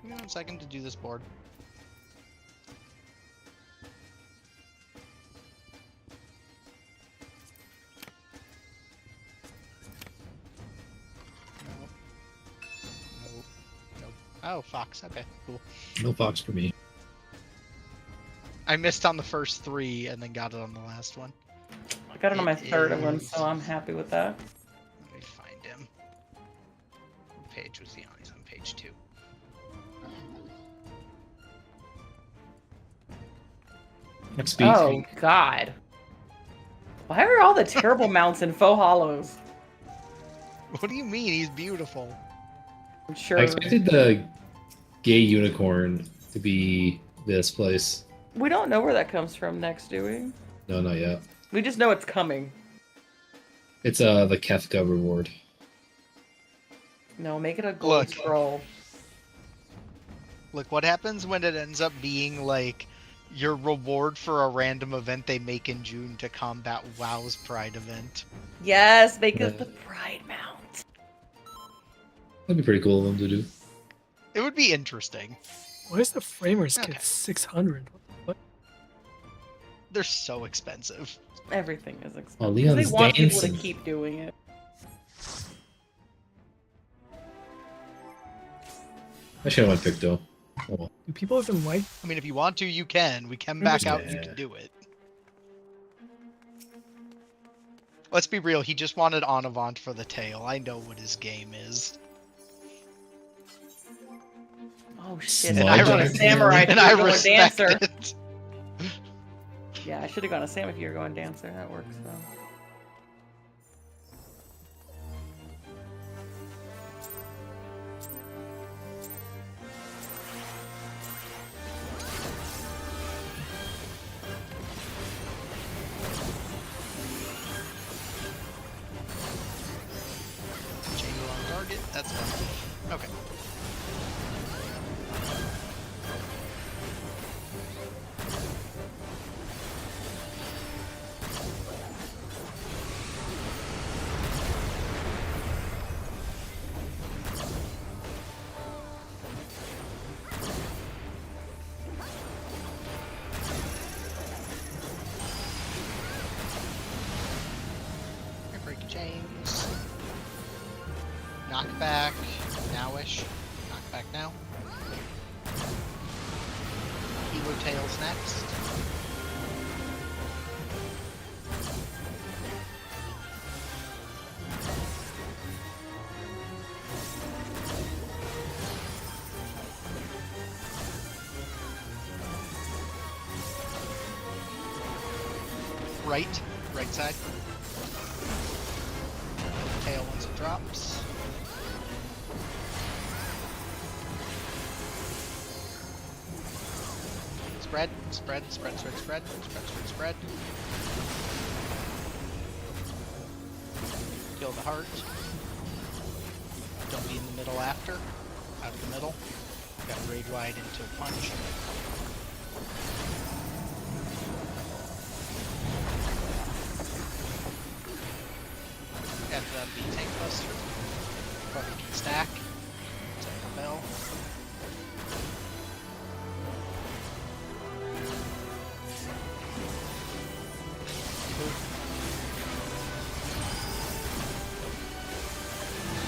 Give me 1 second to do this board. Oh, Fox. Okay, cool. No Fox for me. I missed on the first 3 and then got it on the last one. I got it on my It third one, is- so I'm happy with that. Let me find him. What page was he on? He's on page 2. XP. Oh God! Why are all the terrible mounts in faux hollows? What do you mean? He's beautiful. I'm sure I expected the gay unicorn to be this place. we don't know where that comes from next, do we? No, not yet. We just know it's coming. It's the Kefka reward. No, make it a gold Look. scroll. Look, what happens when it ends up being like your reward for a random event they make in June to combat WoW's Pride event? Yes, make Yeah. it the pride mount. That'd be pretty cool of them to do. It would be interesting. Why is the framers Okay. kit 600? What? They're so expensive. Everything is expensive. Oh, 'Cause Leon's they want people dancing. to keep doing it. I should have went Picto. Oh, well. Do people even like? I mean, if you want to, you can. We can back out and you Yeah. can do it. Let's be real, he just wanted Onavant for the tail. I know what his game is. Oh shit! Smudge And I run a on it. samurai. And if I you're going respect dancer. it. Yeah, I should have gone a Sam if you were going dancer. That works though. Chamber on target, that's fine. Okay. Break chains. Knockback. Nowish. Knockback now. Hilo tails next. Right side. Tail once it drops. Spread. Kill the heart. Don't be in the middle after. Out of the middle. Got to raid wide into a punch. After that, be tank buster. Probably can stack. Take a bell.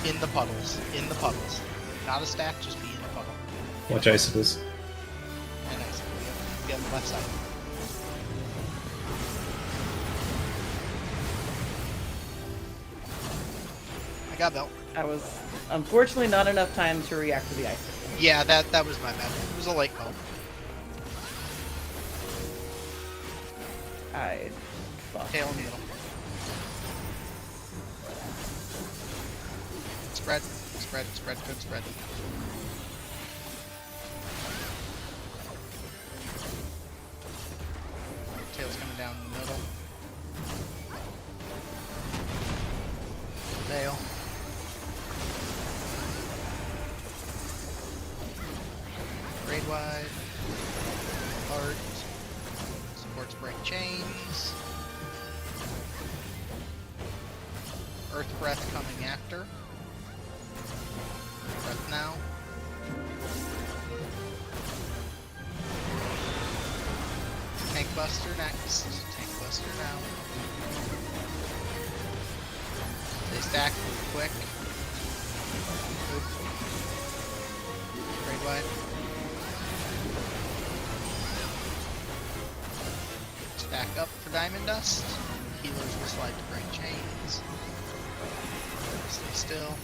In the puddles. In the puddles. Not a stack, just be in a puddle. Watch icicles. And nice. Be on the left side. I got belt. I was unfortunately not enough time to react to the ice. Yeah, that was my bad. It was a late call. I fuck. Tail in the middle. Spread, good spread. Tail's coming down in the middle. Tail. Raid wide. Heart. Supports break chains. Earth breath coming after. Breath now. Tank buster next. Tank buster now. They stack quick. Good. good way. Let's back up for Diamond Dust. Healers will slide to break chains. Stay still.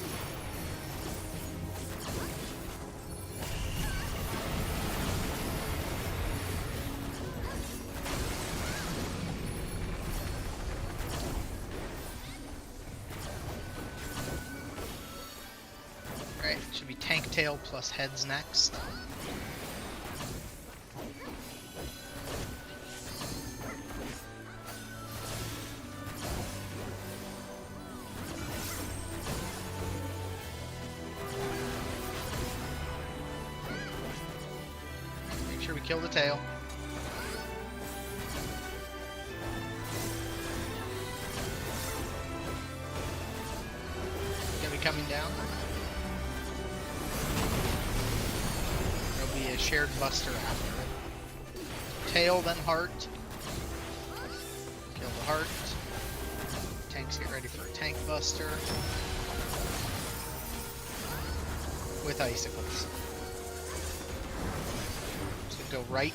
Alright, should be tank tail plus heads next. Make sure we kill the tail. Gonna be coming down. There'll be a shared buster after it. Tail, then heart. Kill the heart. Tanks get ready for a tank buster. With icicles. So go right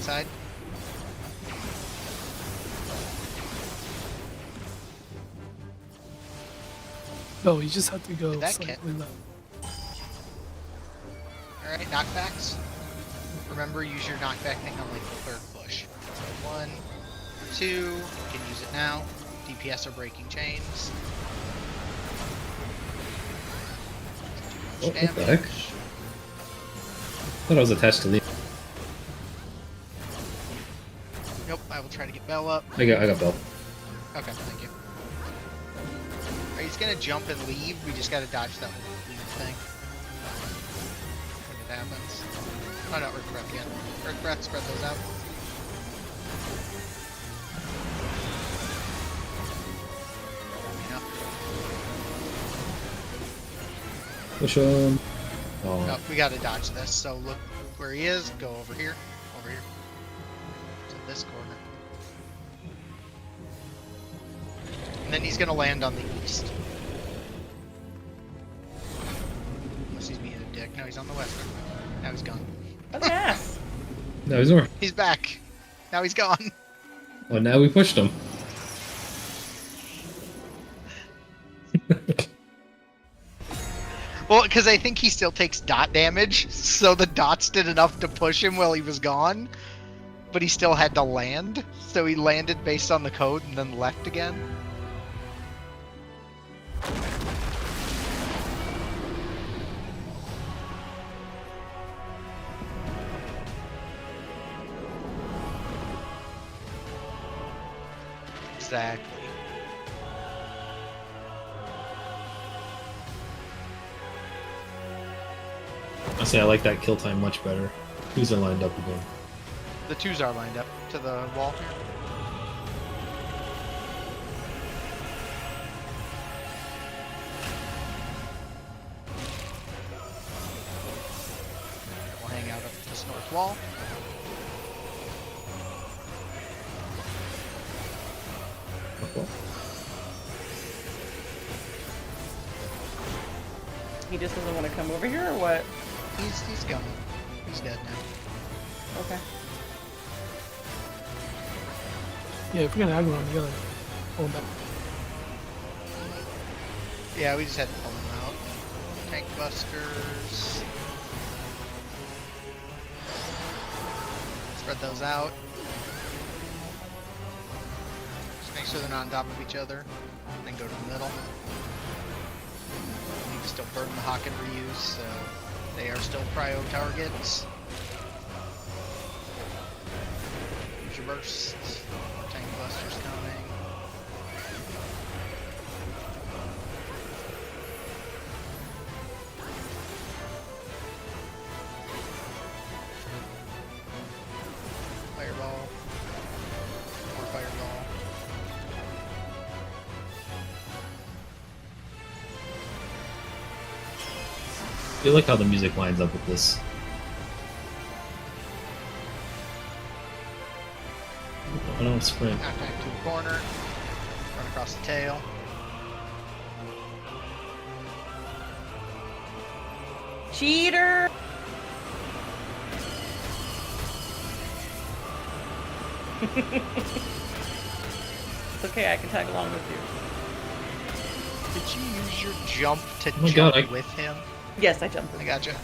side. No, you just have to go Did that hit? slightly left. Alright, knockbacks. Remember, use your knockback thing on like the third push. 1, 2, you can use it now. DPS are breaking chains. Oh, what the heck? Thought I was attached to Lee. Nope, I will try to get Bell up. I got Bell. Okay, thank you. Alright, he's gonna jump and leave. We just gotta dodge that whole leave thing. When it happens. Oh no, Earth Breath again. Earth Breath, spread those out. Enough. Push him. Oh. No, we gotta dodge this. So look where he is. Go over here. Over here. To this corner. And then he's gonna land on the east. Unless he's being a dick. No, he's on the western. Now he's gone. What an ass. No, he's more. He's back. Now he's gone. Oh, now we pushed him. Well, because I think he still takes dot damage, so the dots did enough to push him while he was gone, but he still had to land, so he landed based on the code and then left again. Exactly. I say I like that kill time much better. Who's are lined up again? The twos are lined up to the wall. We'll hang out up this north wall. Okay. He just doesn't want to come over here, or what? He's gone. He's dead now. Okay. Yeah, if we're gonna aggro him, you gotta pull him back. Yeah, we just had to pull him out. Tank busters. Spread those out. Just make sure they're not on top of each other. Then go to the middle. You can still burn the Hawk and reuse, so they are still prio targets. Use your burst. Tank busters coming. Fireball. More fireball. I feel like how the music lines up with this. I don't sprint. Attack to the corner. Run across the tail. Cheater! It's okay, I can tag along with you. Did you use your jump to my jump God, with him? Yes, I jumped with I him. gotcha.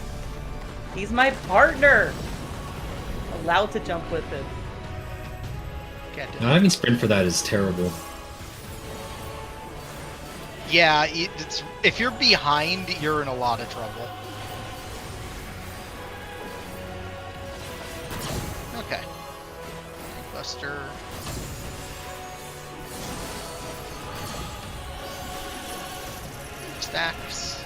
He's my partner! Allowed to jump with him. Not having sprint for that is terrible. Yeah, if you're behind, you're in a lot of trouble. Okay. Buster. Stacks.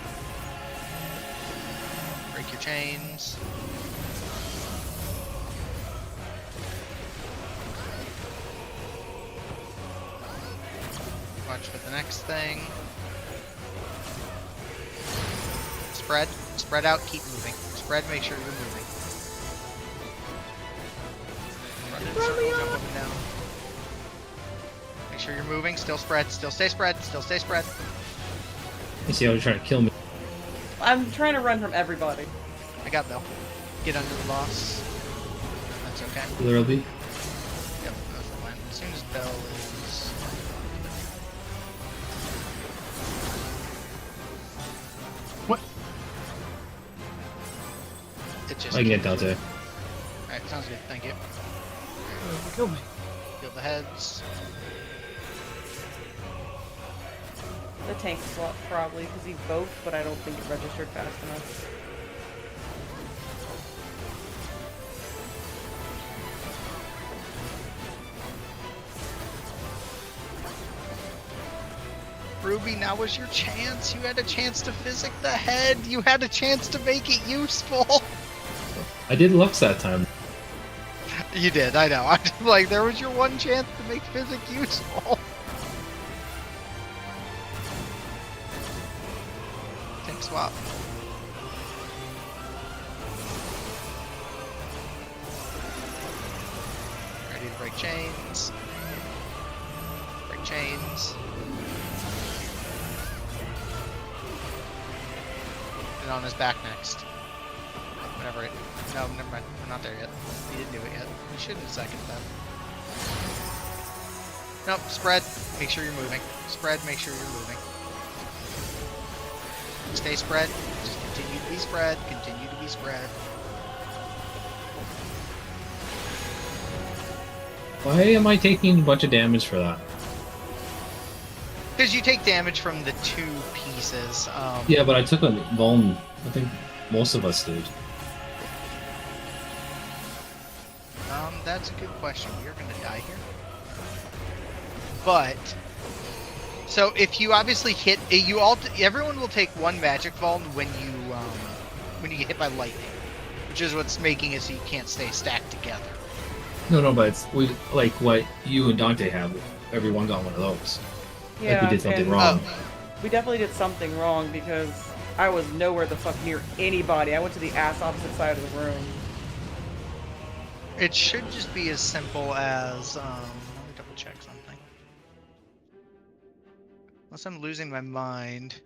Break your chains. Watch for the next thing. Spread. Spread out, keep moving. Spread, make sure you're moving. Run in a circle, jump up and down. Make sure you're moving, still spread, still stay spread, still stay spread. You see how you're trying to kill me. I'm trying to run from everybody. I got Bell. Get under the boss. That's okay. Literally. Yep, that's the plan. As soon as Bell is... What? It just... I can get Dante. Alright, sounds good, thank you. You killed me. Heal the heads. The tank slot probably, because he both, but I don't think it registered fast enough. Ruby, now was your chance. You had a chance to physic the head. You had a chance to make it useful. I did Lux that time. You did, I know. I'm just like, there was your one chance to make physic useful. Tank swap. Ready to break chains. Break chains. And on his back next. Whenever it... No, never mind. We're not there yet. He didn't do it yet. He should have seconded that. Nope, spread. Make sure you're moving. Spread, make sure you're moving. Stay spread. Just continue to be spread. Continue to be spread. Why am I taking a bunch of damage for that? Because you take damage from the two pieces. Yeah, but I took a vuln. I think most of us did. That's a good question. You're gonna die here. But so if you obviously hit, everyone will take one magic vuln when you get hit by lightning, which is what's making it so you can't stay stacked together. No, but it's like what you and Dante have. Everyone got one of those. Yeah, like we did something and wrong. we definitely did something wrong because I was nowhere the fuck near anybody. I went to the ass opposite side of the room. It should just be as simple as, let me double check something. Unless I'm losing my mind.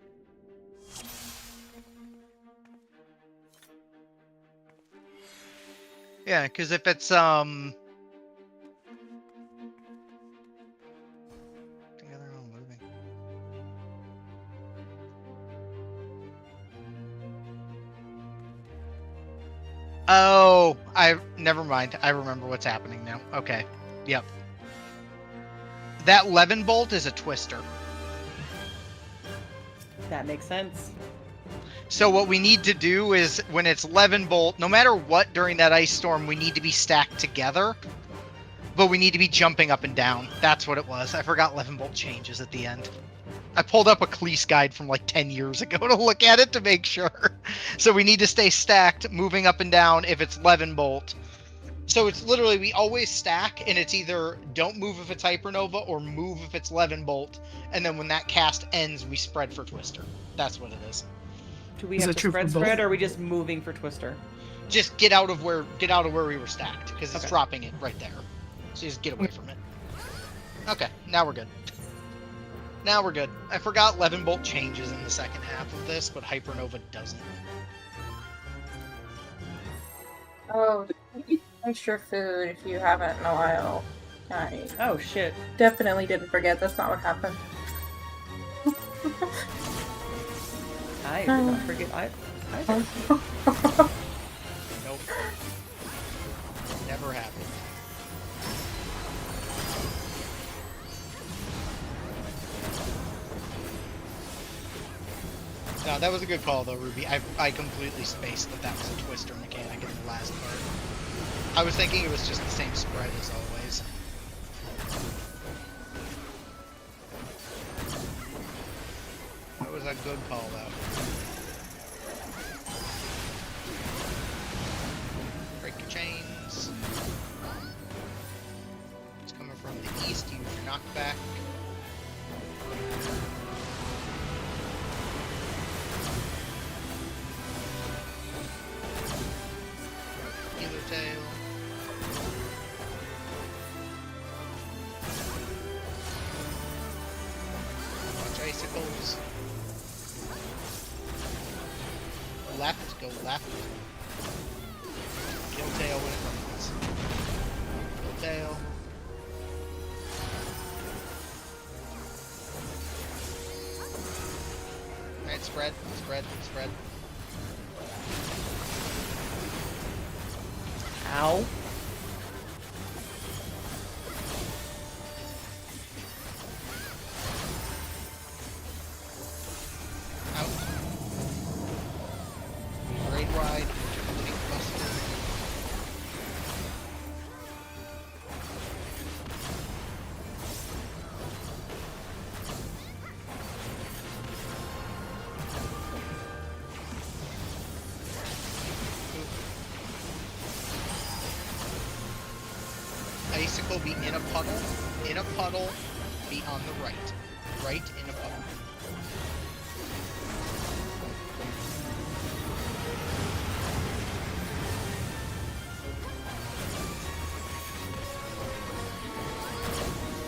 Yeah, because if it's, together on moving. Oh, never mind. I remember what's happening now. Okay. Yep. That Levin bolt is a twister. That makes sense. So what we need to do is when it's Levin bolt, no matter what during that ice storm, we need to be stacked together. But we need to be jumping up and down. That's what it was. I forgot Levin bolt changes at the end. I pulled up a Cleese guide from like 10 years ago to look at it to make sure. So we need to stay stacked, moving up and down if it's Levin bolt. So it's literally, we always stack, and it's either don't move if it's Hypernova or move if it's Levin bolt. And then when that cast ends, we spread for Twister. That's what it is. Do we Is have that to true for spread, both? or are we just moving for Twister? Just get out of where we were stacked, because it's Okay. dropping it right there. So just get away from it. Okay, now we're good. Now we're good. I forgot Levin bolt changes in the second half of this, but Hypernova doesn't. Oh, extra food if you haven't in a while. I Oh shit. definitely didn't forget. That's not what happened. I did not forget. Either. Nope. Never happened. No, that was a good call though, Ruby. I completely spaced that was a twister mechanic in the last part. I was thinking it was just the same spread as always. That was a good call though. Break your chains. It's coming from the east, use your knockback. Healer tail. Watch icicles. Left, go left. Kill tail when it runs. Kill tail. Alright, spread, spread, spread. Ow. Out. Raid wide. Tank buster. Icicle be in a puddle. In a puddle. Be on the right. Right in a puddle.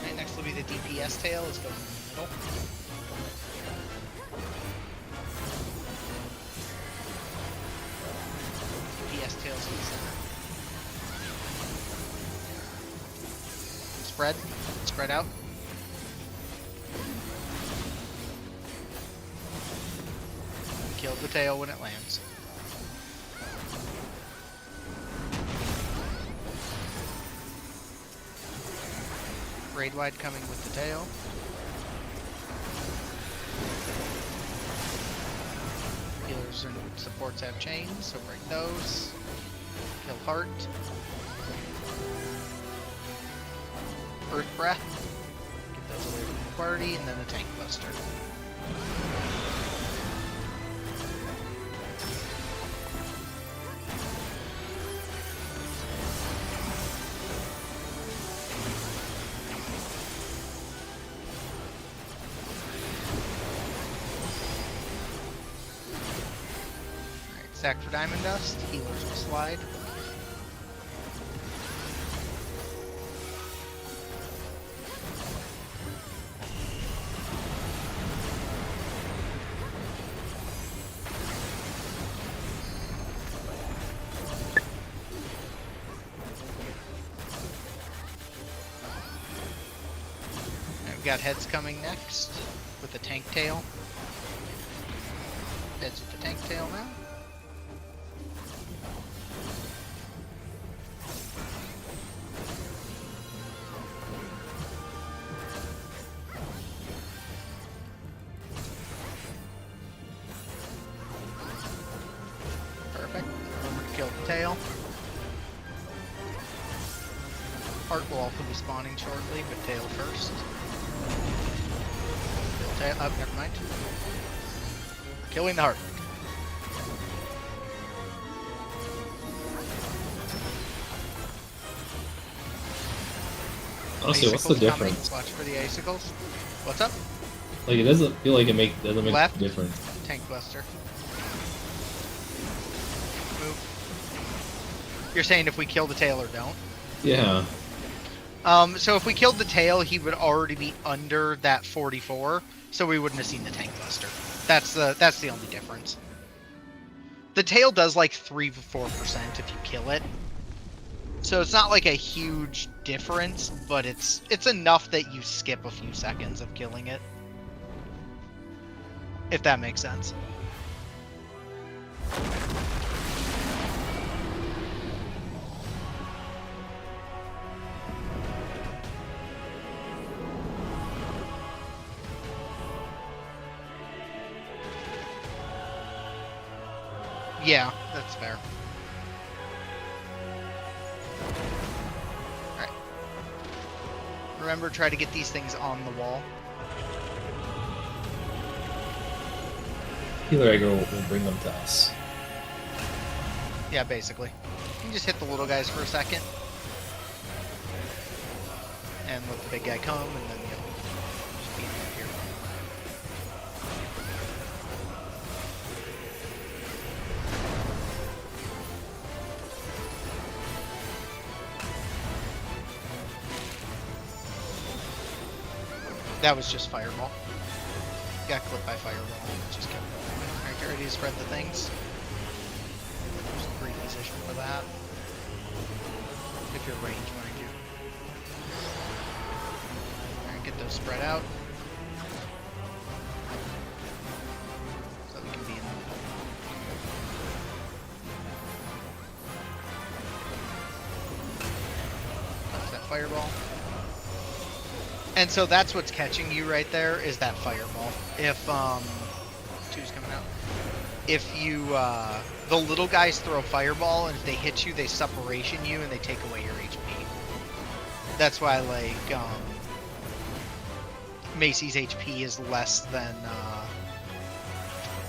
Right, next will be the DPS tail. Let's go in the middle. DPS tails in the center. Spread. Spread out. Kill the tail when it lands. Raid wide coming with the tail. Healers and supports have chains, so break those. Kill heart. Earth breath. Get those away from the party, and then the tank buster. Stack for diamond dust. Healers will slide. We've got heads coming next with the tank tail. Heads with the tank tail now. Perfect. Remember to kill the tail. Heart will also be spawning shortly, but tail first. Kill tail. Oh, never mind. Killing the heart. Honestly, what's the Icicles coming. difference? Watch for the icicles. What's up? Like, it doesn't feel like doesn't make Left. a difference. Tank buster. Move. You're saying if we kill the tail or don't? Yeah. So if we killed the tail, he would already be under that 44, so we wouldn't have seen the tank buster. That's the only difference. The tail does like 3 to 4% if you kill it. So it's not like a huge difference, but it's enough that you skip a few seconds of killing it. If that makes sense. Yeah, that's fair. Alright. Remember, try to get these things on the wall. Healer aggro will bring them to us. Yeah, basically. You can just hit the little guys for a second. And let the big guy come, and then just beat him up here. That was just fireball. Got clipped by fireball. Just kept going. Alright, get ready to spread the things. There's a great position for that. If you're range, mind you. Alright, get those spread out. So we can be in the Touch that fireball. And so that's what's catching you right there, is that fireball. If, two's coming out. If you, the little guys throw a fireball, and if they hit you, they separation you, and they take away your HP. That's why, like, Macy's HP is less than,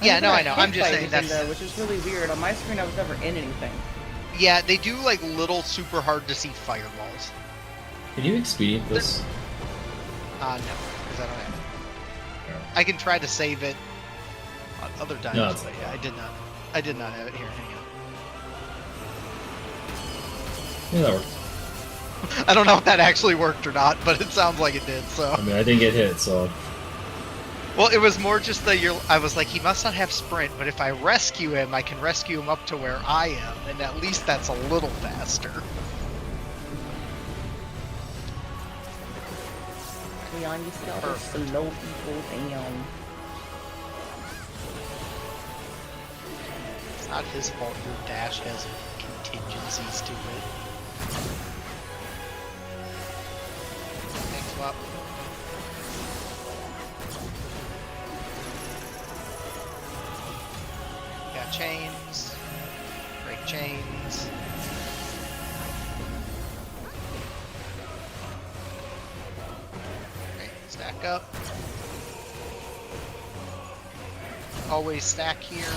yeah, no, I know. I'm just saying that's... which is really weird. On my screen, I was never in anything. Yeah, they do, like, little super hard to see fireballs. Can you expedient this? No, because I don't have it. I can try to save it on other times, No, it's but like yeah, I did not have it here. Hang on. Yeah, that works. I don't know if that actually worked or not, but it sounds like it did. So, I mean, I didn't get hit, so well, it was more just I was like, he must not have sprint, but if I rescue him, I can rescue him up to where I am, and at least that's a little faster. Leon, you see all those slow people, damn. It's not his fault your dash has contingencies to it. Thanks, Swap. Got chains. Break chains. Okay, stack up. Always stack here.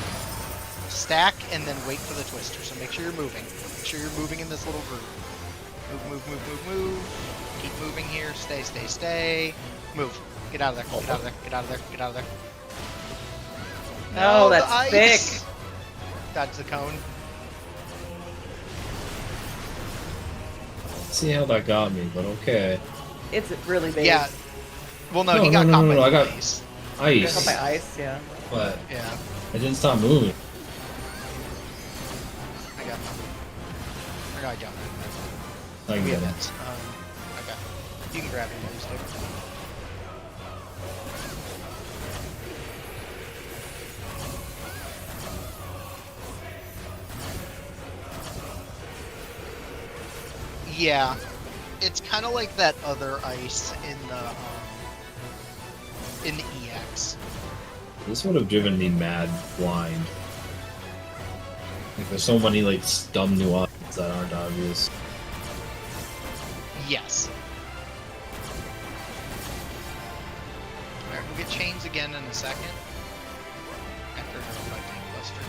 Stack and then wait for the twister. So make sure you're moving. Make sure you're moving in this little groove. Move, move, move, move, move. Keep moving here. Stay, stay, stay. Move. Get out of there. Get out of there. Get out of there. Get out of there. No, the that's ice. thick. Dodge the cone. see how that got me, but okay. It's really big. Yeah. Well, no, No, he got no, caught no, by no, the I got- ice. You got Ice, caught by ice, yeah. but Yeah, I didn't stop moving. I got him. Or no, I jumped. I can We get have him. it. Okay. You can grab him, use it. Yeah, it's kind of like that other ice in the EX. This would have driven me mad blind. Like, there's so many like dumb nuances that aren't obvious. Yes. Alright, we'll get chains again in a second. After her fighting Buster.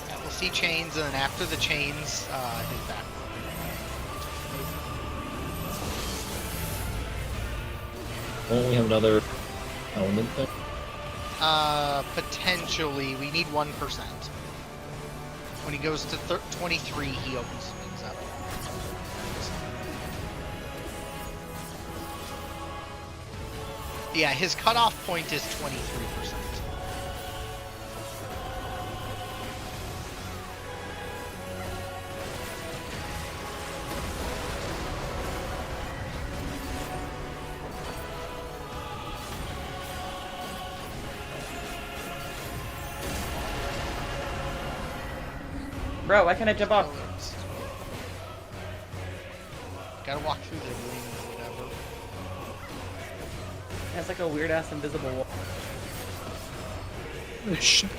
Yeah, we'll see chains, and then after the chains, his back. Won't we have another element thing? Potentially, we need 1%. When he goes to 23, he opens things up. Yeah, his cutoff point is 23%. Bro, why can't I jump off? Gotta walk through the ring or whatever. It's like a weird ass invisible wall. Oh, shit.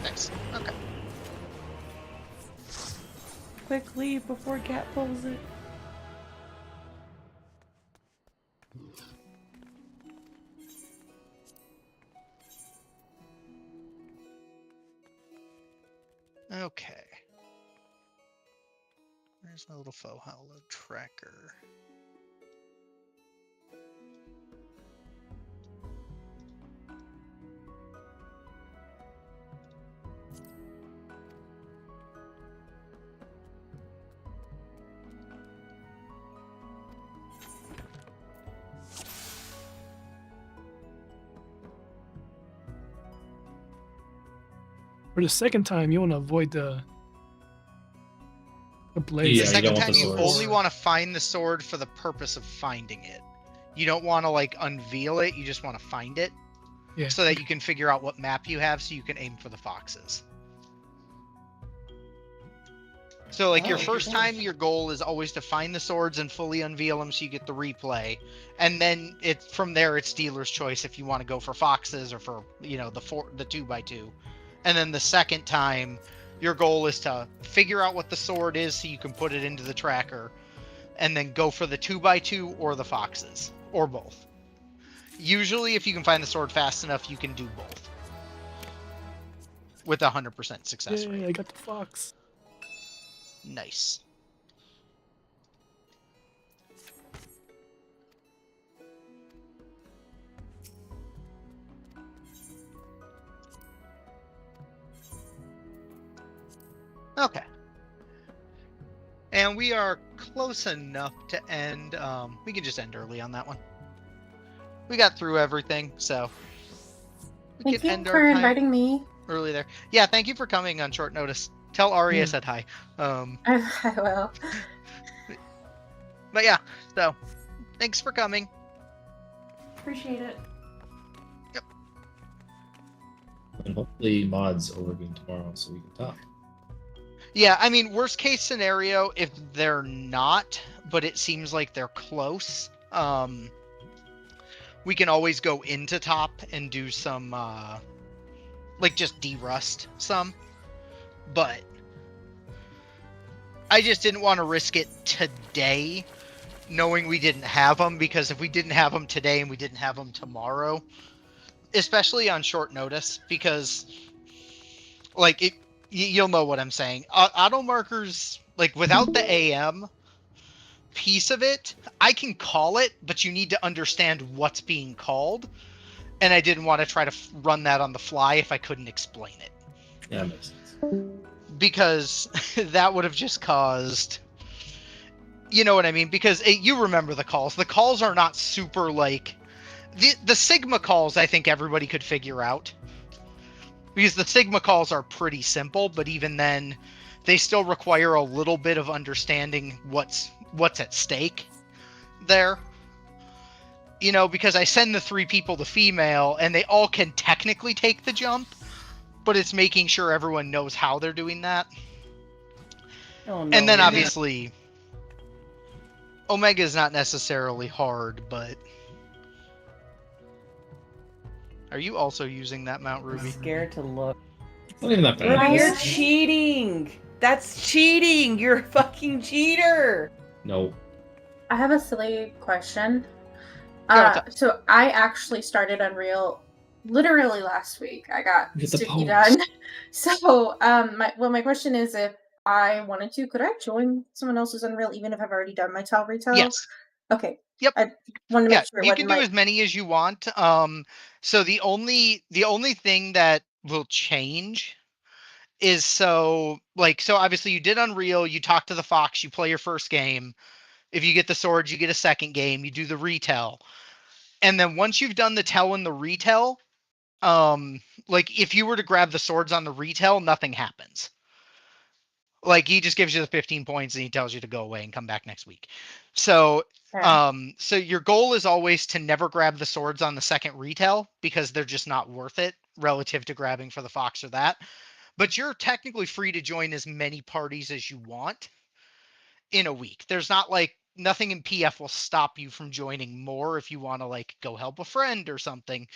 Nice. Okay. Quick leave before Cat pulls it. Okay. There's my little faux hollow tracker. For the second time, you want to avoid the blaze. Yeah, The you second don't want time the you swords. only want to find the sword for the purpose of finding it. You don't want to like unveil it, you just want to find it. Yeah. So that you can figure out what map you have so you can aim for the foxes. So like your Oh, first okay. time, your goal is always to find the swords and fully unveil them so you get the replay. And then from there it's dealer's choice if you want to go for foxes or for, you know, the 2x2. And then the second time, your goal is to figure out what the sword is so you can put it into the tracker and then go for the 2x2 or the foxes or both. Usually if you can find the sword fast enough, you can do both with 100% success rate. Yeah, I got the fox. Nice. Okay. And we are close enough to end. We can just end early on that one. We got through everything, so we Thank can you end for our time inviting me. early there. Yeah, thank you for coming on short notice. Tell Ari I Yeah. said hi. I will. But yeah, so thanks for coming. Appreciate it. And hopefully mods overview tomorrow so we can talk. Yeah, I mean, worst case scenario, if they're not, but it seems like they're close, we can always go into top and do some, like, just derust some. But I just didn't want to risk it today, knowing we didn't have them, because if we didn't have them today and we didn't have them tomorrow, especially on short notice, because, like, you'll know what I'm saying. Auto markers, like, without the AM piece of it, I can call it, but you need to understand what's being called. And I didn't want to try to run that on the fly if I couldn't explain it. Yeah, that makes sense. Because that would have just caused... You know what I mean? Because you remember the calls. The calls are not super, like... The Sigma calls, I think everybody could figure out. Because the Sigma calls are pretty simple, but even then, they still require a little bit of understanding what's at stake there. You know, because I send the 3 people to female, and they all can technically take the jump, but it's making sure everyone knows how they're doing that. Oh no. And then yeah. obviously, Omega is not necessarily hard, but... Are you also using that Mount I'm Ruby? scared to look. It's not even that bad. Right. You're cheating. That's cheating. You're a fucking cheater. No. I have a silly question. Yeah, what's So I actually started Unreal literally last week. I got Get the Sticky post. done. So my question is, if I wanted to, could I join someone else's Unreal even if I've already done my tile retell? Yes. Okay. Yep. I wanted to Yeah, make sure it you wasn't can do as many as you want. So the only thing that will change is so obviously you did Unreal, you talk to the Fox, you play your first game. If you get the swords, you get a second game, you do the retell. And then once you've done the tell and the retell, like if you were to grab the swords on the retell, nothing happens. Like he just gives you the 15 points and he tells you to go away and come back next week. So Yeah. so your goal is always to never grab the swords on the second retail because they're just not worth it relative to grabbing for the fox or that. But you're technically free to join as many parties as you want in a week. There's not like nothing in PF will stop you from joining more if you want to like go help a friend or something.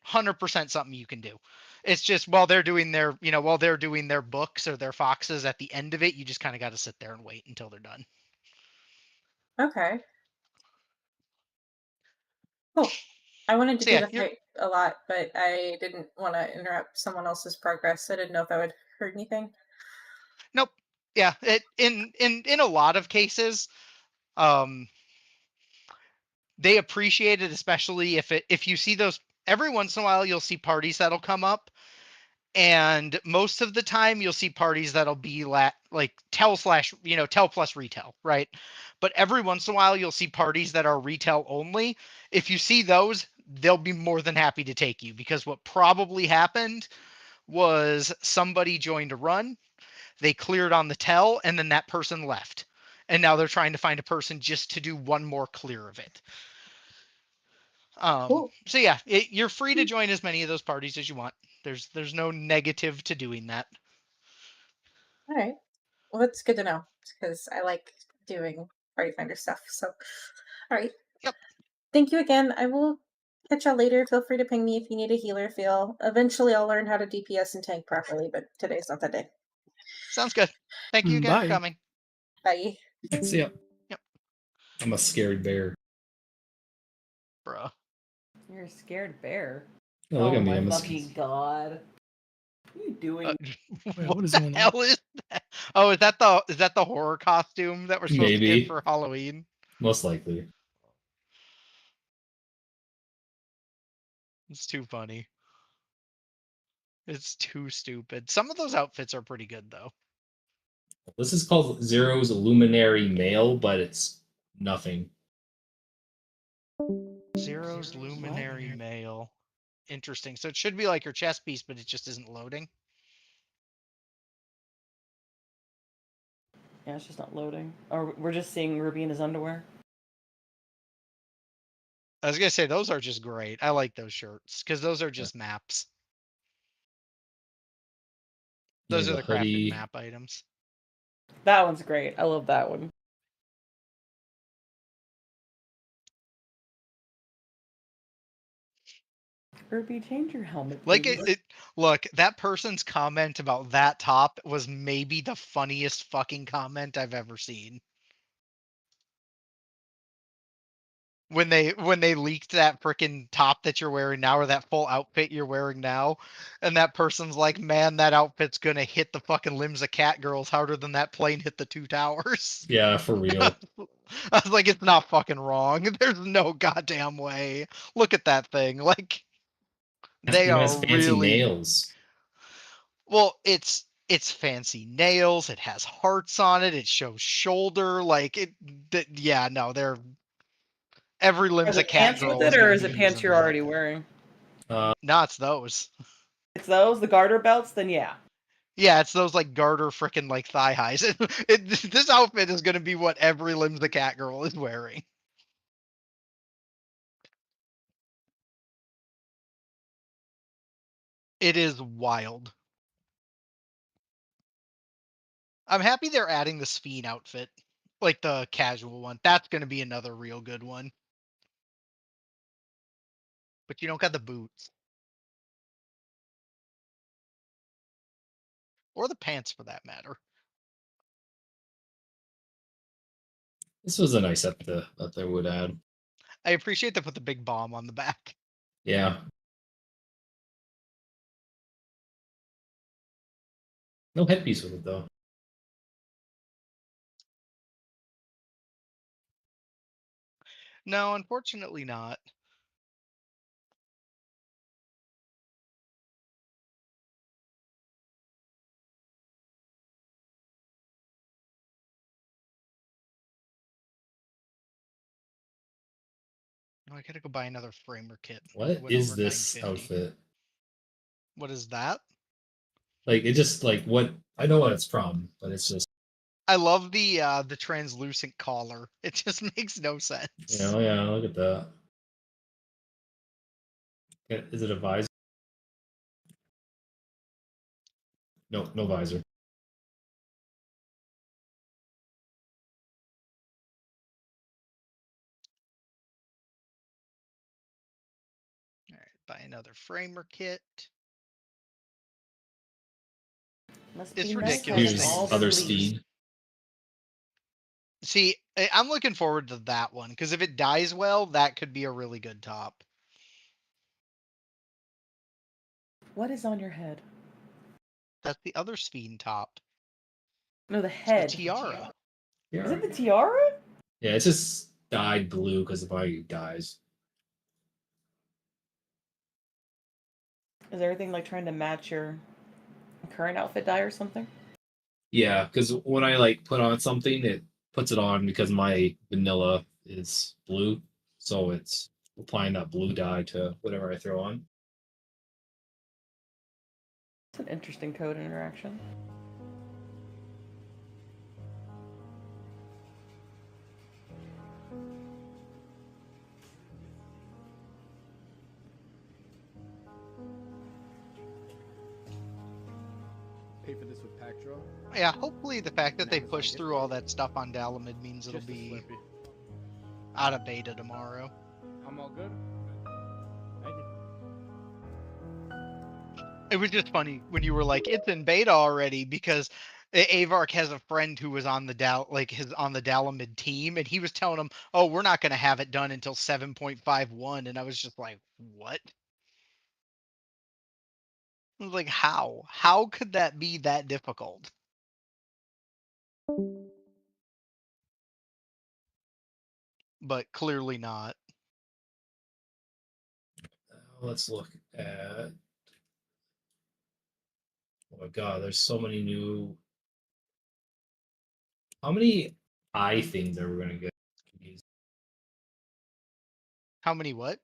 100% something you can do. It's just while they're doing their, while they're doing their books or their foxes at the end of it, you just kind of got to sit there and wait until they're done. Okay. Cool. I wanted to So do yeah, the fight a lot, but I didn't want to interrupt someone else's progress. I didn't know if I would hurt anything. nope. Yeah, in a lot of cases, um they appreciate it, especially if you see those every once in a while you'll see parties that'll come up, and most of the time you'll see parties that'll be like tell slash tell plus retail, right? But every once in a while you'll see parties that are retail only. If you see those, they'll be more than happy to take you, because what probably happened was somebody joined a run, they cleared on the tell, and then that person left, and now they're trying to find a person just to do one more clear of it. Cool. So yeah, you're free to join as many of those parties as you want. There's no negative to doing that. All right. Well, that's good to know because I like doing party finder stuff. So, all right. Yep. Thank you again. I will catch y'all later. Feel free to ping me if you need a healer feel. Eventually, I'll learn how to DPS and tank properly, but today's not that day. Sounds good. Thank you again for Bye. coming. Bye. See ya. Yep. I'm a scared bear. Bruh. You're a scared bear. Oh, look at me. my I'm a fucking god. What are you doing? Wait, What what is the going on? hell is that? Oh, is that the horror costume that we're supposed to get maybe. for Halloween? Most likely. It's too funny. It's too stupid. Some of those outfits are pretty good though. This is called Zero's Luminary Mail, but it's nothing. Zero's Luminary Mail. Interesting. So it should be like your chest piece, but it just isn't loading. Yeah, it's just not loading. Or we're just seeing Ruby in his underwear. I was gonna say those are just great. I like those shirts because those are just maps. Yeah, Those are the the crafted hoodie. map items. That one's great. I love that one. Ruby, change your helmet, Like please. look, that person's comment about that top was maybe the funniest fucking comment I've ever seen. When they leaked that freaking top that you're wearing now, or that full outfit you're wearing now, and that person's like, "Man, that outfit's gonna hit the fucking limbs of cat girls harder than that plane hit the two towers." Yeah, for real. I was like, "It's not fucking wrong. There's no goddamn way. Look at that thing. Like, It they even are has fancy really nails. well. It's fancy nails. It has hearts on it. It shows shoulder. Like it. Yeah, no, they're every Are limbs the a cat pants with girl it, is or gonna is be it pants using you're that. already wearing? No, it's those. It's those, the garter belts. Then yeah. Yeah, it's those like garter frickin' like thigh highs. This outfit is gonna be what every limbs the cat girl is wearing. It is wild. I'm happy they're adding the Sphene outfit, like the casual one. That's gonna be another real good one. But you don't got the boots or the pants for that matter. This was a nice up that they would add. I appreciate they put the big bomb on the back. Yeah. No headpiece with it though. No, unfortunately not. No, I gotta go buy another framer kit. It What went is over this 950. outfit? What is that? Like it just like what I know what it's from, but it's just I love the translucent collar. It just makes no sense. yeah, look at that. Is it a visor? No, no visor. All right, buy another framer kit. Must It's be nice ridiculous. having all Use the other leaves. speed. See, I'm looking forward to that one because if it dies well, that could be a really good top. What is on your head? That's the other Sphene top. No, the It's the head. tiara. Is Yeah, it the tiara? yeah, it's just dyed blue because of how he dies. Is everything like trying to match your current outfit dye or something? Yeah, because when I like put on something, it puts it on because my vanilla is blue, so it's applying that blue dye to whatever I throw on. It's an interesting code interaction. Pay for this with pack draw. Yeah, hopefully the fact that An they Amazon push gift through all card? that stuff on Dalamid means it'll Just a be Slurpee. out of beta tomorrow. I'm all good. Thank you. It was just funny when you were like, "It's in beta already," because Avark has a friend who was on the on the Dalamid team, and he was telling him, "Oh, we're not going to have it done until 7.51," and I was just like, "What?" I was like, "How? How could that be that difficult?" But clearly not. Let's look at. Oh my god, there's so many new. How many eye things are we gonna get? How many what?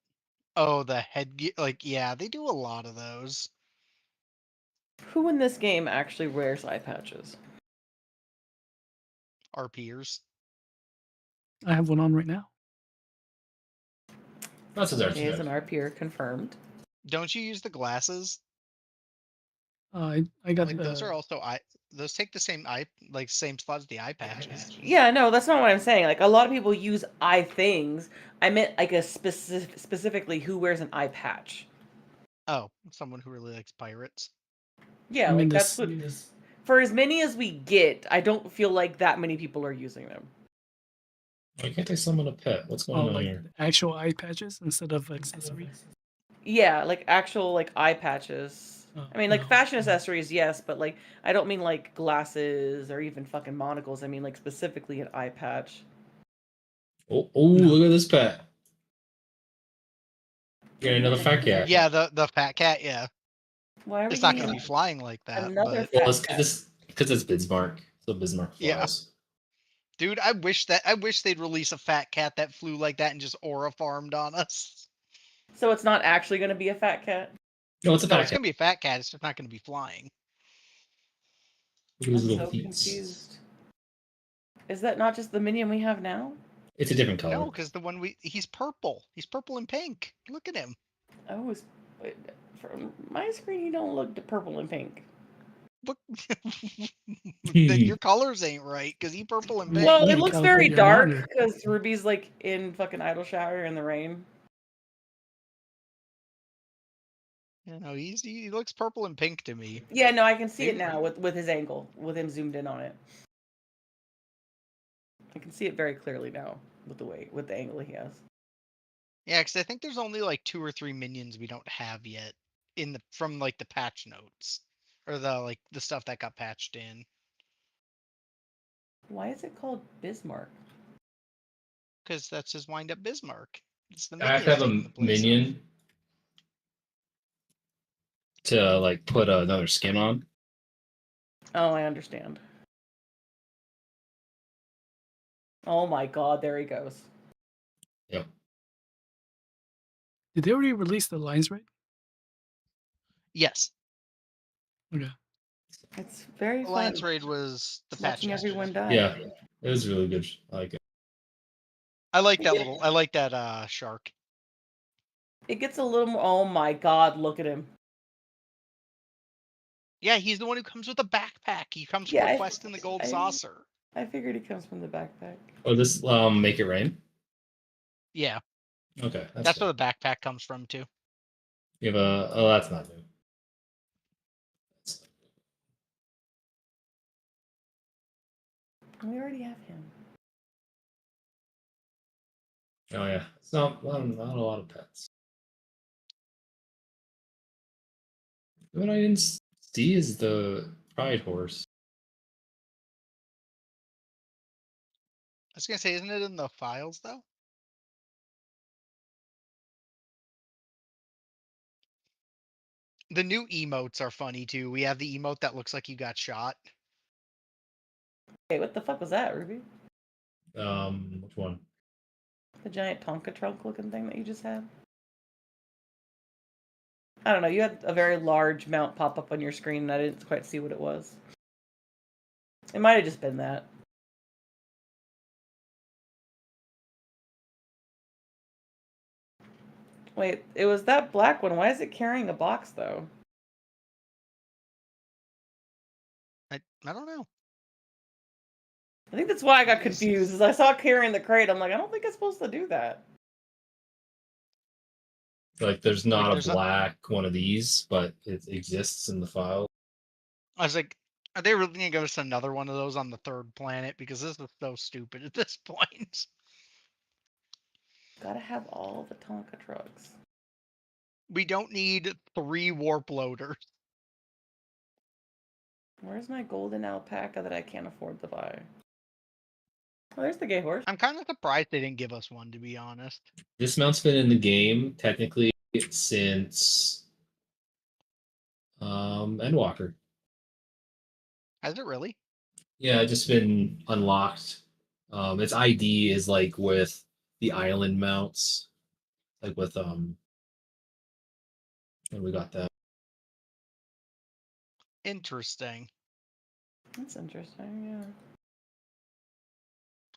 Oh, the headgear. Like, yeah, they do a lot of those. Who in this game actually wears eye patches? RPers. I have one on right now. That's his He is an archetype. RPer confirmed. Don't you use the glasses? I got Like those are also eye. Those take the same eye, like same slot as the eye patches. Yeah, no, that's not what I'm saying. Like a lot of people use eye things. I meant like a specifically who wears an eye patch. Oh, someone who really likes pirates. Yeah, I mean like that's this. what. For as many as we get, I don't feel like that many people are using them. Why can't I summon a pet? What's going Oh, on like here? actual eye patches instead of accessories. Yeah, like actual like eye patches. Oh, I mean, like no. fashion accessories, yes, but like I don't mean like glasses or even fucking monocles. I mean like specifically an eye patch. Oh, No. look at this pet. Getting another fat cat. Yeah, the fat cat. Yeah, Why are we it's not getting going to be flying like that, another but fat Well, cat? it's because it's Bismarck. So Bismarck yeah, flies. dude, I wish they'd release a fat cat that flew like that and just aura farmed on us. So it's not actually going to be a fat cat. No, it's a No, fat it's cat. going to be a fat cat. It's just not going to be flying. Look at his I'm little so feet. confused. Is that not just the minion we have now? It's a different color. No, because the one he's purple. He's purple and pink. Look at him. Oh, from my screen, he don't look purple and pink. Look, then your colors ain't right because he purple and pink. Well, You it can looks calibrate very your dark monitor. because Ruby's like in fucking idle shower in the rain. You know, he looks purple and pink to me. Yeah, no, I can see it Maybe- now with his angle, with him zoomed in on it. I can see it very clearly now with the angle he has. Yeah, because I think there's only like 2 or 3 minions we don't have yet from like the patch notes or the stuff that got patched in. Why is it called Bismarck? Because that's his wind up Bismarck. It's the I have to have taking a the place of. minion to like put another skin on. Oh, I understand. Oh my god, there he goes. Yep. Did they already release the lines right? Yes. Okay. It's very fun Alliance Raid was the patch watching yesterday. everyone die. Yeah, it was really good. I like it. I like that little. I like that shark. It gets a little more. Oh my god! Look at him. Yeah, he's the one who comes with a backpack. He comes Yeah, with a quest in the gold saucer. I figured he comes from the backpack. Oh, this make it rain. Yeah, Okay, that's good. where the backpack comes from too. You have a. Oh, that's not new. We already have him. Oh yeah, it's not not a lot of pets. What I didn't see is the pride horse. I was gonna say, isn't it in the files though? The new emotes are funny too. We have the emote that looks like you got shot. Hey, what the fuck was that, Ruby? Which one? The giant Tonka trunk looking thing that you just had? I don't know. You had a very large mount pop up on your screen, and I didn't quite see what it was. It might have just been that. Wait, it was that black one. Why is it carrying a box, though? I don't know. I think that's why I got confused. As I saw it carrying the crate, I'm like, I don't think it's supposed to do that. Like, there's not there's a black one of these, but it exists in the file. I was like, are they really gonna give us another one of those on the third planet? Because this is so stupid at this point. Gotta have all the Tonka trucks. We don't need 3 warp loaders. Where's my golden alpaca that I can't afford to buy? Oh, there's the gay horse. I'm kind of surprised they didn't give us one, to be honest. This mount's been in the game technically since Endwalker. Has it really? Yeah, it's just been unlocked. Its ID is like with the island mounts, like with and we got that. Interesting. That's interesting, yeah.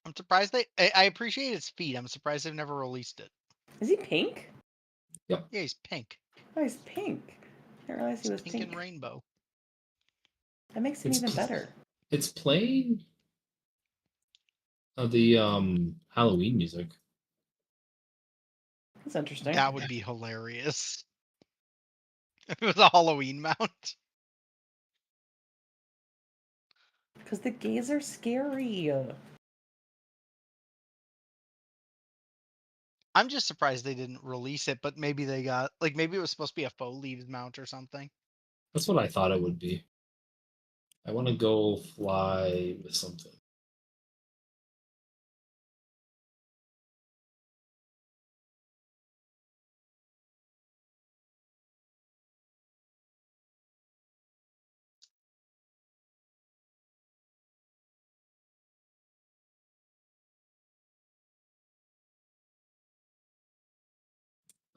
I'm surprised I appreciate its feet. I'm surprised they've never released it. Is he pink? Yep. Yeah, he's pink. Oh, he's pink. I didn't realize he was Pink and rainbow. That makes him even better. It's playing the Halloween music. That's interesting. That would be hilarious. If it was a Halloween mount. Because the gays are scary. I'm just surprised they didn't release it, but maybe they got maybe it was supposed to be a faux leaves mount or something. That's what I thought it would be. I want to go fly with something.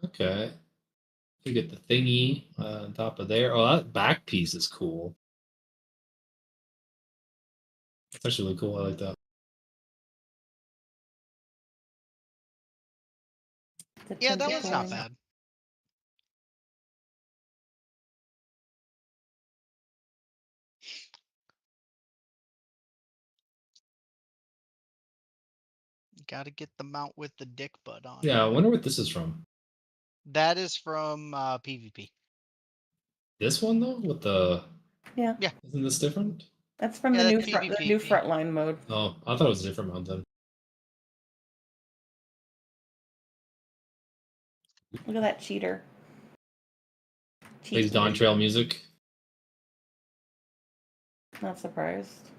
Okay. You get the thingy on top of there. Oh, that back piece is cool. That's actually really cool. I like that. Yeah, that one's not bad. You gotta get the mount with the dick butt on. Yeah, I wonder what this is from. That is from PvP. This one though, with the Yeah. Isn't this different? That's from the new frontline mode. Oh, I thought it was a different mount then. Look at that cheater. Plays Dawn Trail music. Not surprised.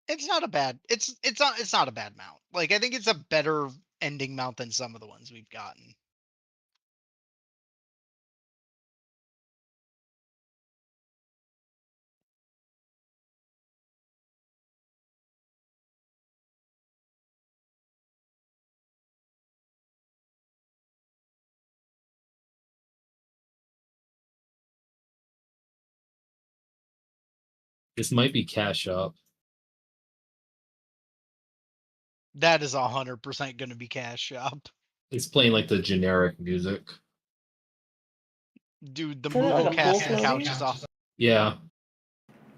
It's not a bad. It's not a bad mount. I think it's a better ending mount than some of the ones we've gotten. This might be Cash Up. That is 100% going to be Cash Shop. It's playing like the generic music. Dude, the Is that like Moogle a casting full couch floaty? is off. Yeah,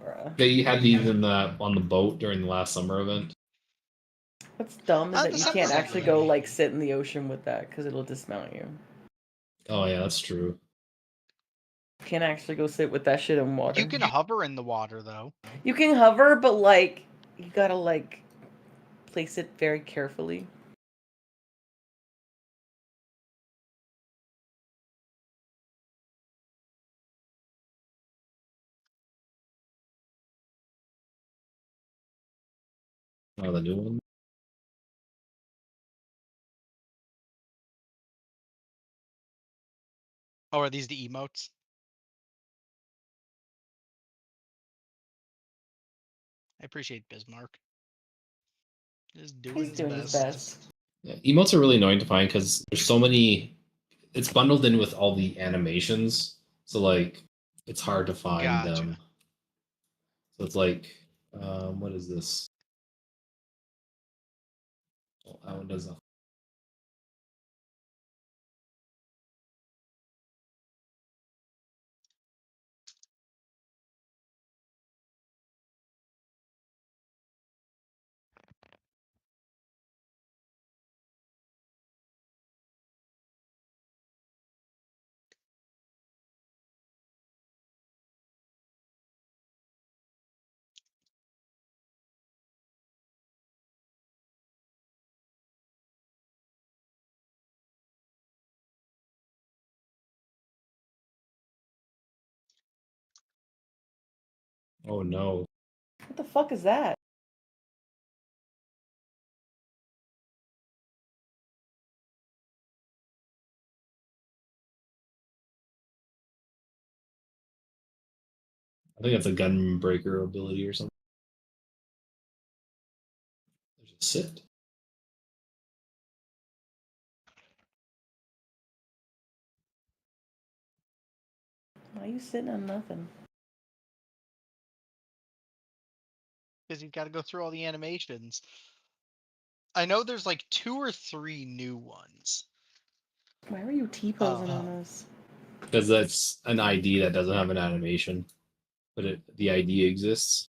Bruh. they had these in the on the boat during the last summer event. What's dumb is that The you summer can't event actually was go neat. like sit in the ocean with that because it'll dismount you. Oh yeah, that's true. You can't actually go sit with that shit in water. You can hover in the water, though. You can hover, but like you gotta like place it very carefully. Oh, the new one. Oh, are these the emotes? I appreciate Bismarck. Just doing He's his doing best. his best. Yeah, emotes are really annoying to find because there's so many. It's bundled in with all the animations, so like it's hard to find Gotcha. them. So it's like, what is this? Oh, that one does not. Oh no. What the fuck is that? I think that's a gun breaker ability or something. There's a sit. Why are you sitting on nothing? Because you've got to go through all the animations. I know there's like 2 or 3 new ones. Why were you T-posing on us? Because that's an ID that doesn't have an animation, but the ID exists.